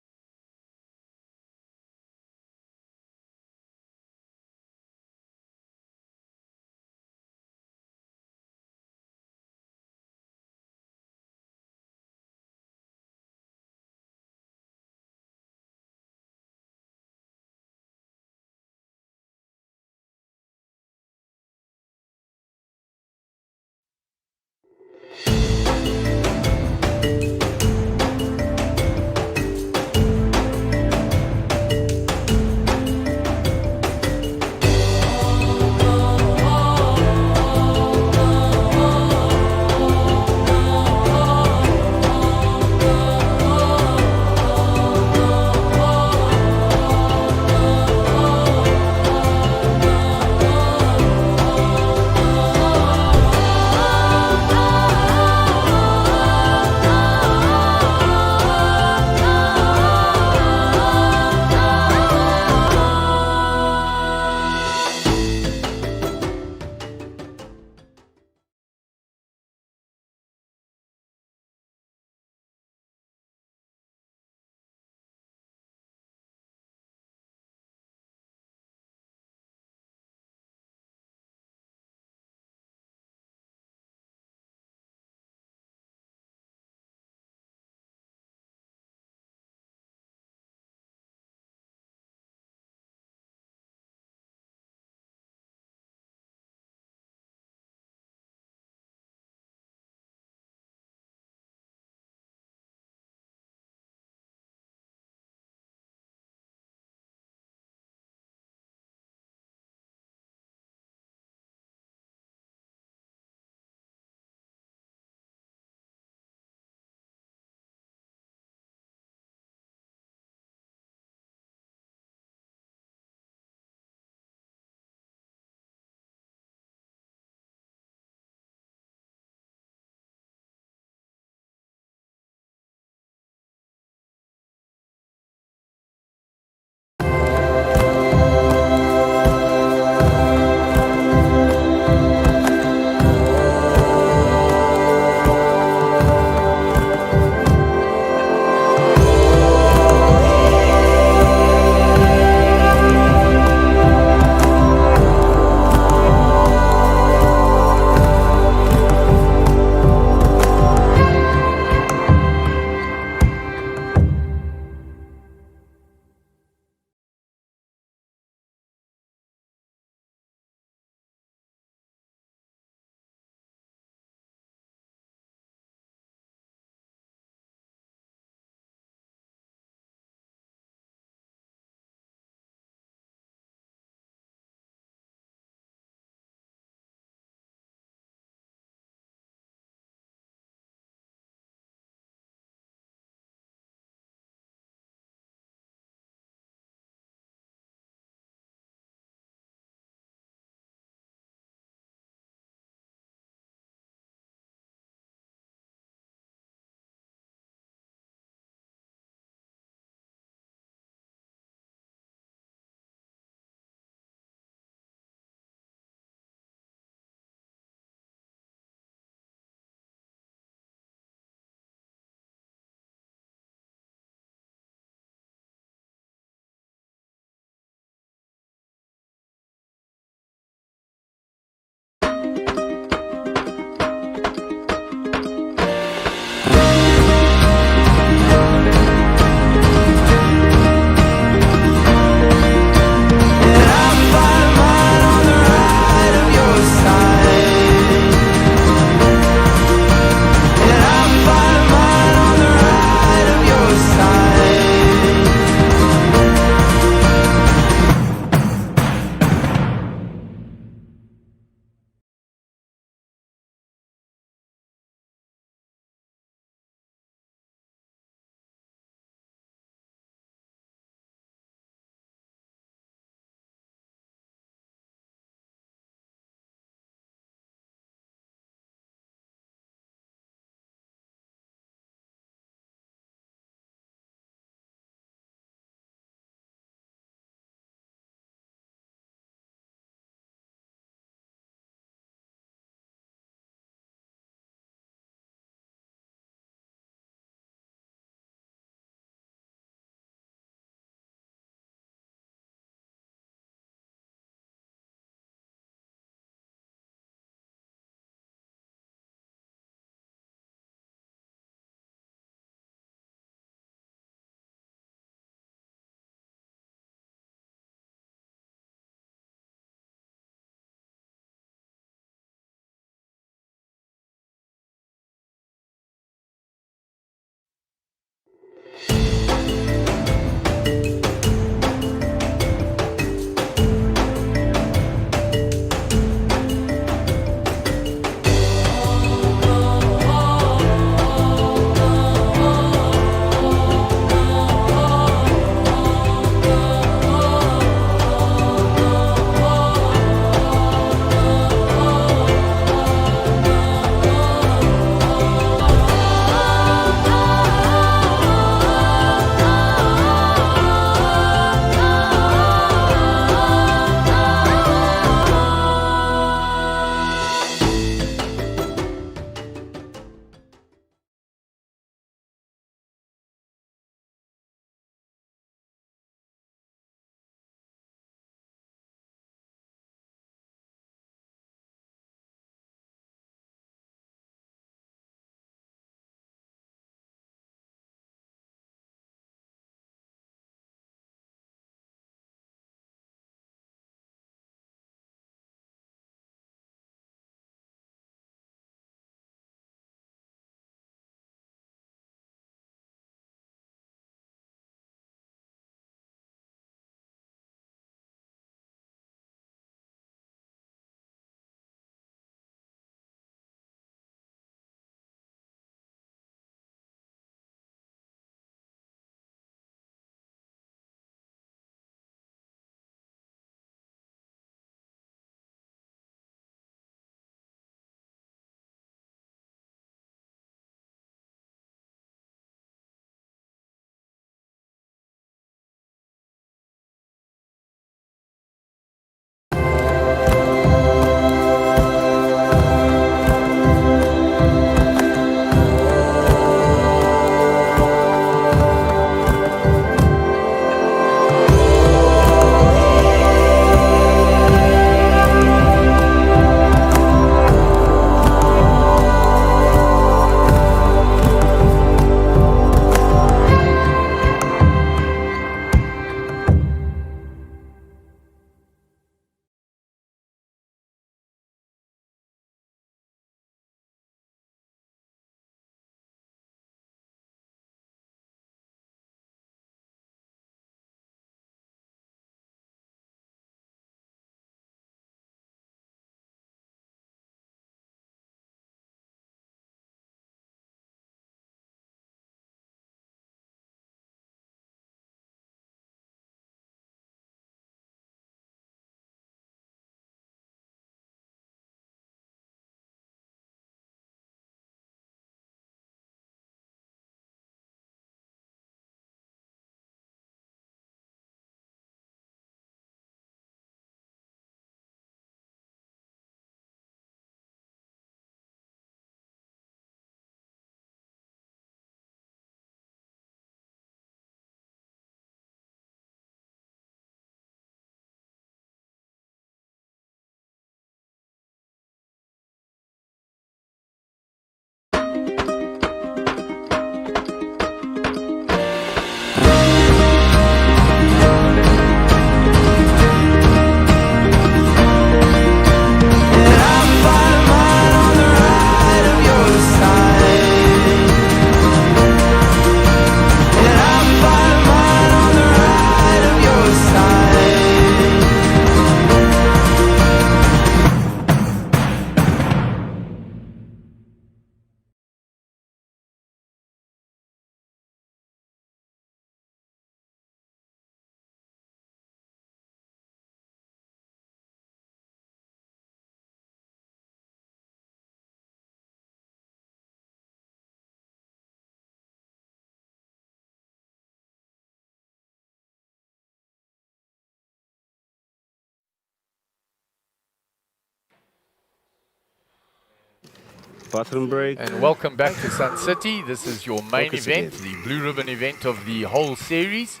Bathroom break. And welcome back to Sun City. This is your main Focus event, again. the blue ribbon event of the whole series,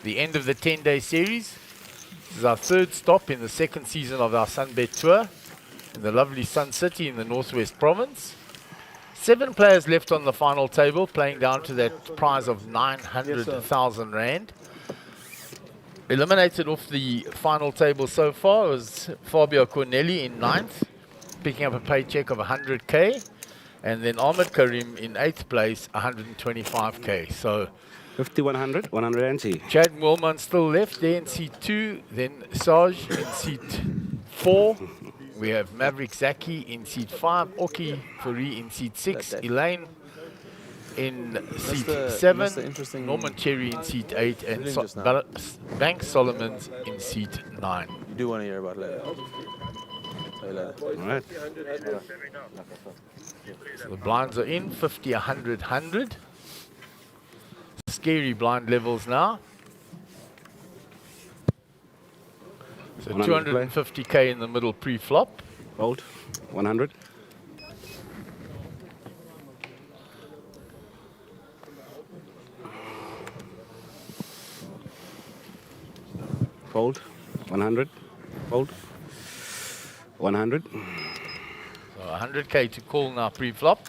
the end of the 10-day series. This is our third stop in the second season of our SunBet tour in the lovely Sun City in the Northwest Province. 7 players left on the final table, playing down to that prize of 900,000 Rand. Eliminated off the final table so far was Fabio Corneli in 9th, picking up a paycheck of 100K. And then Ahmed Karim in 8th place, 125K. So 50, 100, 100 Chad Moorman still left there in seat 2. Then Saj in seat 4. We have Maverick Zaki in seat 5. Oki Furi in seat 6. Elaine in seat 7. Norman Cherry in seat 8. And Banks Solomons in seat 9. You do want to hear about later. Tell you later. All right. So the blinds are in, 50, 100, 100. Scary blind levels now. So 250K in the middle pre-flop. Hold, 100. Fold, 100. Fold, 100. So 100K to call now pre-flop.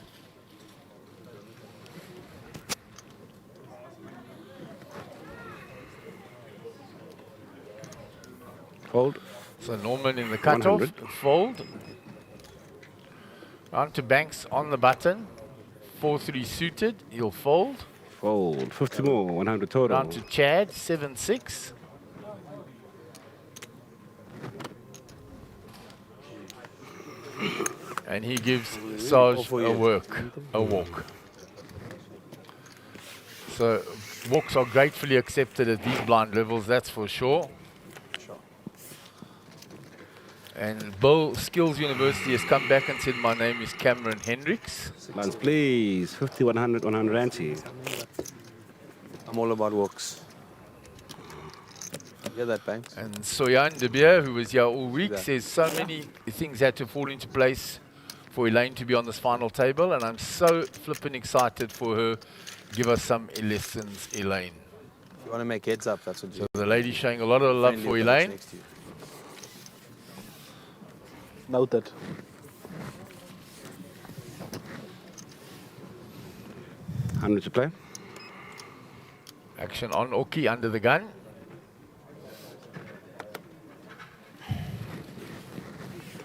Fold. So Norman in the cutoff, 100. fold. On to Banks on the button. 4-3 suited, he'll fold. Fold, 50 more, 100 total. Down to Chad, 7-6. And he gives Saj a walk. So walks are gratefully accepted at these blind levels, that's for sure. And Bill Skills University has come back and said, my name is Cameron Hendricks. Lance, please, 50, 100, 100 anti. I'm all about walks. Yeah, that Banks. And Soyan De Beer, who was here all week, Yeah. says so many things had to fall into place for Elaine to be on this final table, and I'm so flippin' excited for her. Give us some lessons, Elaine. If you want to make heads up, that's what you So the lady showing a lot of love for Elaine. Noted. $100 to play. Action on Oki under the gun.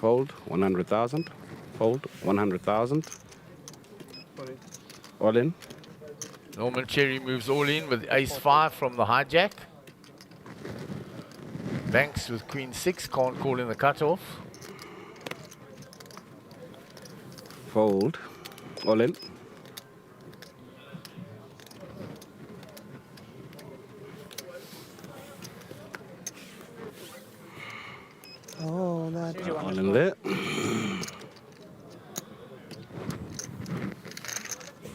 Fold, 100,000. Fold, 100,000. All in. Norman Cherry moves all in with ace-5 from the hijack. Banks with queen-6, can't call in the cutoff. Fold, all in. Oh, that. All in there.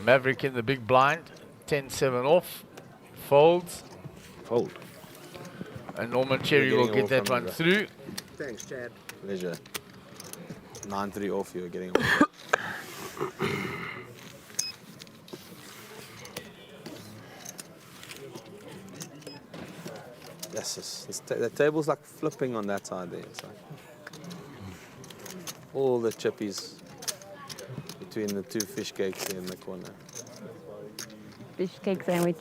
Maverick in the big blind, 10-7 off, folds. Fold. And Norman Cherry will get that one through. Thanks, Chad. Pleasure. 9-3 off, you're getting Yes, the table's like flipping on that side there. It's like all the chippies between the 2 fish cakes here in the corner. Fish cake sandwich.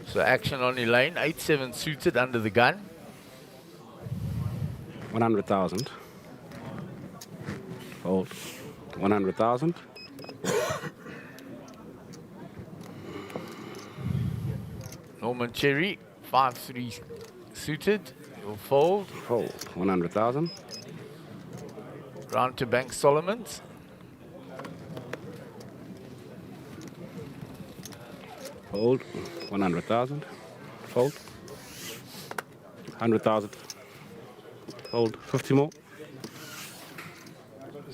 So action on Elaine, 8-7 suited under the gun. 100,000. Fold. 100,000. Norman Cherry, 5-3 suited, he'll fold. Fold. 100,000. Round to Bank Solomons. Fold. 100,000. Fold. 100,000. Fold. 50 more.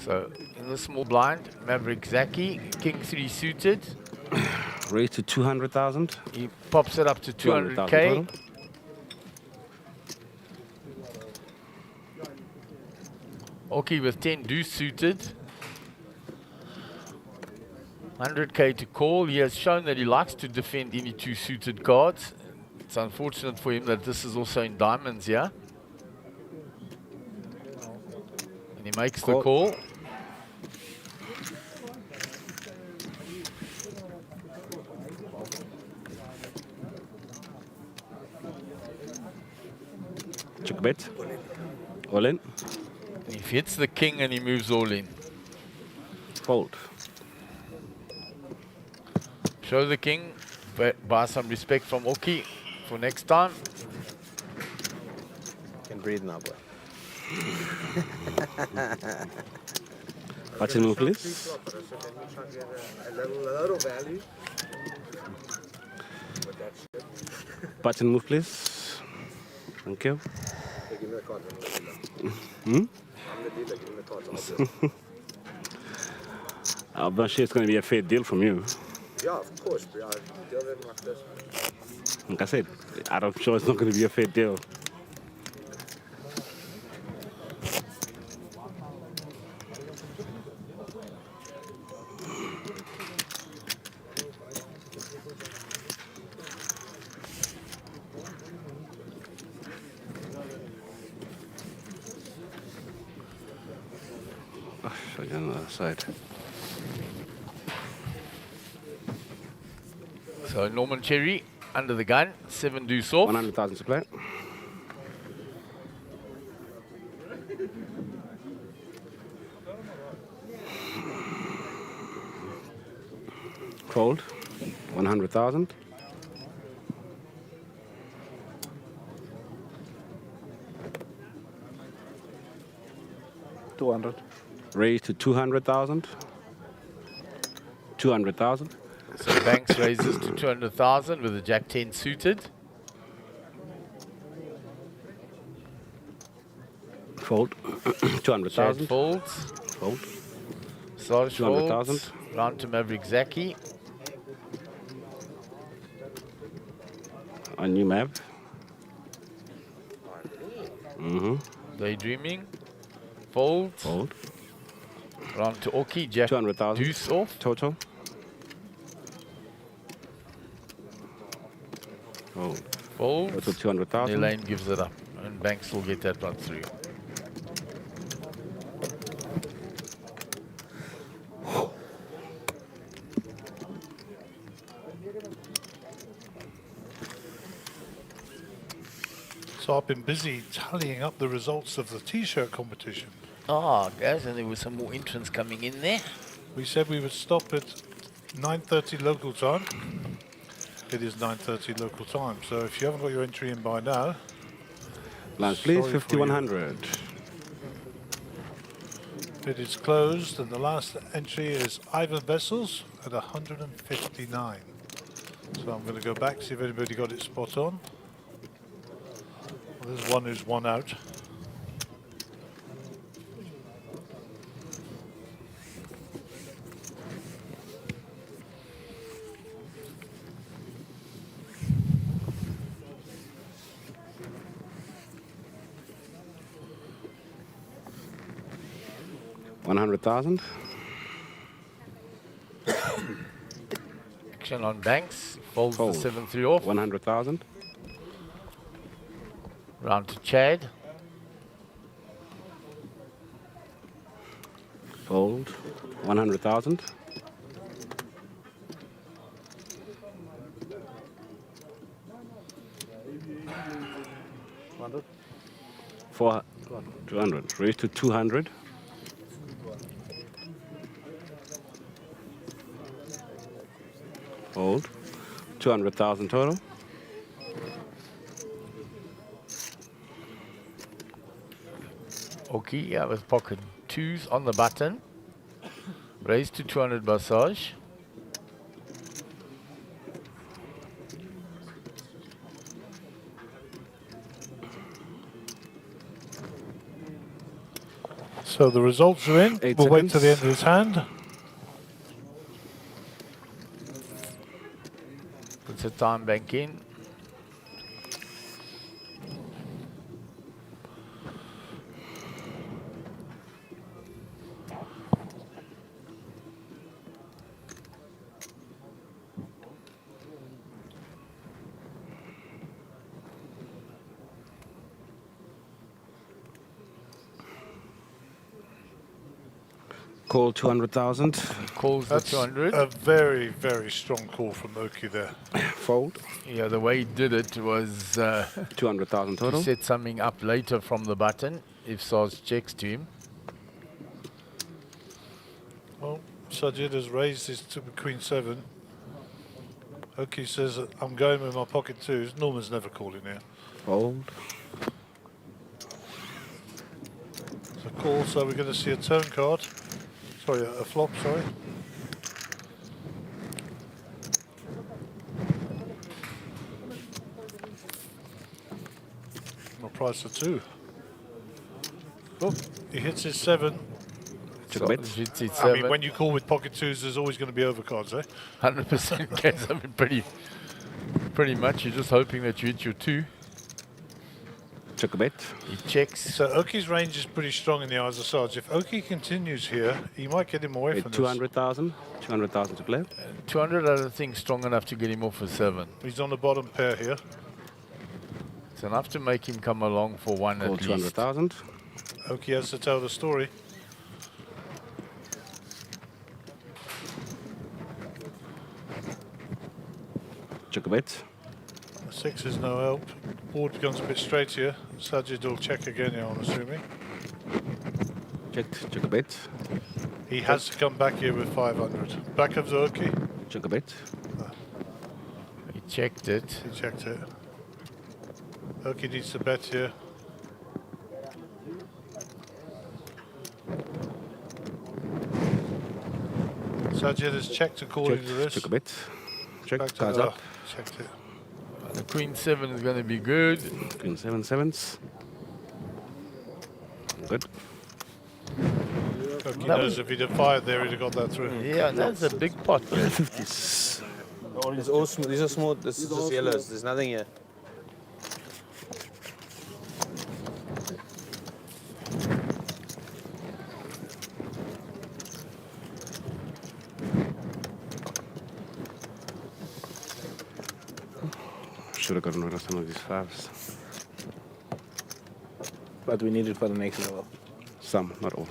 So in the small blind, Maverick Zaki, King 3 suited. Raise to 200,000. He pops it up to 200,000 200k. total. Oki with 10 deuce suited. 100k to call. He has shown that he likes to defend any 2 suited cards. It's unfortunate for him that this is also in diamonds here. And he makes the call. Check bet. All in. He hits the king and he moves all in. Fold. Show the king, buy some respect from Oki for next time. Can breathe now, boy. Watch and move, please. Watch and move, please. Thank you. Hmm? I'm not sure it's going to be a fair deal from you. Yeah, of course. But I deal with them like this. Like I said, I'm sure it's not going to be a fair deal. Oh, show you on the other side. So Norman Cherry under the gun, 7 deuce off. 100,000 to play. Fold. 100,000. Raise to 200,000. 200,000. So Banks raises to 200,000 with a Jack 10 suited. Fold. 200,000. Chad folds. Fold. Sarge 200,000. folds. Round to Maverick Zaki. A new map. Daydreaming. Fold. Fold. Round to Oki. Jack 200,000. deuce off. Total. Fold. Fold. Total 200,000. Elaine gives it up. And Banks will get that one through. So I've been busy tallying up the results of the T-shirt competition. Ah, guys, and there were some more entrants coming in there. We said we would stop at 9:30 local time. It is 9:30 local time. So if you haven't got your entry in by now, Lance, please. sorry for you. 5,100. It is closed, and the last entry is Ivan Vessels at 159. So I'm going to go back, see if anybody got it spot on. Well, there's one who's one out. $100,000. Action on Banks. Folds Fold. the 7-3 off. 100,000. Round to Chad. Fold. 100,000. For 200. Raise to 200. Fold. 200,000 total. Okay, yeah, with pocket 2s on the button. Raise to 200 massage. So So the results are in. We'll wait till the end of his hand. Puts a time bank in. Call 200,000. Calls the That's 200. a very, very strong call from Oki there. Fold. Yeah, the way he did it was 200,000 to total. set something up later from the button if Sars checks to him. Well, Sajid has raised his to Queen 7. Oki says, I'm going with my pocket 2s. Norman's never calling here. Fold. It's a call, so we're going to see a turn card. Sorry, a flop, sorry. No price of 2. Oh, he hits his 7. Check a bet. Hits his I mean, 7. when you call with pocket 2s, there's always going to be overcards, eh? 100% case. I mean, pretty much. You're just hoping that you hit your 2. Check a bet. He checks. So Oki's range is pretty strong in the eyes of Sarge. If Oki continues here, he might get him away from 200,000. 200,000 to play. 200, I don't think, strong enough to get him off a 7. this. He's on the bottom pair here. It's enough to make him come along for 1 Call at least. 200,000. Oki has to tell the story. Check a bet. 6 is no help. Board becomes a bit straight here. Sajid will check again here, I'm assuming. Checked. Check a bet. He has to come back here with 500. Back of the Oki. Check a bet. He checked it. He checked it. Oki needs to bet here. Sajid has checked according to this. Check a bet. Check. Back to Cards the- up. Checked it. The Queen 7 is going to be good. Queen 7 sevens. Good. Oki knows if he'd have fired there, he'd have got that through. Yeah, that's a big pot. There. 50s. It's all smooth. These are small. This is just yellows. There's nothing here. Should have gotten rid of some of these 5s. But we need it for the next level. Some, not all.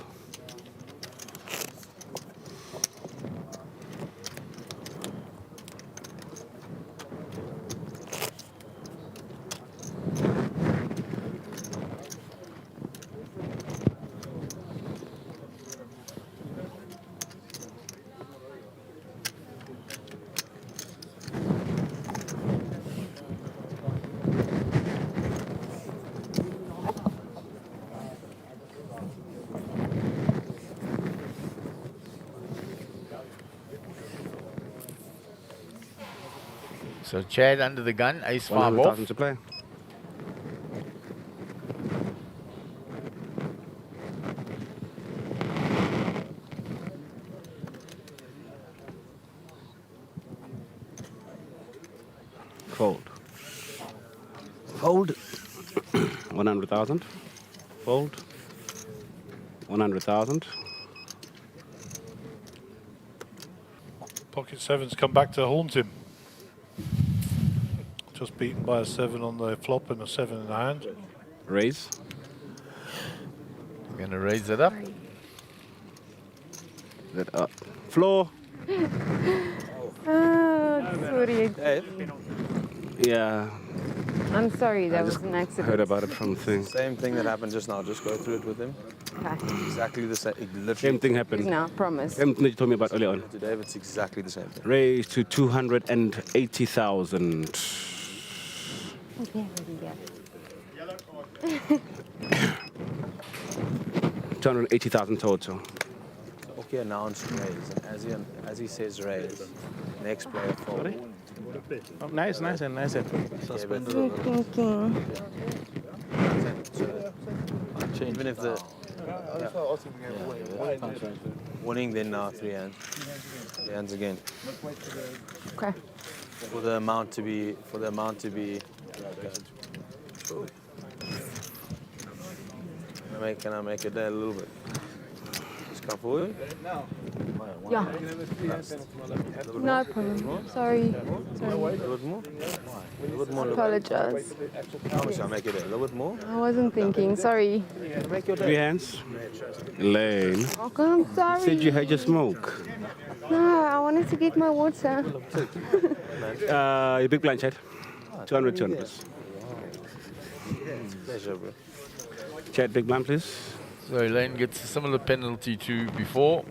So Chad under the gun, ace 5 off. 100,000 to play. Fold. Fold. 100,000. Fold. 100,000. Pocket 7's come back to haunt him. Just beaten by a 7 on the flop and a 7 in the hand. Raise. Going to raise it up. That up. Floor. Sorry. Yeah. I'm sorry, that I was just an accident. heard about it from thing. Same thing that happened just now. Just go through it with him. Okay. Exactly the same. Literally. Same thing happened. No, promise. Same thing that you told me about earlier on. To Dave, it's exactly the same thing. Raise to 280,000. Okay, yeah. 280,000 total. Okay, announced raise. And as he says raise, next player fold. Oh, nice. Good thinking. Even if the Winning, then now 3 hands. 3 hands again. Okay. For the amount to be. Can I make it there a little bit? Just come forward. Yeah. No problem. Sorry. A little bit more. A little bit more. Apologize. How much shall I make it there? A little bit more. I wasn't thinking. Sorry. Make your 3 hands. Lane. Oh, I'm sorry. Said you had your smoke. No, I wanted to get my water. Your big blind, Chad. 200, 200. Pleasure, bro. Chad, big blind, please. So Elaine gets a similar penalty to before.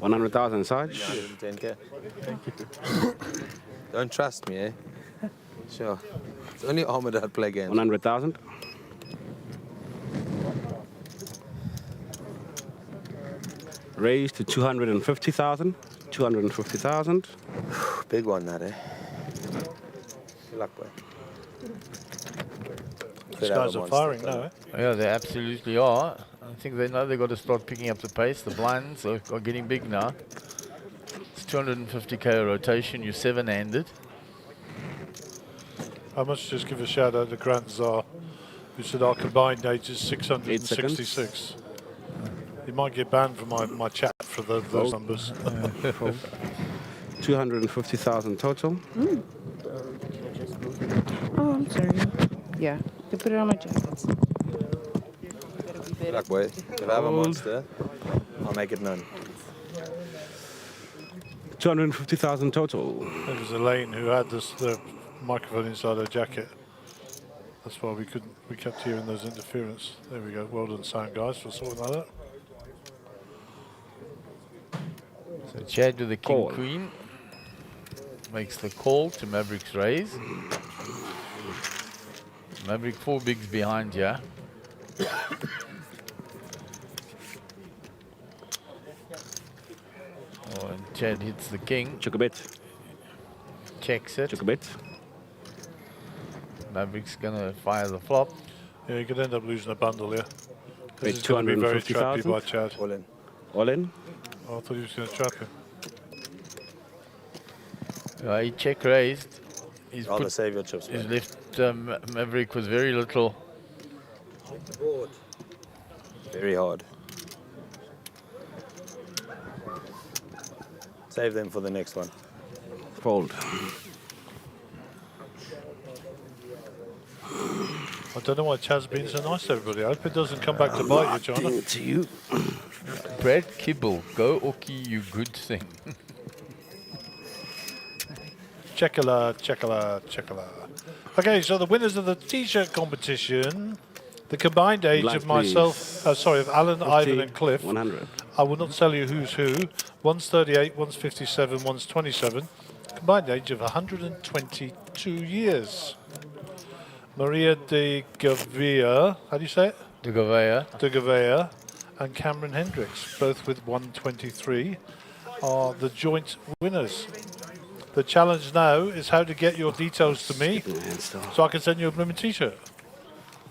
$100,000, Sarge. 110K. Don't trust me, eh? Sure. It's only Ahmed that play games. 100,000. Raised to 250,000. 250,000. Big one, that, eh? Good luck, boy. These guys are firing now, eh? Yeah, they absolutely are. I think they know they've got to start picking up the pace. The blinds are getting big now. It's 250k a rotation. You're 7-handed. I must just give a shout out to Grant Czar, who said our combined age is 666. You might get banned for my chat for those numbers. 250,000 total. Mm. Oh, I'm sorry. Yeah, you put it on my jacket. Good luck, boy. If I have a monster, I'll make it known. 250,000 total. There was Elaine who had the microphone inside her jacket. That's why we kept hearing those interference. There we go. Well done, sound guys, for sorting that out. So Chad with the king queen makes the call to Maverick's raise. Maverick 4 bigs behind here. Oh, and Chad hits the king. Check a bet. Checks it. Check a bet. Maverick's gonna fire the flop. Yeah, you could end up losing a bundle here. Wait, This is going to be very trappy 250,000? by Chad. All in. All in? Oh, I thought he was going to trap him. He check raised. He's Rather save your chips, He's man. left Maverick with very little. Very hard. Save them for the next one. Fold. I don't know why Chad's been so nice to everybody. I hope it doesn't come back to bite you, John. To you. Brad Kibble, go Oki, you good thing. Checkala, checkala, checkala. Okay, so the winners of the t-shirt competition, the combined age Blank, of myself, of Alan, 50, Ivan and Cliff. 100. I will not tell you who's who. One's 38, one's 57, one's 27. Combined age of 122 years. Maria de Gavia, how do you say it? De Gavea. De Gavea and Cameron Hendricks, both with 123, are the joint winners. The challenge now is how to get your details to me so I can send you a blooming t-shirt.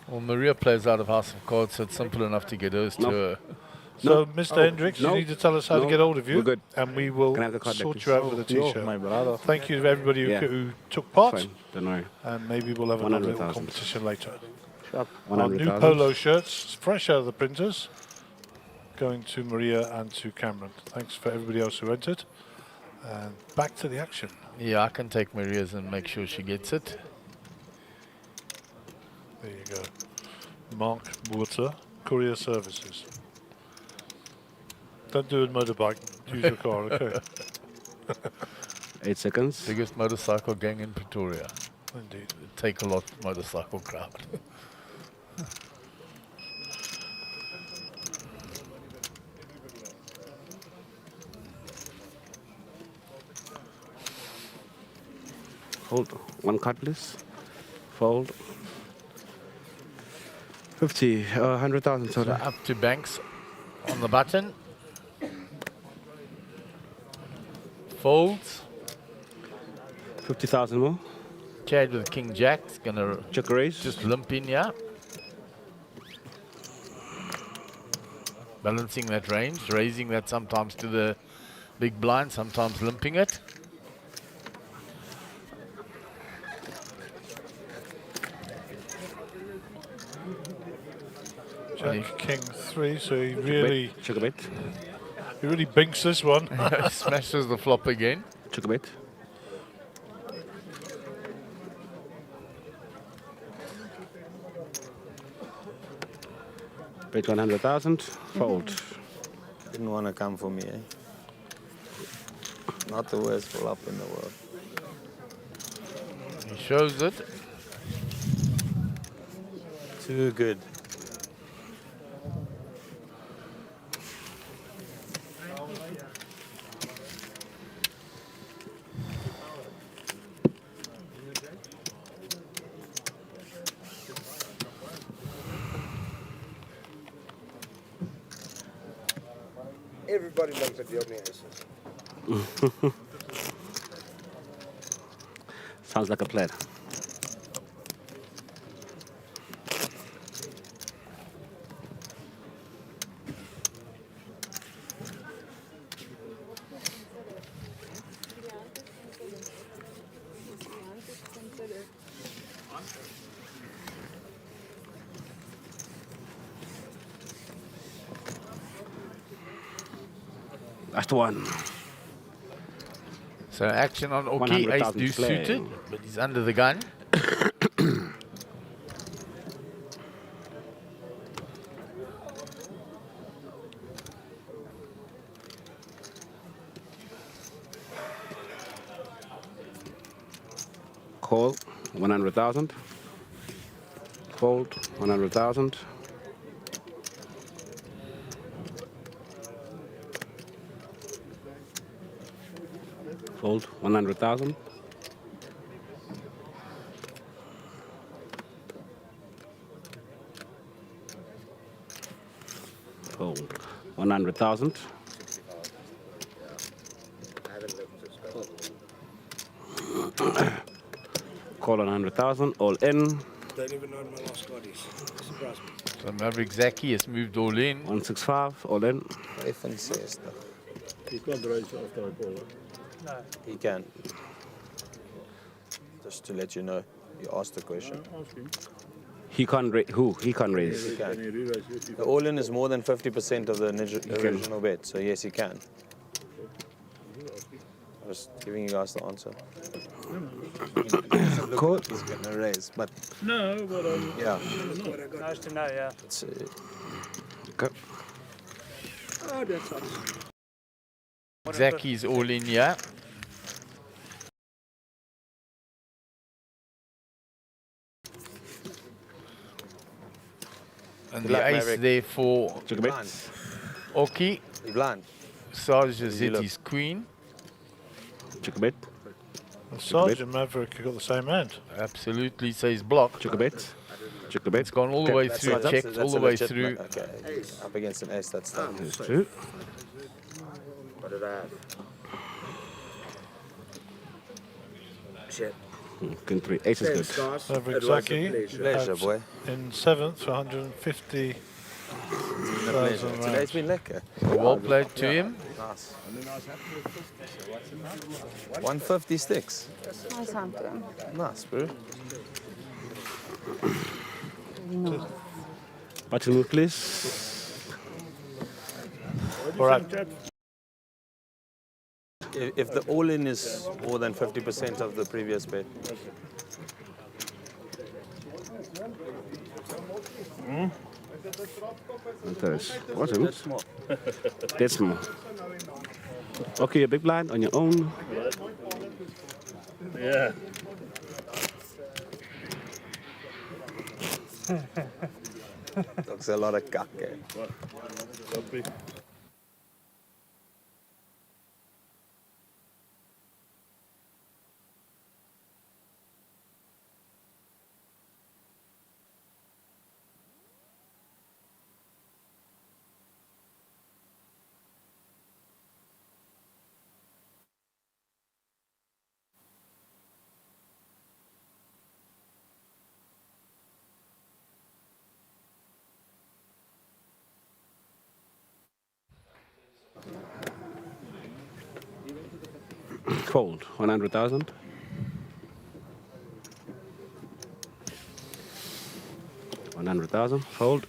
Well, Maria plays out of House of Cards, so it's simple enough to get hers to her. So, Mr. Hendricks, you need to tell us how to get hold of you, We're good. and we will Can I have the card back, sort please? you out with a t-shirt. my brother. Thank you to everybody Yeah. who took part, Fine. Don't worry. and maybe we'll have another little 100,000. competition later. Our 100,000. new polo shirts, fresh out of the printers, going to Maria and to Cameron. Thanks for everybody else who entered. And back to the action. Yeah, I can take Maria's and make sure she gets it. There you go. Mark Water, Courier Services. Don't do a motorbike, use your car, okay? 8 seconds. Biggest motorcycle gang in Pretoria. Indeed. Take a lot motorcycle crowd. Hold. One card, please. Fold. 50, 100,000 So total. up to Banks on the button. Folds. 50,000 more. Chad with King Jack's gonna check raise. Just limp in here. Balancing that range, raising that sometimes to the big blind, sometimes limping it. Jack King 3, so he really check a bit. He really binks this one. Smashes the flop again. Check a bit. Bet 100,000. Fold. Didn't want to come for me, eh? Not the worst flop in the world. He shows it. Too good. Everybody looks at the opening aces. Sounds like a plan. That's the one. So action on Oki, ace deuce suited, but he's under the gun. Call 100,000. Fold 100,000. Fold 100,000. Fold 100,000. Call 100,000. All in. Don't even know my last card is. Surprise me. So Maverick Zaki has moved all in. 165. All in. Even says that. He can't raise after I call. No. He can. Just to let you know, you asked the question. He can't raise. Who? He can't raise. He can. The all-in is more than 50% of the original bet, so yes, he can. I was giving you guys the answer. Cool. He's gonna raise, but No, but yeah. Nice to know, yeah. It's, okay. Oh, that's fine. Zaki's all in here. And Good the luck, ace Maverick. there for Oki. Blind. Sarge has hit his queen. Check a bet. Sarge and Maverick have got the same hand. Absolutely, so he's blocked. Check a bet. Check a bet. It's gone all the way through, checked all the way through. Okay, up against an ace, that's done. There's two. What did I have? Shit. King three. Ace is good. Maverick It was a Zaki Pleasure, boy. in 7th for 150. Pleasure. Today's been lekker. Well played to him. Nice. 150 sticks. Nice hand to him. Nice, bro. Watch the move, please. All right. If the all-in is more than 50% of the previous bet. Awesome. That's small. Okay, a big blind on your own. Yeah. Looks a lot of cock, eh? Fold. 100,000. Fold.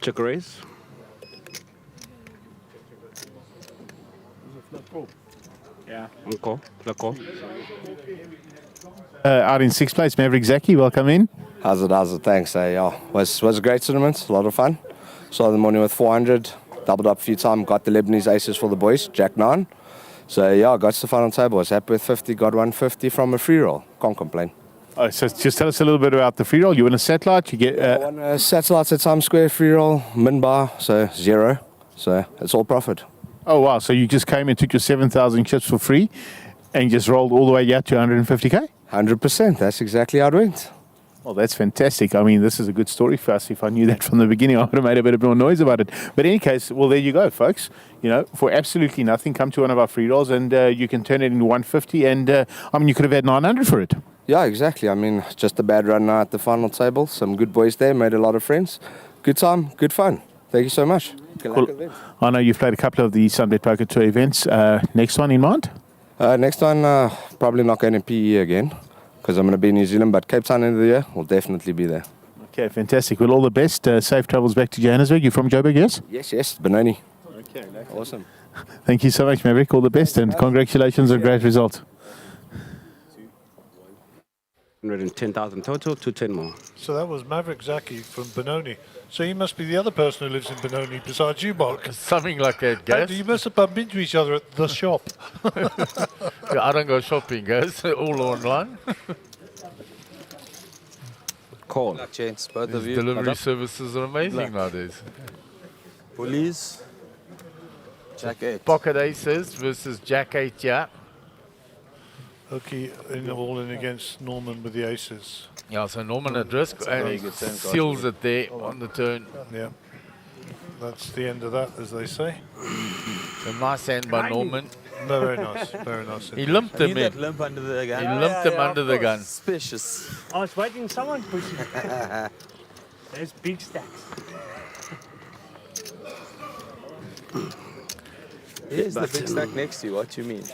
Check raise. Yeah. Encore. Flat call. Out in sixth place, Maverick Zaki, welcome in. How's it? Thanks. Yeah, was a great tournament, a lot of fun. Started the morning with 400, doubled up a few times, got the Lebanese aces for the boys, Jack 9. So yeah, got to the final table, was happy with 50, got 150 from a free roll, can't complain. Oh, so just tell us a little bit about the free roll. You win a satellite, you get... I won a satellite at Times Square free roll, min bar, so 0. So it's all profit. Oh wow, so you just came and took your 7,000 chips for free and just rolled all the way out to 150k? 100%, that's exactly how it went. Well, that's fantastic. I mean, this is a good story for us. If I knew that from the beginning, I would have made a bit more noise about it. But in any case, well, there you go, folks. You know, for absolutely nothing, come to one of our free rolls and you can turn it into 150. And I mean, you could have had 900 for it. Yeah, exactly. I mean, just a bad run now at the final table. Some good boys there, made a lot of friends. Good time, good fun. Thank you so much. Cool. I know you've played a couple of the SunBet Poker Tour events. Next one in mind? Next one, probably not going to PE again, because I'm going to be in New Zealand, but Cape Town end of the year, we'll definitely be there. Okay, fantastic. Well, all the best. Safe travels back to Johannesburg. You're from Joburg, yes? Yes, Benoni. Okay, awesome. Thank you so much, Maverick. All the best and congratulations on a great result. 110,000 total, 210 more. So that was Maverick Zaki from Benoni. So he must be the other person who lives in Benoni besides you, Mark. Something like that, guys. You must have bumped into each other at the shop. Yeah, I don't go shopping, guys. All online. Call. Chance, both These of you. delivery services are amazing nowadays. Bullies. Jack 8. Pocket aces versus Jack 8, yeah. Okay, all in against Norman with the aces. Yeah, so Norman at risk and he seals it there on the turn. Yeah, that's the end of that, as they say. So nice hand by Norman. Very nice, very nice. He limped him in. That limp under the gun. He limped him under the gun. Suspicious. I was waiting someone pushing. There's big stacks. Here's the big stack next to you. What you mean?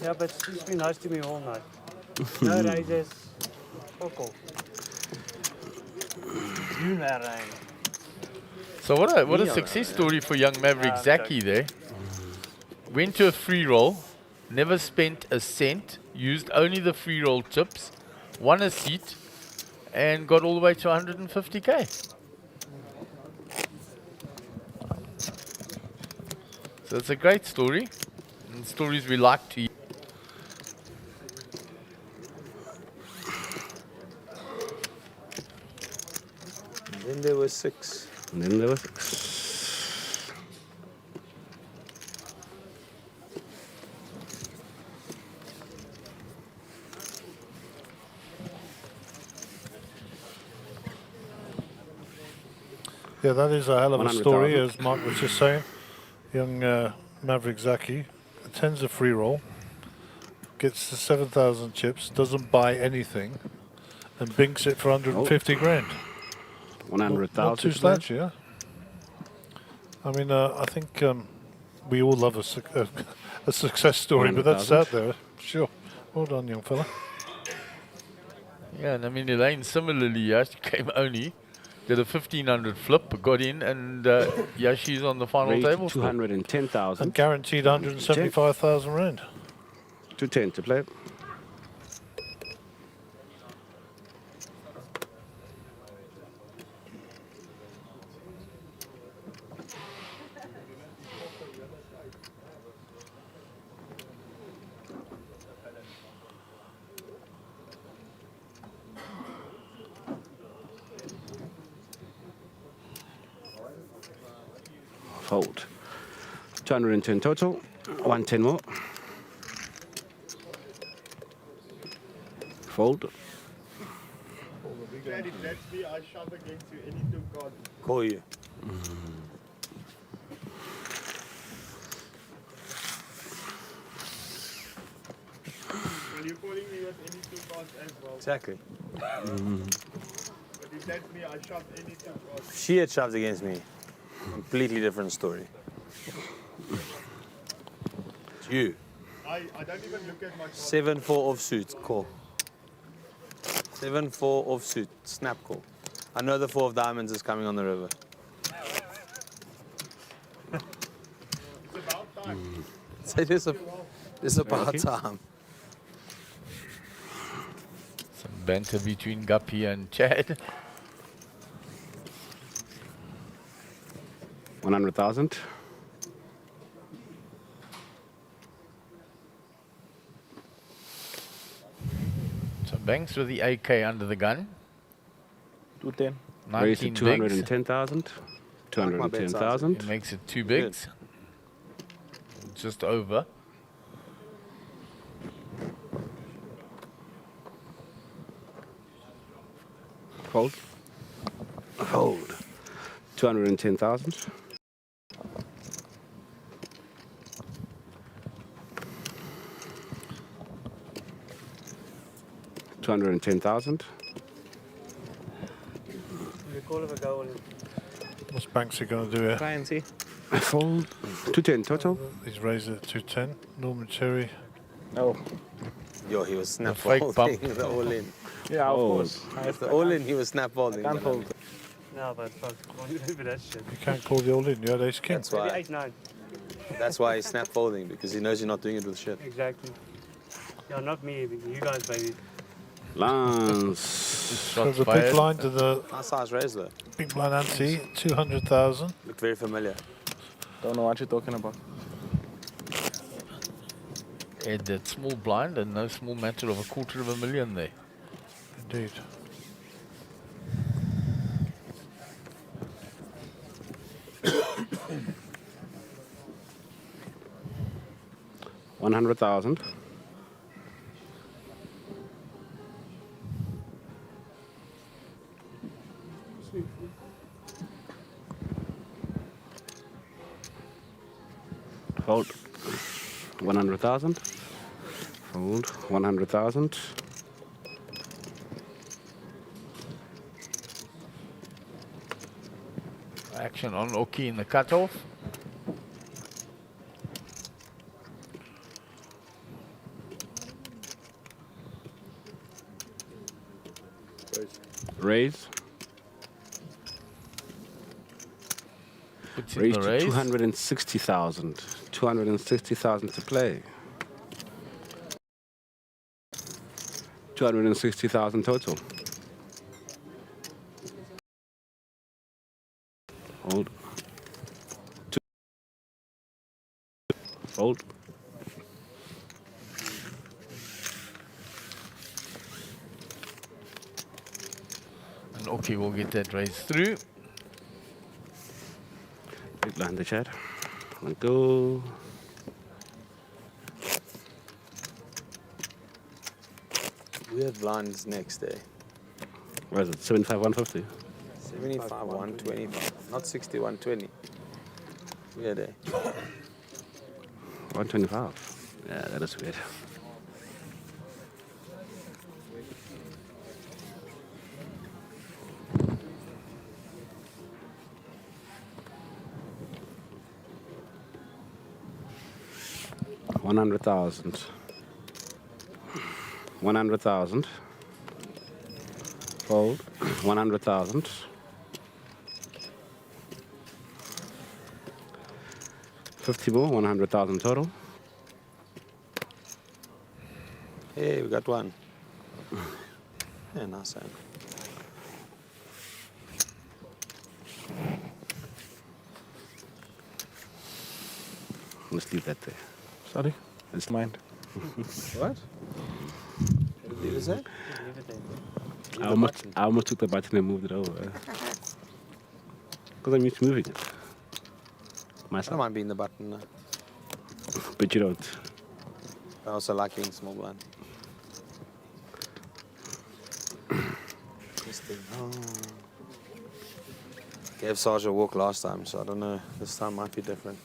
Yeah, but she's been nice to me all night. No raises. Fuck off. You know, Ryan. So what a success story for young Maverick Zaki there. Went to a free roll, never spent a cent, used only the free roll chips, won a seat, and got all the way to 150k. So it's a great story, and stories we like to hear. Then there was 6. And then there was 6. Yeah, that is a hell of a 100,000. story, as Mark was just saying. Young Maverick Zaki attends a free roll, gets the 7,000 chips, doesn't buy anything, and binks it for 150 grand. 100,000. Not too slouchy, yeah. I mean, I think we all love a success story, but that's 100,000. out there. Sure. Well done, young fella. Yeah, and I mean Elaine similarly, yeah, she came only, did a 1,500 flip, got in, and yeah, she's on the final Raised table. 210,000. And guaranteed 175,000 rand. 210 to play. Fold. 210 total. 110 more. Fold. Daddy, that's me. I shove against you. Any two cards. Call you. Well, you're calling me with any two cards as well. Exactly. But if that's me, I shove any two cards. She had shoved against me. Completely different story. It's you. I don't even look at my 7-4 offsuit, call. 7-4 offsuit, snap call. I know the 4 of diamonds is coming on the river. It's about time. So it's about time. Some banter between Guppy and Chad. 100,000. So Banks with the AK under the gun. 210. 19 bigs. 210,000. 210,000. He makes it 2 bigs. Just over. Fold. Fold. 210,000. 210,000. What's Banksy going to do here? Try and see. Fold. 210 total. He's raised it to 210. Norman Cherry. Oh. Yo, he was snap fake folding bump. the all in. Yeah, of course. The all in, he was snap folding. Can't fold. No, but fuck, why you do that shit? You can't call the all-in. You had ace king. That's why. 8-9. That's why he's snap folding, because he knows you're not doing it with shit. Exactly. Yeah, not me, you guys, baby. Lance. There's a big blind to the Nice size raise though. big blind ante, 200,000. Looked very familiar. Don't know what you're talking about. Had that small blind and no small matter of $250,000 there. Indeed. $100,000. Fold. 100,000. Fold. 100,000. Action on Oki in the cutoff. Raise. Puts in Raise the to raise. 260,000. 260,000 to play. 260,000 total. Hold. Hold. And Oki will get that raise through. Big blind the chat. One go. Weird blinds next day. Where is it? 75, 150. 75, 125. Not 60, 120. Weird day. 125. Yeah, that is weird. $100,000. 100,000. Fold. 100,000. 50 more. 100,000 total. Hey, we got one. Yeah, nice one. Let's leave that there. Sorry, it's mine. What? Leave it there? I almost took the button and moved it over. Because I'm used to moving it. I don't mind being the button. But you don't. I also like being small blind. This thing. Oh. Gave Sarge a walk last time, so I don't know. This time might be different.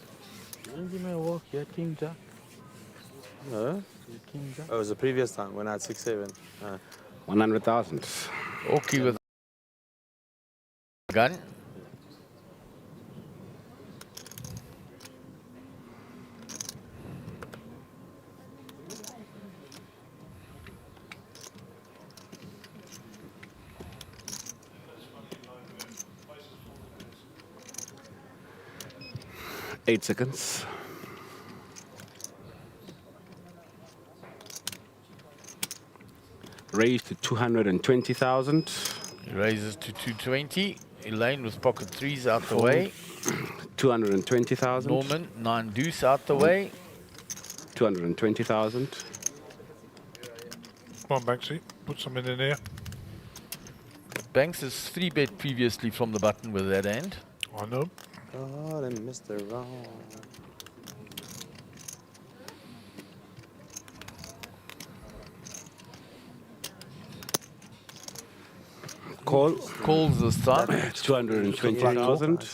Don't give me a walk, you're King Jack. No? King Jack. Oh, it was the previous time when I had 6-7. 100,000. Oki with gun. 8 seconds. Raise to 220,000. He raises to 220. Elaine with pocket threes out the Fold. way. 220,000. Norman, 9 deuce out the way. 220,000. Come on, Banksy. Put something in here. Banks has 3-bet previously from the button with that hand. I know. God, and Mr. Wrong. Call. Calls this time. 220,000.